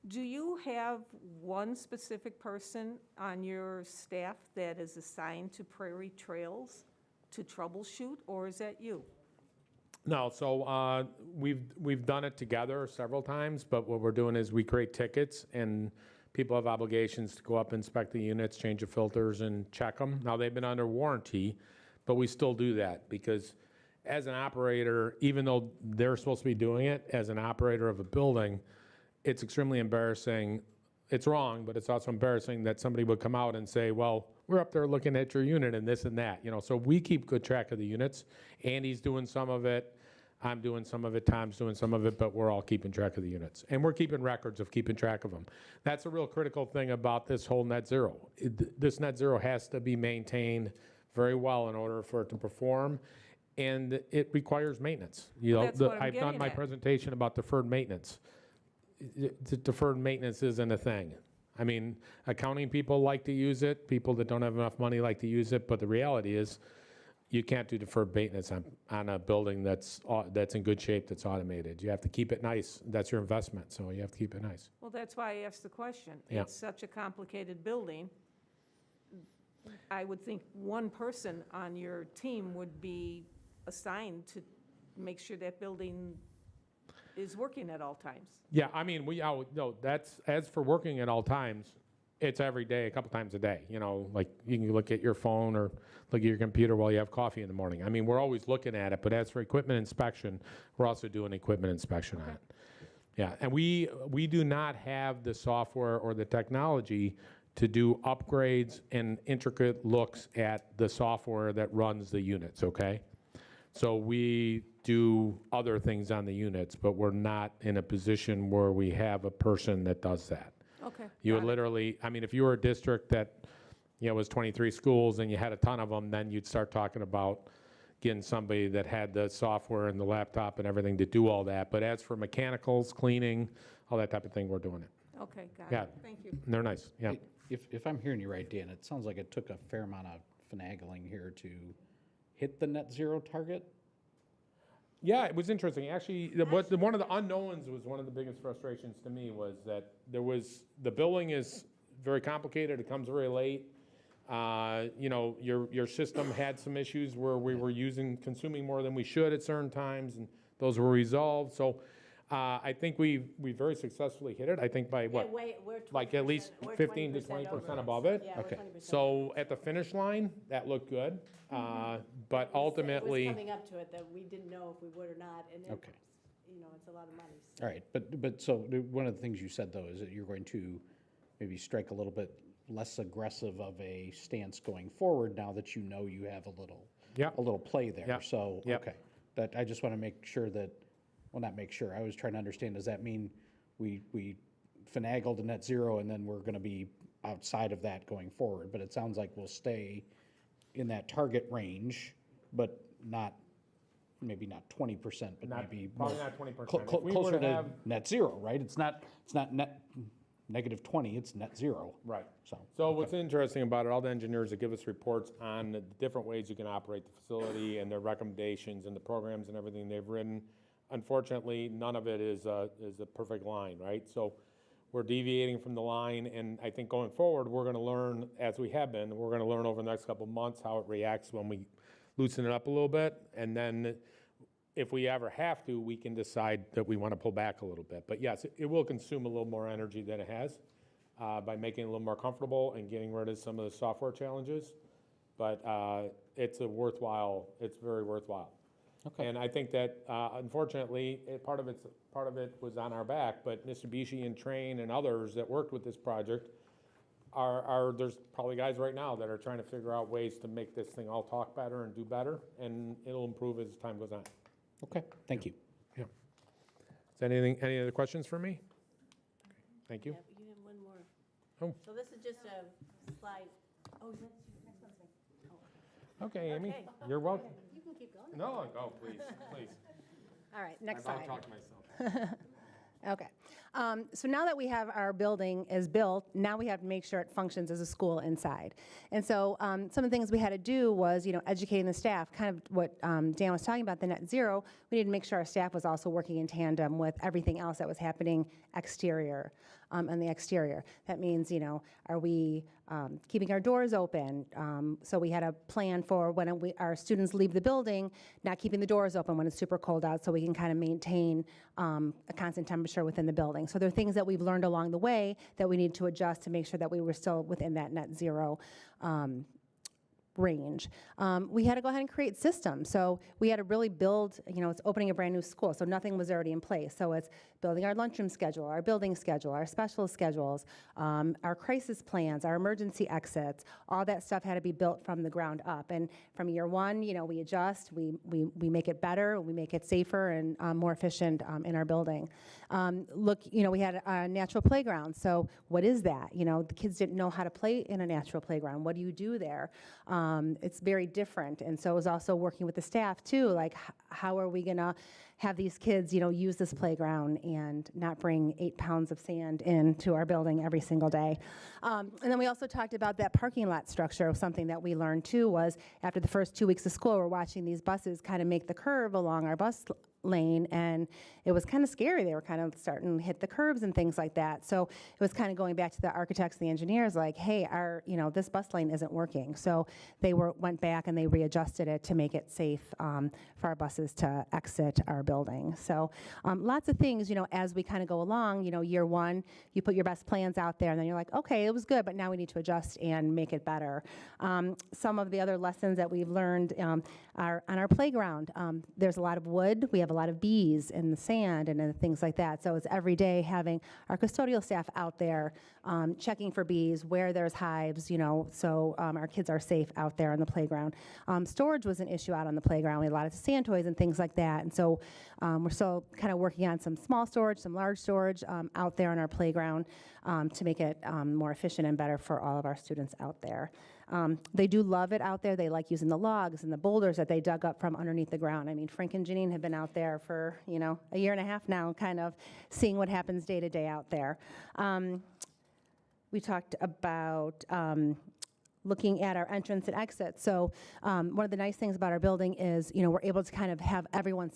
Do you have one specific person on your staff that is assigned to Prairie Trails to troubleshoot, or is that you? No, so we've done it together several times, but what we're doing is we create tickets, and people have obligations to go up, inspect the units, change the filters, and check them. Now, they've been under warranty, but we still do that because as an operator, even though they're supposed to be doing it, as an operator of a building, it's extremely embarrassing. It's wrong, but it's also embarrassing that somebody would come out and say, well, we're up there looking at your unit and this and that. So we keep good track of the units. Andy's doing some of it. I'm doing some of it, Tom's doing some of it, but we're all keeping track of the units. And we're keeping records of keeping track of them. That's a real critical thing about this whole net zero. This net zero has to be maintained very well in order for it to perform, and it requires maintenance. That's what I'm I've done getting my at. presentation about deferred maintenance. Deferred maintenance isn't a thing. I mean, accounting people like to use it, people that don't have enough money like to use it, but the reality is, you can't do deferred maintenance on a building that's in good shape, that's automated. You have to keep it nice. That's your investment, so you have to keep it nice. Well, that's why I asked the question. Yeah. It's such a complicated building. I would think one person on your team would be assigned to make sure that building is working at all times. Yeah, I mean, no, that's, as for working at all times, it's every day, a couple times a day. You know, like you can look at your phone or look at your computer while you have coffee in the morning. I mean, we're always looking at it, but as for equipment inspection, we're also doing equipment inspection on it. Yeah, and we do not have the software or the technology to do upgrades and intricate looks at the software that runs the units, okay? So we do other things on the units, but we're not in a position where we have a person that does that. Okay. You would literally, I mean, if you were a district that, you know, was 23 schools and you had a ton of them, then you'd start talking about getting somebody that had the software and the laptop and everything to do all that. But as for mechanicals, cleaning, all that type of thing, we're doing it. Okay, got Yeah. it. Thank you. And they're nice, yeah. If I'm hearing you right, Dan, it sounds like it took a fair amount of finagling here to hit the net zero target? Yeah, it was interesting. Actually, one of the unknowns was one of the biggest frustrations to me was that the billing is very complicated. It comes very late. You know, your system had some issues where we were consuming more than we should at certain times, and those were resolved. So I think we very successfully hit it. I think by what, like at least 15 to 20% above it. Yeah, Okay. 20%. So at the finish line, that looked good. But ultimately, It was coming up to it that we didn't know if we would or not, and Okay. you know, it's a lot of money. So. All right, but so one of the things you said, though, is that you're going to maybe strike a little bit less aggressive of a stance going forward now that you know you have a little play there. Yep. So, Yep. okay, that, I just want to make sure that, well, not make sure, I was trying to understand, does that mean we finagled a net zero and then we're going to be outside of that going forward? But it sounds like we'll stay in that target range, but maybe not 20%, but maybe probably more not 20%. If we closer were to to have- net zero, right? It's not net -20, it's net zero. Right. So, So what's interesting about it, all the engineers that give us reports on the different ways you can operate the facility and their recommendations and the programs and everything they've written, unfortunately, none of it is a perfect line, right? So we're deviating from the line, and I think going forward, we're going to learn, as we have been, we're going to learn over the next couple of months how it reacts when we loosen it up a little bit, and then if we ever have to, we can decide that we want to pull back a little bit. But yes, it will consume a little more energy than it has by making it a little more comfortable and getting rid of some of the software challenges. But it's very worthwhile. Okay. And I think that unfortunately, part of it was on our back, but Mitsubishi and Train and others that worked with this project there's probably guys right now that are trying to figure out ways to make this thing all talk better and do better, and it'll improve as time goes on. Okay, thank you. Yeah. Is any other questions for me? Thank you. Yeah, you have one more. Oh. So this is just a slide. Oh, that's your next one's me. Okay, Amy, Okay. you're welcome. You can keep going. No, go, please, please. All right, next I'll slide. talk to myself. Okay. So now that we have our building is built, now we have to make sure it functions as a school inside. And so some of the things we had to do was, educating the staff, kind of what Dan was talking about, the net zero. We needed to make sure our staff was also working in tandem with everything else that was happening exterior, on the exterior. That means, are we keeping our doors open? So we had a plan for when our students leave the building, not keeping the doors open when it's super cold out, so we can kind of maintain a constant temperature within the building. So there are things that we've learned along the way that we need to adjust to make sure that we were still within that net zero range. We had to go ahead and create systems. So we had to really build, it's opening a brand new school, so nothing was already in place. So it's building our lunchroom schedule, our building schedule, our special schedules, our crisis plans, our emergency exits, all that stuff had to be built from the ground up. And from year one, we adjust, we make it better, we make it safer and more efficient in our building. We had a natural playground. So what is that? The kids didn't know how to play in a natural playground. What do you do there? It's very different. And so it was also working with the staff too, like how are we gonna have these kids, use this playground and not bring 8 pounds of sand into our building every single day. And then we also talked about that parking lot structure. Something that we learned too was after the first 2 weeks of school, we're watching these buses kind of make the curve along our bus lane, and it was kind of scary. They were kind of starting to hit the curbs and things like that. So it was kind of going back to the architects, the engineers, like, hey, this bus lane isn't working. So they went back and they readjusted it to make it safe for our buses to exit our building. So lots of things, as we kind of go along, year one, you put your best plans out there, and then you're like, okay, it was good, but now we need to adjust and make it better. Some of the other lessons that we've learned are on our playground. There's a lot of wood. We have a lot of bees in the sand and things like that. So it's every day having our custodial staff out there checking for bees, where there's hives, so our kids are safe out there on the playground. Storage was an issue out on the playground. We had a lot of sand toys and things like that. And so we're still kind of working on some small storage, some large storage out there on our playground to make it more efficient and better for all of our students out there. They do love it out there. They like using the logs and the boulders that they dug up from underneath the ground. I mean, Frank and Janine have been out there for, a year and a half now, kind of seeing what happens day to day out there. We talked about looking at our entrance and exit. So one of the nice things about our building is, we're able to kind of have everyone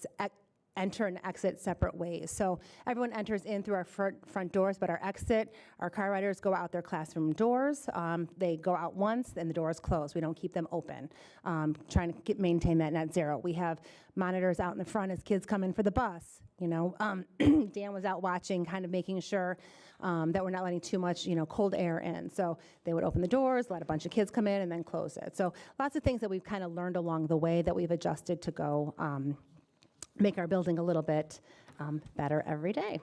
enter and exit separate ways. So everyone enters in through our front doors, but our exit, our car riders go out their classroom doors. They go out once, and the doors close. We don't keep them open, trying to maintain that net zero. We have monitors out in the front as kids come in for the bus. Dan was out watching, kind of making sure that we're not letting too much, cold air in. So they would open the doors, let a bunch of kids come in, and then close it. So lots of things that we've kind of learned along the way that we've adjusted to go make our building a little bit better every day.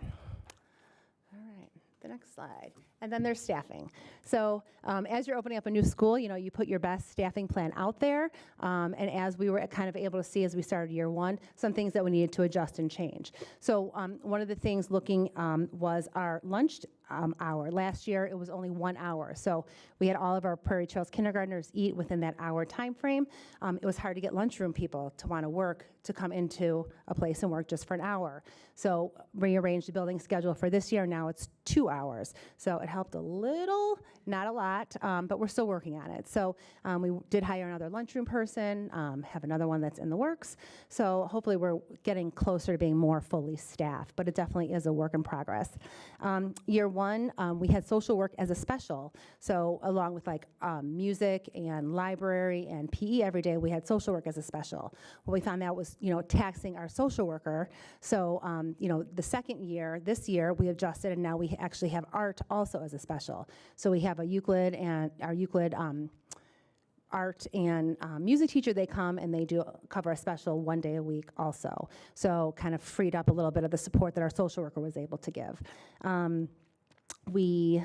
All right, the next slide. And then there's staffing. So as you're opening up a new school, you put your best staffing plan out there. And as we were kind of able to see as we started year one, some things that we needed to adjust and change. So one of the things looking was our lunch hour. Last year, it was only 1 hour. So we had all of our Prairie Trails kindergartners eat within that hour time frame. It was hard to get lunchroom people to want to work, to come into a place and work just for an hour. So rearranged the building schedule for this year. Now it's 2 hours. So it helped a little, not a lot, but we're still working on it. So we did hire another lunchroom person, have another one that's in the works. So hopefully we're getting closer to being more fully staffed, but it definitely is a work in progress. Year one, we had social work as a special. So along with like music and library and PE every day, we had social work as a special. Well, we found that was, taxing our social worker. So, the second year, this year, we adjusted, and now we actually have art also as a special. So we have a Euclid and our Euclid art and music teacher. They come and they do cover a special 1 day a week also. So kind of freed up a little bit of the support that our social worker was able to give. We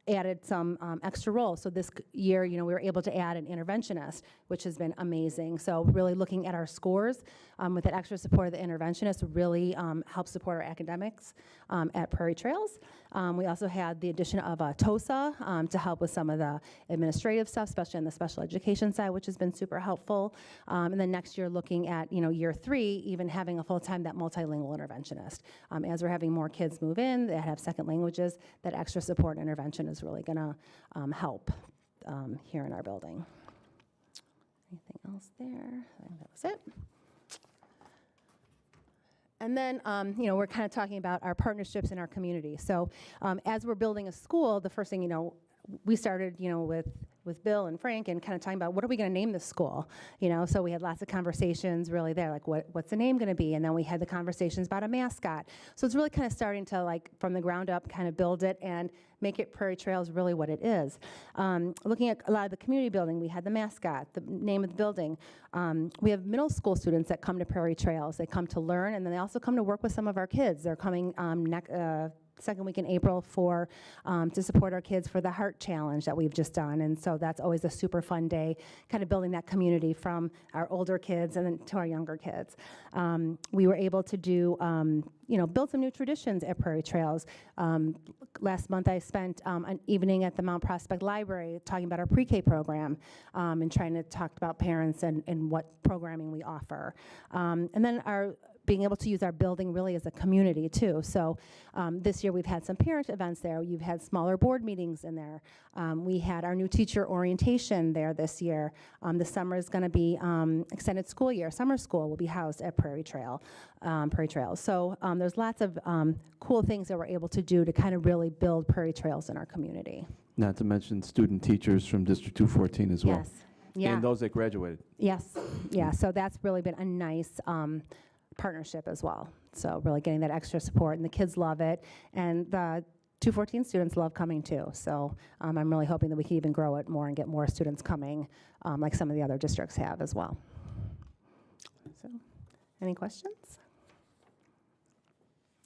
added some extra roles. So this year, we were able to add an interventionist, which has been amazing. So really looking at our scores with that extra support of the interventionist really helps support our academics at Prairie Trails. We also had the addition of a TOSA to help with some of the administrative stuff, especially on the special education side, which has been super helpful. And then next year, looking at year 3, even having a full-time that multilingual interventionist. As we're having more kids move in that have second languages, that extra support and intervention is really going to help here in our building. Anything else there? I think that was it. And then, we're kind of talking about our partnerships in our community. So as we're building a school, the first thing, we started, with Bill and Frank and kind of talking about what are we going to name this school, so we had lots of conversations really there, like what's the name going to be, and then we had the conversations about a mascot. So it's really kind of starting to like from the ground up kind of build it and make it Prairie Trails really what it is. Looking at a lot of the community building, we had the mascot, the name of the building. We have middle school students that come to Prairie Trails. They come to learn, and then they also come to work with some of our kids. They're coming second week in April to support our kids for the Heart Challenge that we've just done. And so that's always a super fun day, kind of building that community from our older kids and then to our younger kids. We were able to do build some new traditions at Prairie Trails. Last month I spent an evening at the Mount Prospect Library talking about our pre-K program and trying to talk about parents and what programming we offer. And then being able to use our building really as a community too. So this year we've had some parent events there. You've had smaller board meetings in there. We had our new teacher orientation there this year. This summer is going to be extended school year. Summer school will be housed at Prairie Trails. So there's lots of cool things that we're able to do to kind of really build Prairie Trails in our community. Not to mention student teachers from District 214 as well. Yes. Yeah. And those that graduated. Yes. Yeah. So that's really been a nice partnership as well. So really getting that extra support, and the kids love it, and the 214 students love coming too. So I'm really hoping that we can even grow it more and get more students coming, like some of the other districts have as well. So, any questions?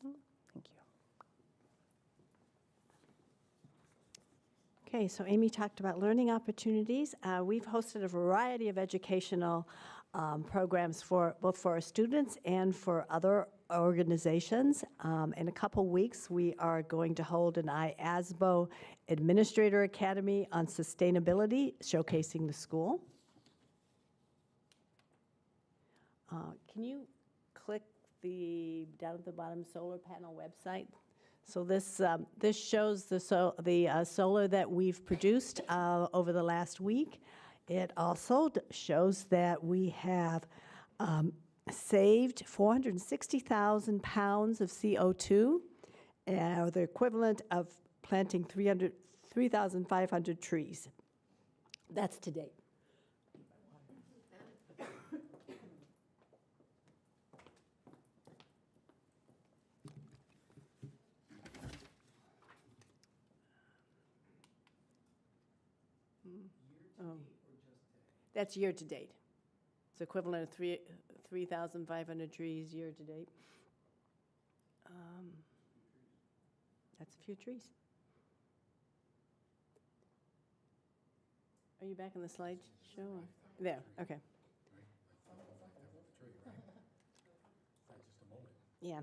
Oh, thank you. Okay, so Amy talked about learning opportunities. We've hosted a variety of educational programs both for our students and for other organizations. In a couple weeks, we are going to hold an IASBO Administrator Academy on Sustainability, showcasing the school. Can you click down at the bottom solar panel website? So this shows the solar that we've produced over the last week. It also shows that we have saved 460,000 pounds of CO2, or the equivalent of planting 3,500 trees. That's to date. That's year to date. It's equivalent of 3,500 trees year to date. That's a few trees. Are you back in the slide show? There, okay. Yeah.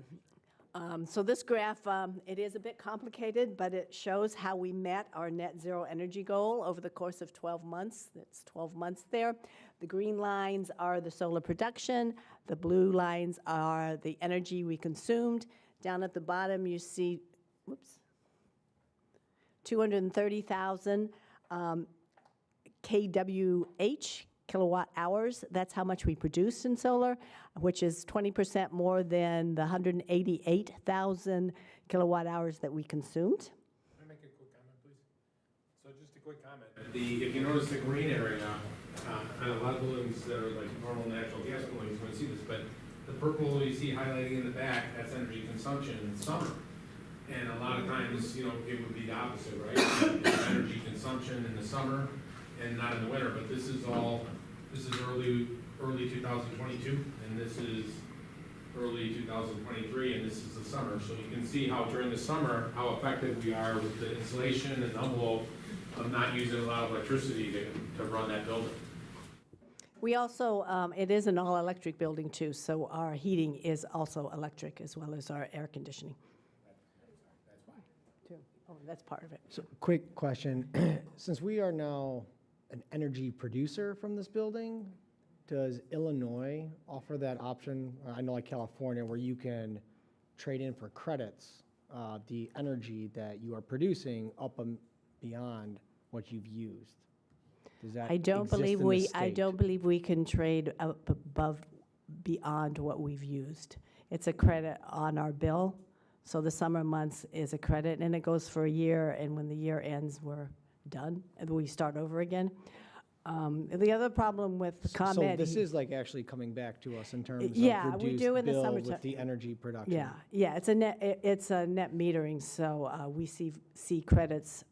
So this graph, it is a bit complicated, but it shows how we met our net zero energy goal over the course of 12 months. That's 12 months there. The green lines are the solar production. The blue lines are the energy we consumed. Down at the bottom, you see, 230,000 kWh, kilowatt hours. That's how much we produced in solar, which is 20% more than the 188,000 kilowatt hours that we consumed. Can I make a quick comment, please? So just a quick comment. If you notice the green area, on a lot of buildings that are like normal natural gas buildings, you won't see this, but the purple you see highlighting in the back, that's energy consumption in summer. And a lot of times, it would be the opposite, right? Energy consumption in the summer and not in the winter, but this is early 2022, and this is early 2023, and this is the summer. So you can see how during the summer, how effective we are with the insulation and envelope of not using a lot of electricity to run that building. We also, it is an all-electric building too, so our heating is also electric as well as our air conditioning. That's why. Too. Oh, that's part of it. So, quick question. Since we are now an energy producer from this building, does Illinois offer that option? I know like California, where you can trade in for credits the energy that you are producing up and beyond what you've used. Does that I don't exist believe in the we. state? I don't believe we can trade up above, beyond what we've used. It's a credit on our bill, so the summer months is a credit, and it goes for a year. And when the year ends, we're done, and we start over again. The other problem with ComEd. So this is like actually coming back to us in terms of yeah, reduced we do in the bill summertime with the energy production. Yeah, yeah, it's a net metering, so we see credits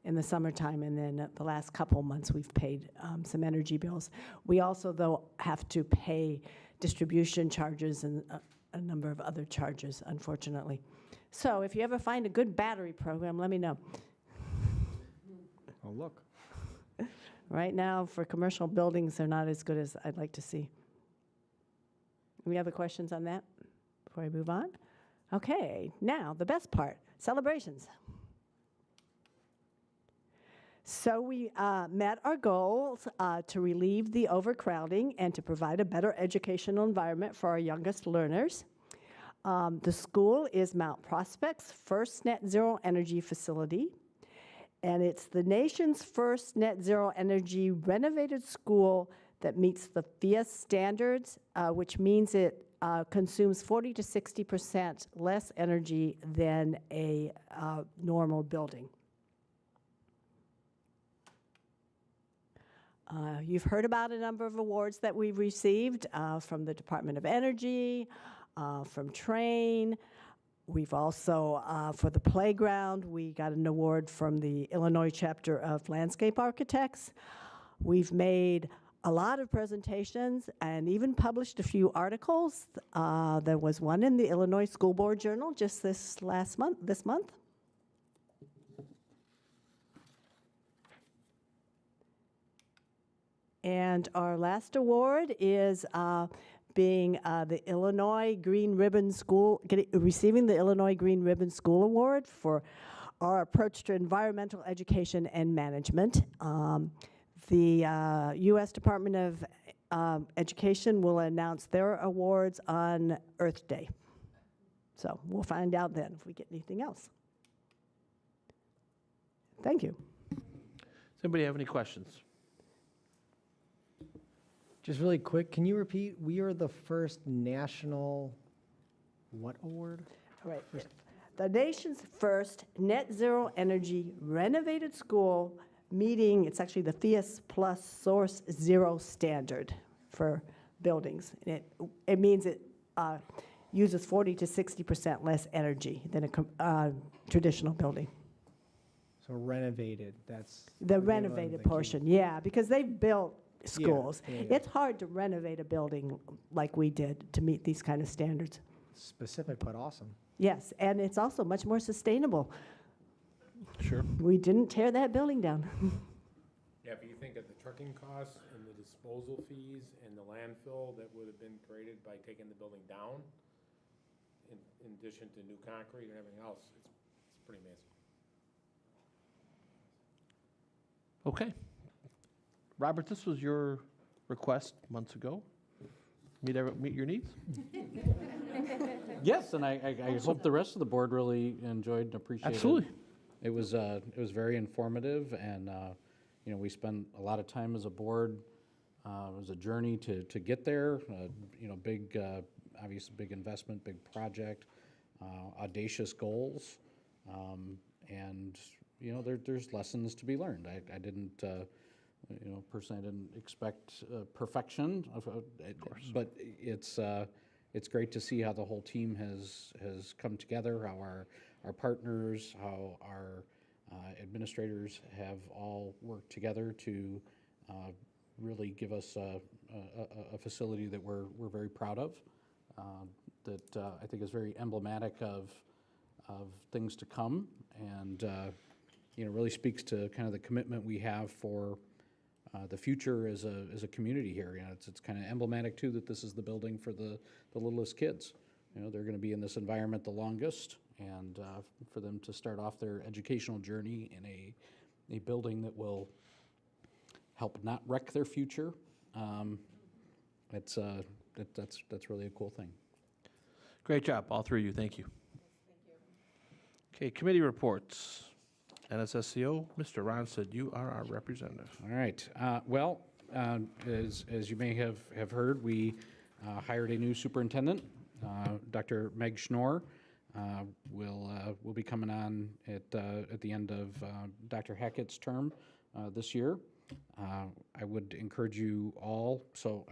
in the summertime, and then the last couple of months we've paid some energy bills. We also, though, have to pay distribution charges and a number of other charges, unfortunately. So if you ever find a good battery program, let me know. Oh, look. Right now, for commercial buildings, they're not as good as I'd like to see. Any other questions on that before I move on? Okay, now the best part, celebrations. So we met our goals to relieve the overcrowding and to provide a better educational environment for our youngest learners. The school is Mount Prospect's first net zero energy facility, and it's the nation's first net zero energy renovated school that meets the FIA standards, which means it consumes 40 to 60% less energy than a normal building. You've heard about a number of awards that we've received from the Department of Energy, from Train. We've also, for the playground, we got an award from the Illinois chapter of Landscape Architects. We've made a lot of presentations and even published a few articles. There was one in the Illinois School Board Journal just this month. And our last award is being the Illinois Green Ribbon School, receiving the Illinois Green Ribbon School Award for our approach to environmental education and management. The U.S. Department of Education will announce their awards on Earth Day. So we'll find out then if we get anything else. Thank you. Does anybody have any questions? Just really quick, can you repeat? We are the first national what award? All right. The nation's first net zero energy renovated school meeting, it's actually the FIAS Plus Source Zero standard for buildings. And it means it uses 40 to 60% less energy than a traditional building. So renovated, that's... The renovated portion, yeah, because they've built schools. Yeah. It's hard to renovate a building like we did to meet these kind of standards. Specific, but awesome. Yes, and it's also much more sustainable. Sure. We didn't tear that building down. Yeah, if you think of the trucking costs and the disposal fees and the landfill that would have been created by taking the building down, in addition to new concrete and everything else, it's pretty amazing. Okay. Robert, this was your request months ago. Meet your needs? Yes, and I hope the rest of the board really enjoyed and appreciated. Absolutely. It was very informative, and we spent a lot of time as a board. It was a journey to get there. Big, obviously big investment, big project, audacious goals, and there's lessons to be learned. I didn't. Personally, I didn't expect perfection, of course, but it's great to see how the whole team has come together, how our partners, how our administrators have all worked together to really give us a facility that we're very proud of, that I think is very emblematic of things to come, and really speaks to kind of the commitment we have for the future as a community here. It's kind of emblematic too that this is the building for the littlest kids. They're going to be in this environment the longest, and for them to start off their educational journey in a building that will help not wreck their future, that's really a cool thing. Great job, all three of you. Thank you. Okay, committee reports. NSSCO, Mr. Ron said you are our representative. All right. As you may have heard, we hired a new superintendent. Dr. Meg Schnorr will be coming on at the end of Dr. Hackett's term this year. I would encourage you all. So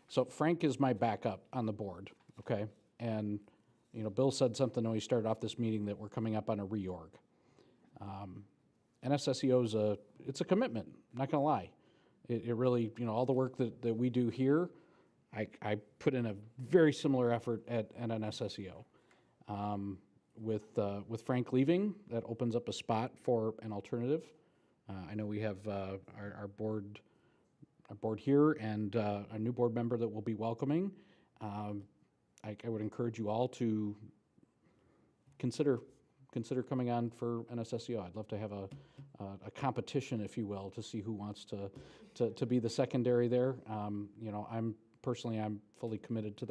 So Frank is my backup on the board. Okay, and Bill said something when we started off this meeting that we're coming up on a reorg. NSSEO it's a commitment, I'm not gonna lie. It really, all the work that we do here, I put in a very similar effort at NSSEO. With Frank leaving, that opens up a spot for an alternative. I know we have our board here and a new board member that we'll be welcoming. I would encourage you all to consider coming on for NSSEO. I'd love to have a competition, if you will, to see who wants to be the secondary there. I'm fully committed to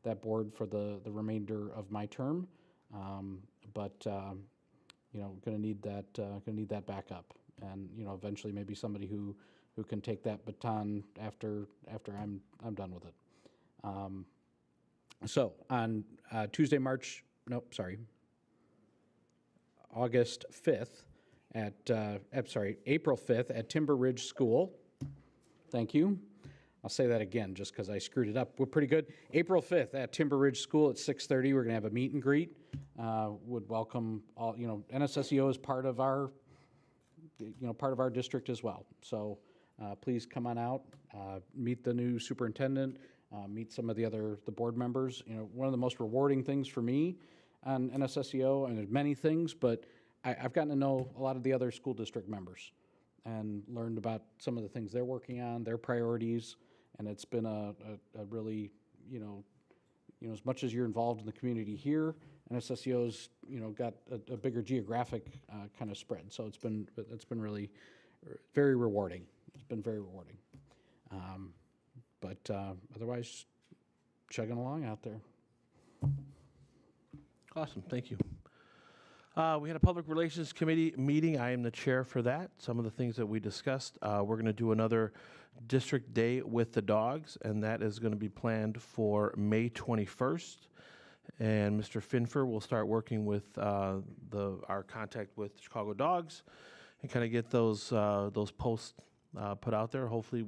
that board for the remainder of my term, but going to need that backup, and eventually maybe somebody who can take that baton after I'm done with it. So on August 5th April 5th at Timber Ridge School. Thank you. I'll say that again just because I screwed it up. We're pretty good. April 5th at Timber Ridge School at 6:30. We're going to have a meet and greet. Would welcome all, NSSEO is part of our district as well. So please come on out, meet the new superintendent, meet some of the board members. One of the most rewarding things for me on NSSEO, and there's many things, but I've gotten to know a lot of the other school district members and learned about some of the things they're working on, their priorities, and it's been a really, as much as you're involved in the community here, NSSEO's, got a bigger geographic kind of spread. So it's been really very rewarding. It's been very rewarding. But otherwise, chugging along out there. Awesome, thank you. We had a Public Relations Committee meeting. I am the chair for that. Some of the things that we discussed, we're going to do another district day with the dogs, and that is going to be planned for May 21st. And Mr. Finfer will start working with our contact with Chicago Dogs and kind of get those posts put out there. Hopefully,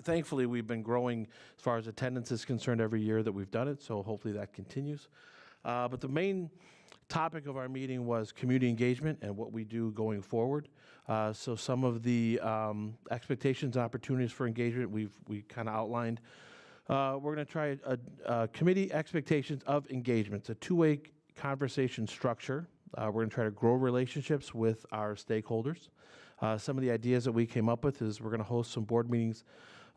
thankfully, we've been growing as far as attendance is concerned every year that we've done it, so hopefully that continues. But the main topic of our meeting was community engagement and what we do going forward. So some of the expectations and opportunities for engagement we kind of outlined. We're going to try a committee expectations of engagement. It's a two-way conversation structure. We're going to try to grow relationships with our stakeholders. Some of the ideas that we came up with is we're going to host some board meetings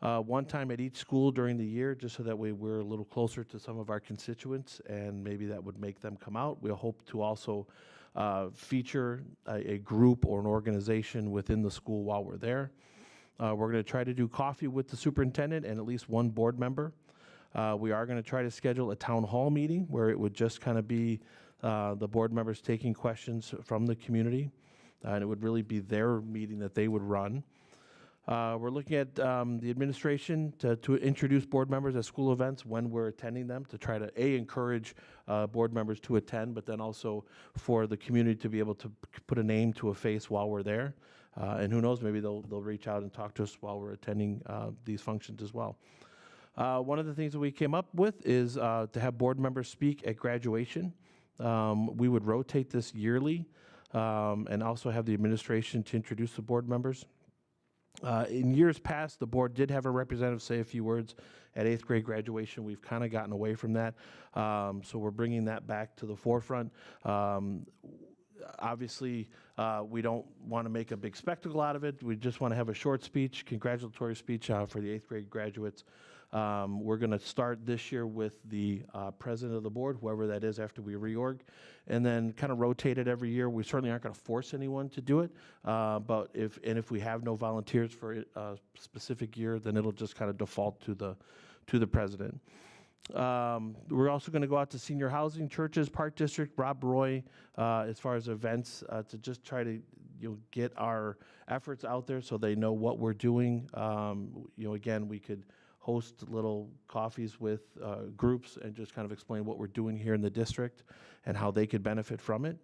one time at each school during the year, just so that way we're a little closer to some of our constituents, and maybe that would make them come out. We'll hope to also feature a group or an organization within the school while we're there. We're going to try to do coffee with the superintendent and at least one board member. We are going to try to schedule a town hall meeting where it would just kind of be the board members taking questions from the community, and it would really be their meeting that they would run. We're looking at the administration to introduce board members at school events when we're attending them, to try to encourage board members to attend, but then also for the community to be able to put a name to a face while we're there. And who knows, maybe they'll reach out and talk to us while we're attending these functions as well. One of the things that we came up with is to have board members speak at graduation. We would rotate this yearly and also have the administration to introduce the board members. In years past, the board did have a representative say a few words at 8th grade graduation. We've kind of gotten away from that, so we're bringing that back to the forefront. Obviously, we don't want to make a big spectacle out of it. We just want to have a short speech, congratulatory speech for the 8th grade graduates. We're going to start this year with the president of the board, whoever that is after we reorg, and then kind of rotate it every year. We certainly aren't going to force anyone to do it, but if we have no volunteers for a specific year, then it'll just kind of default to the president. We're also going to go out to senior housing, churches, Park District, Rob Roy, as far as events, to just try to get our efforts out there so they know what we're doing. Again, we could host little coffees with groups and just kind of explain what we're doing here in the district and how they could benefit from it.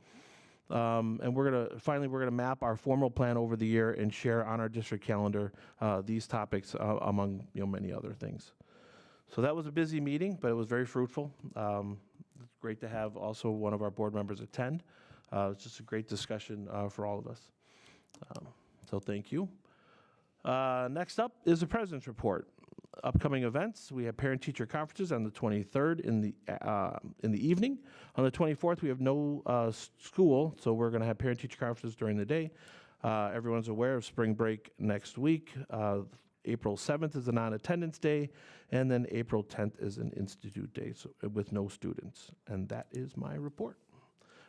And we're gonna map our formal plan over the year and share on our district calendar these topics among many other things. So that was a busy meeting, but it was very fruitful. It's great to have also one of our board members attend. It's just a great discussion for all of us. So thank you. Next up is the President's Report. Upcoming events: we have parent-teacher conferences on the 23rd in the evening. On the 24th, we have no school, so we're going to have parent-teacher conferences during the day. Everyone's aware of spring break next week. April 7th is a non-attendance day, and then April 10th is an institute day with no students. And that is my report.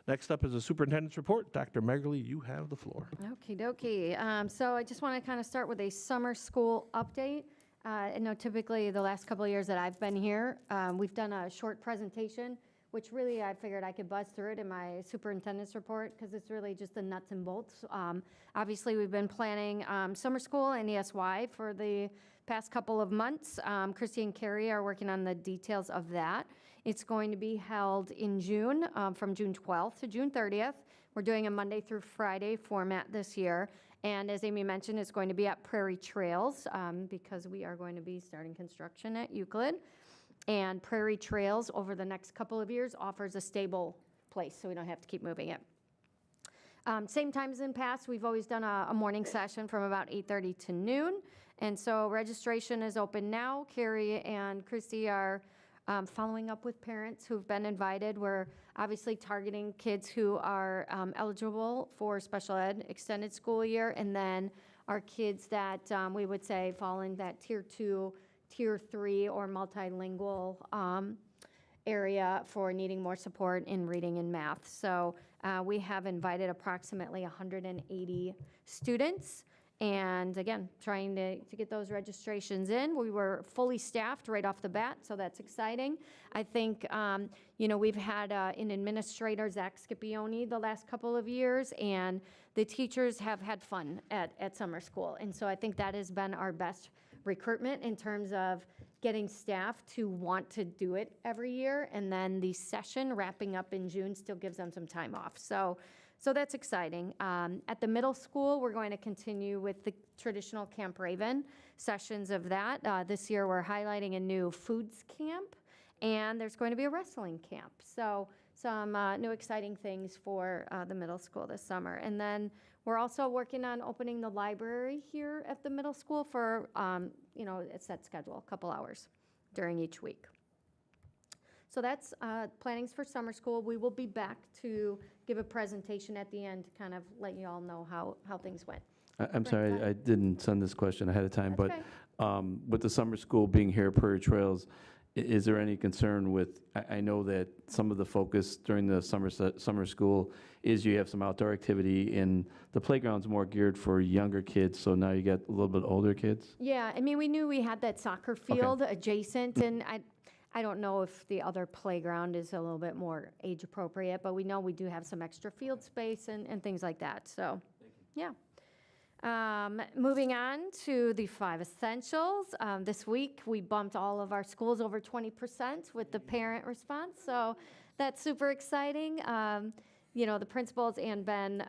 Next up is the superintendent's report. Dr. Megerly, you have the floor. Okie dokie. So I just want to kind of start with a summer school update. I know typically the last couple of years that I've been here, we've done a short presentation, which really I figured I could buzz through it in my superintendent's report because it's really just the nuts and bolts. Obviously, we've been planning summer school and ESY for the past couple of months. Christy and Carrie are working on the details of that. It's going to be held in June, from June 12th to June 30th. We're doing a Monday through Friday format this year. And as Amy mentioned, it's going to be at Prairie Trails because we are going to be starting construction at Euclid. And Prairie Trails over the next couple of years offers a stable place, so we don't have to keep moving it. Same times in past, we've always done a morning session from about 8:30 to noon. And so registration is open now. Carrie and Christy are following up with parents who've been invited. We're obviously targeting kids who are eligible for special ed extended school year, and then our kids that we would say fall in that tier 2, tier 3, or multilingual area for needing more support in reading and math. So we have invited approximately 180 students. And again, trying to get those registrations in. We were fully staffed right off the bat, so that's exciting. I think, we've had an administrator, Zach Scipione, the last couple of years, and the teachers have had fun at summer school. And so I think that has been our best recruitment in terms of getting staff to want to do it every year. And then the session wrapping up in June still gives them some time off. So that's exciting. At the middle school, we're going to continue with the traditional Camp Raven sessions of that. This year, we're highlighting a new foods camp, and there's going to be a wrestling camp. So some new exciting things for the middle school this summer. And then we're also working on opening the library here at the middle school for, a set schedule, a couple hours during each week. So that's plannings for summer school. We will be back to give a presentation at the end to kind of let you all know how things went. I'm sorry, I didn't send this question ahead of time, That's but with the summer school being here at Prairie Trails, is there any concern with, I know that some of the focus during the summer school is you have some outdoor activity, and the playground's more geared for younger kids, so now you got a little bit older kids? Yeah, I mean, we knew we had that soccer field adjacent, and I don't know if the other playground is a little bit more age appropriate, but we know we do have some extra field space and things like that. So, yeah. Moving on to the 5 essentials. This week, we bumped all of our schools over 20% with the parent response. So that's super exciting. The principals and Ben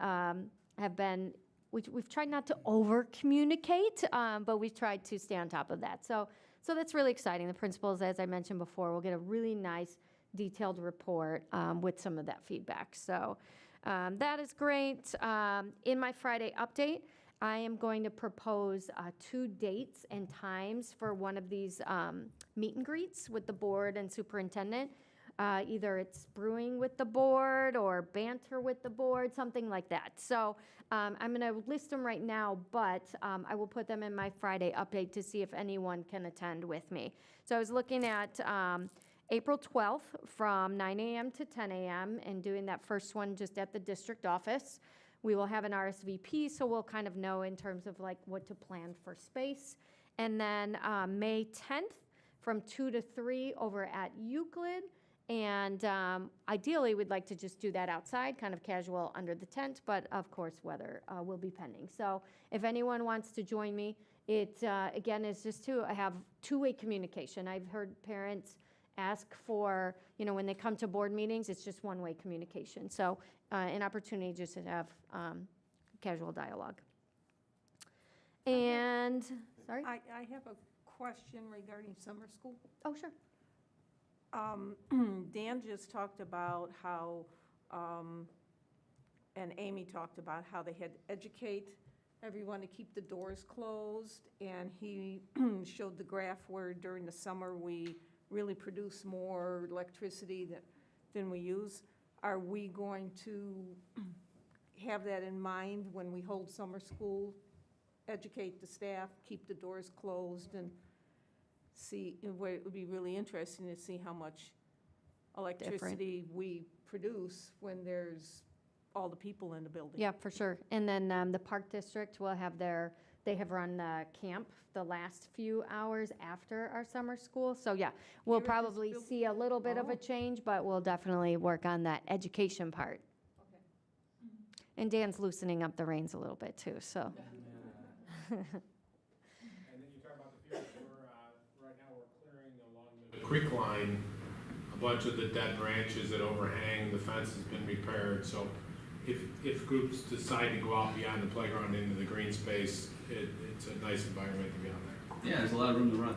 have been, we've tried not to over communicate, but we've tried to stay on top of that. So that's really exciting. The principals, as I mentioned before, will get a really nice detailed report with some of that feedback. So that is great. In my Friday update, I am going to propose 2 dates and times for one of these meet and greets with the board and superintendent. Either it's brewing with the board or banter with the board, something like that. So I'm going to list them right now, but I will put them in my Friday update to see if anyone can attend with me. So I was looking at April 12th from 9 a.m. to 10 a.m. and doing that first one just at the district office. We will have an RSVP, so we'll kind of know in terms of like what to plan for space. And then May 10th from 2 to 3 over at Euclid. And ideally, we'd like to just do that outside, kind of casual under the tent, but of course, weather will be pending. So if anyone wants to join me, it, again, is just to have two-way communication. I've heard parents ask for, when they come to board meetings, it's just one-way communication. So an opportunity just to have casual dialogue. And, sorry? I have a question regarding summer school. Oh, sure. Dan just talked about how, and Amy talked about how they had to educate everyone to keep the doors closed, and he showed the graph where during the summer we really produce more electricity than we use. Are we going to have that in mind when we hold summer school educate the staff, keep the doors closed, and see, it would be really interesting to see how much electricity we produce when there's all the people in the building. Yeah, for sure. And then the Park District will have they have run camp the last few hours after our summer school. So yeah, we'll probably see a little bit of a change, but we'll definitely work on that education part. Okay. And Dan's loosening up the reins a little bit too, so. And then you talk about the fields, right now we're clearing along the creek line, a bunch of the dead branches that overhang, the fence has been repaired, so if groups decide to go out beyond the playground into the green space, it's a nice environment to be out there. Yeah, there's a lot of room to run.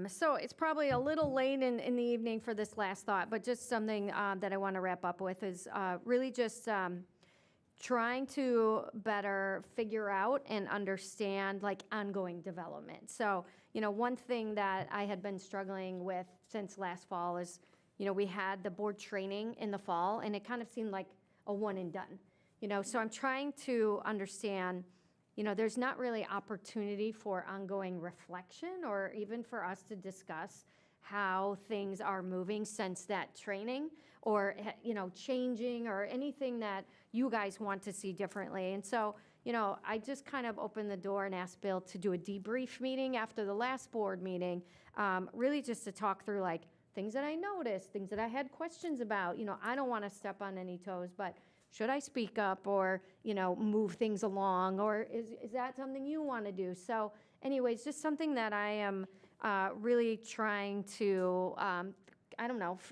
So it's probably a little late in the evening for this last thought, but just something that I want to wrap up with is really just trying to better figure out and understand like ongoing development. So, one thing that I had been struggling with since last fall is, we had the board training in the fall and it kind of seemed like a one and done, so I'm trying to understand, there's not really opportunity for ongoing reflection or even for us to discuss how things are moving since that training or, changing or anything that you guys want to see differently. And so, I just kind of opened the door and asked Bill to do a debrief meeting after the last board meeting, really just to talk through like things that I noticed, things that I had questions about. I don't want to step on any toes, but should I speak up or, move things along, or is that something you want to do? So anyways, just something that I am really trying to,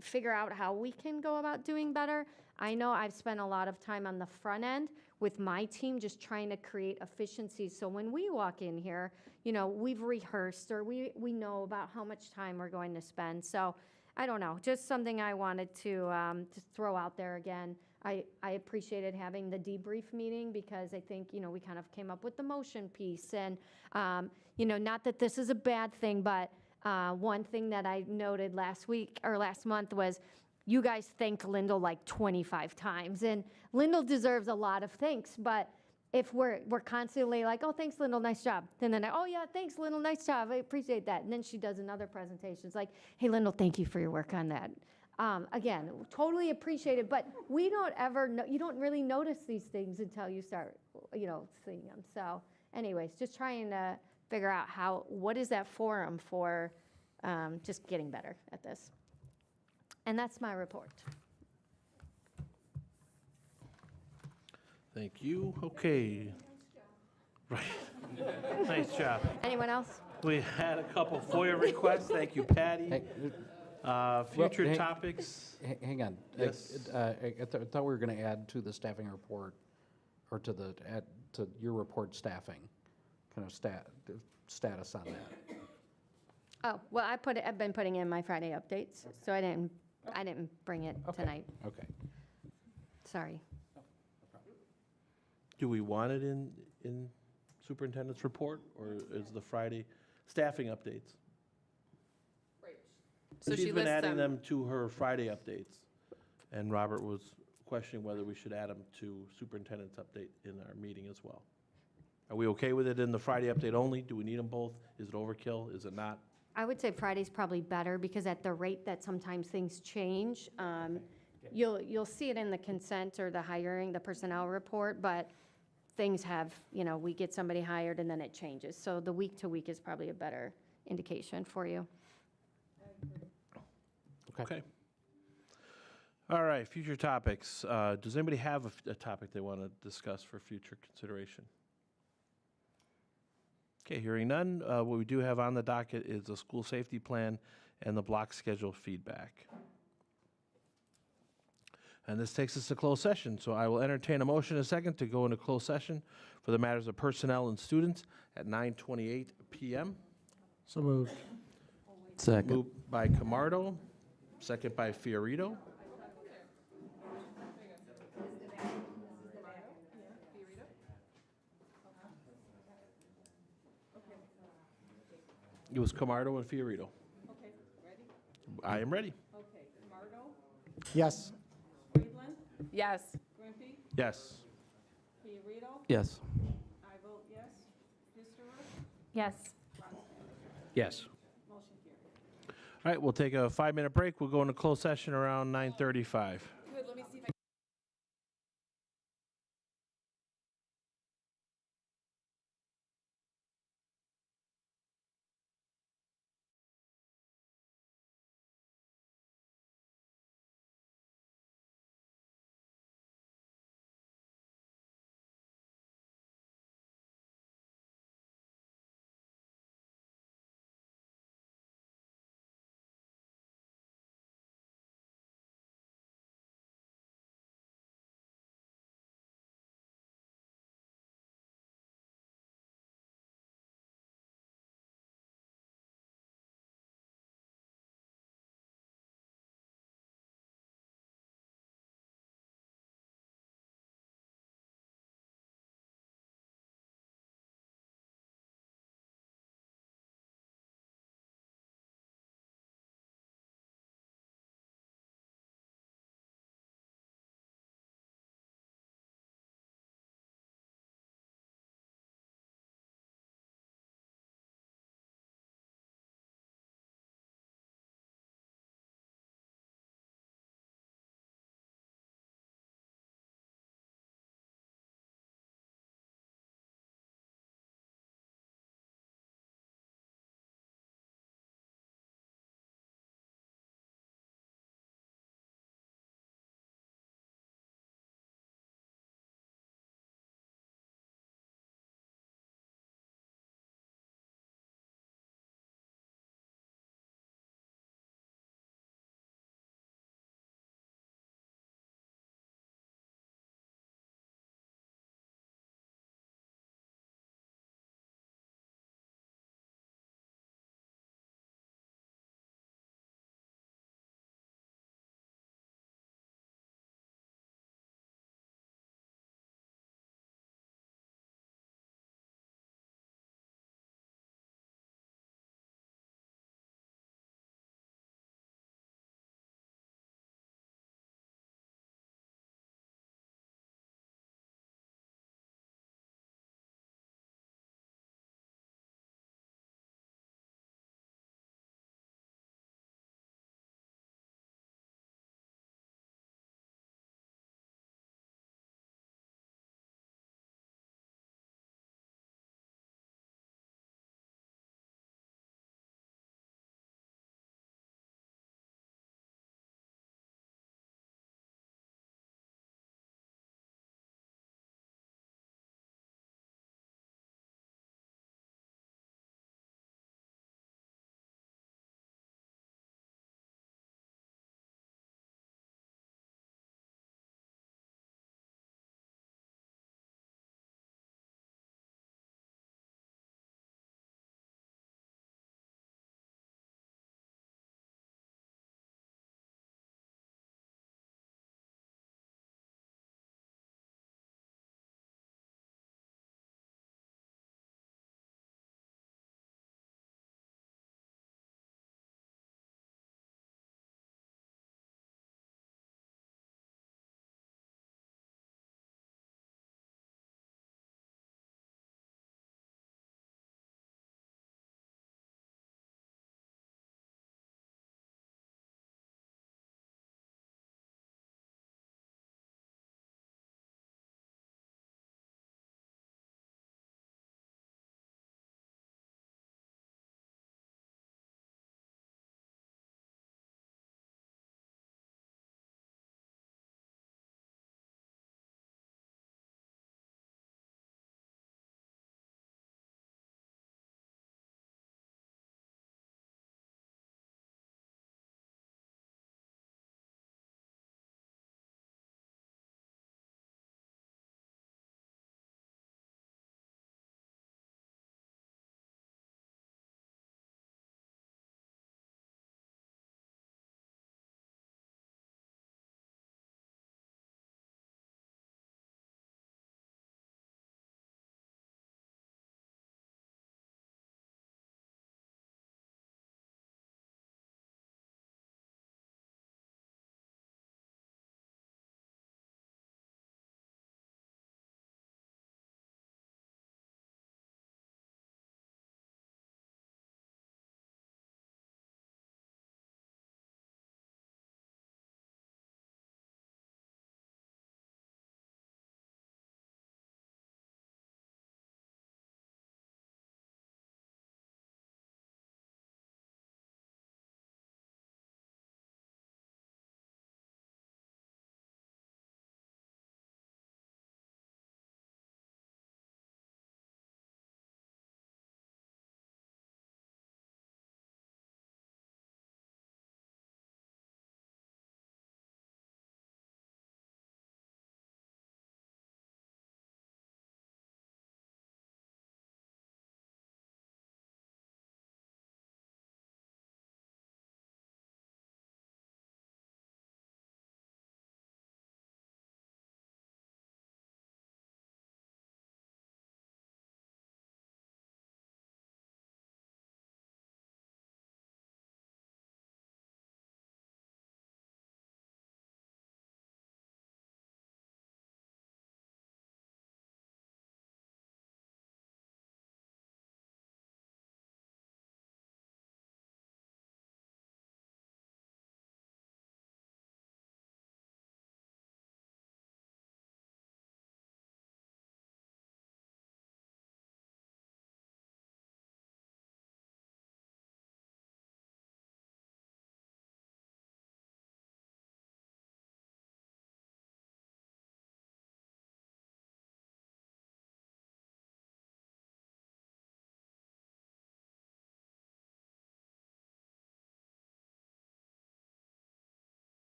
figure out how we can go about doing better. I know I've spent a lot of time on the front end with my team just trying to create efficiencies. So when we walk in here, we've rehearsed or we know about how much time we're going to spend. So I don't know, just something I wanted to throw out there again. I appreciated having the debrief meeting because I think, we kind of came up with the motion piece. And, not that this is a bad thing, but one thing that I noted last month was you guys thanked Lyndall like 25 times. And Lyndall deserves a lot of thanks, but if we're constantly like, oh, thanks, Lyndall, nice job. And then, oh, yeah, thanks, Lyndall, nice job. I appreciate that. And then she does another presentation. It's like, hey, Lyndall, thank you for your work on that. Again, totally appreciate it, but we don't ever know, you don't really notice these things until you start, seeing them. So anyways, just trying to figure out what is that forum for just getting better at this. And that's my report. Thank you. Okay. Right. Nice job. Anyone else? We had a couple FOIA requests. Thank you, Patty. Future topics. Hang on. Yes. I thought we were going to add to the staffing report, or to your report staffing, kind of status on that. Oh, well, I've been putting in my Friday updates, so I didn't bring it tonight. Okay. Sorry. Do we want it in superintendent's report, or is the Friday staffing updates? So She's she been lists adding them. them to her Friday updates, and Robert was questioning whether we should add them to superintendent's update in our meeting as well. Are we okay with it in the Friday update only? Do we need them both? Is it overkill? Is it not? I would say Friday's probably better because at the rate that sometimes things change, you'll see it in the consent or the personnel report, but things have, we get somebody hired and then it changes. So the week to week is probably a better indication for you. Okay. All right, future topics. Does anybody have a topic they want to discuss for future consideration? Okay, hearing none, what we do have on the docket is the school safety plan and the block schedule feedback. And this takes us to closed session, so I will entertain a motion in a second to go into closed session for the matters of personnel and students at 9:28 p.m. So moved. Second. Moved by Camardo, second by Fiorito. It was Camardo and Fiorito. Okay, ready? I am ready. Okay, Camardo, Yes. Cleveland, Yes. Grimpy, Yes. Fiorito? Yes. I vote yes. Mr. Rook? Yes. Yes. Motion carried. All right, we'll take a 5-minute break. We'll go into closed session around 9:35. Good, let me see if I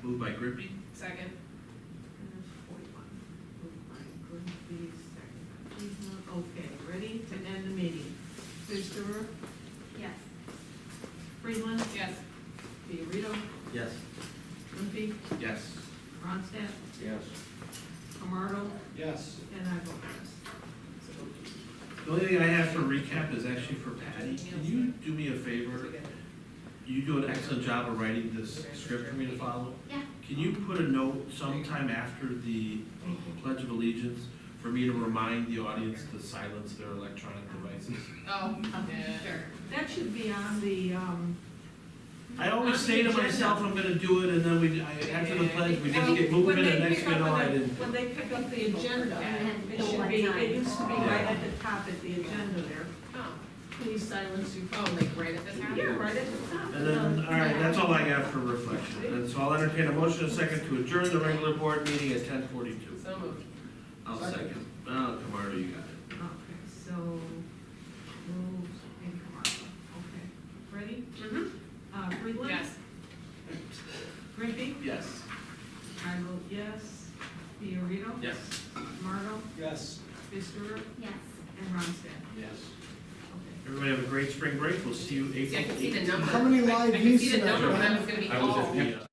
Moved by Grippy. Second. 41. Moved by Grigsby, second by Friedman. Okay, ready to end the meeting? Fisterer? Yes. Friedland? Yes. Fiorito? Yes. Grigsby? Yes. Ronstadt? Yes. Camardo? Yes. And I vote yes. The only thing I have for recap is actually for Patty. Can you do me a favor? You do an excellent job of writing this script for me to follow. Yeah. Can you put a note sometime after the Pledge of Allegiance for me to remind the audience to silence their electronic devices? Oh, sure. That should be on the, I always on say the to myself, agenda. I'm gonna do it, and then after the pledge, we just get moving, and next thing you know, I didn't. When they pick up the agenda, it should be, it used to be right at the top at the agenda there. Oh, Please silence your oh, phone. like right at the top? Yeah, right at the top. And then, all right, that's all I got for reflection. And so I'll entertain a motion and a second to adjourn the regular board meeting at 10:42. So moved. I'll second. Oh, Camardo, you got it. Okay, so, moves and Camardo, okay. Ready? Mm-hmm. Friedland? Yes. Grigsby? Yes. I vote yes. Fiorito? Yes. Camardo? Yes. Fisterer? Yes. And Ronstadt? Yes. Okay. Everybody have a great spring break. We'll see you April See, I could see 8th. the number. How many live I could views see the tonight? number when I was gonna be I was called. at the,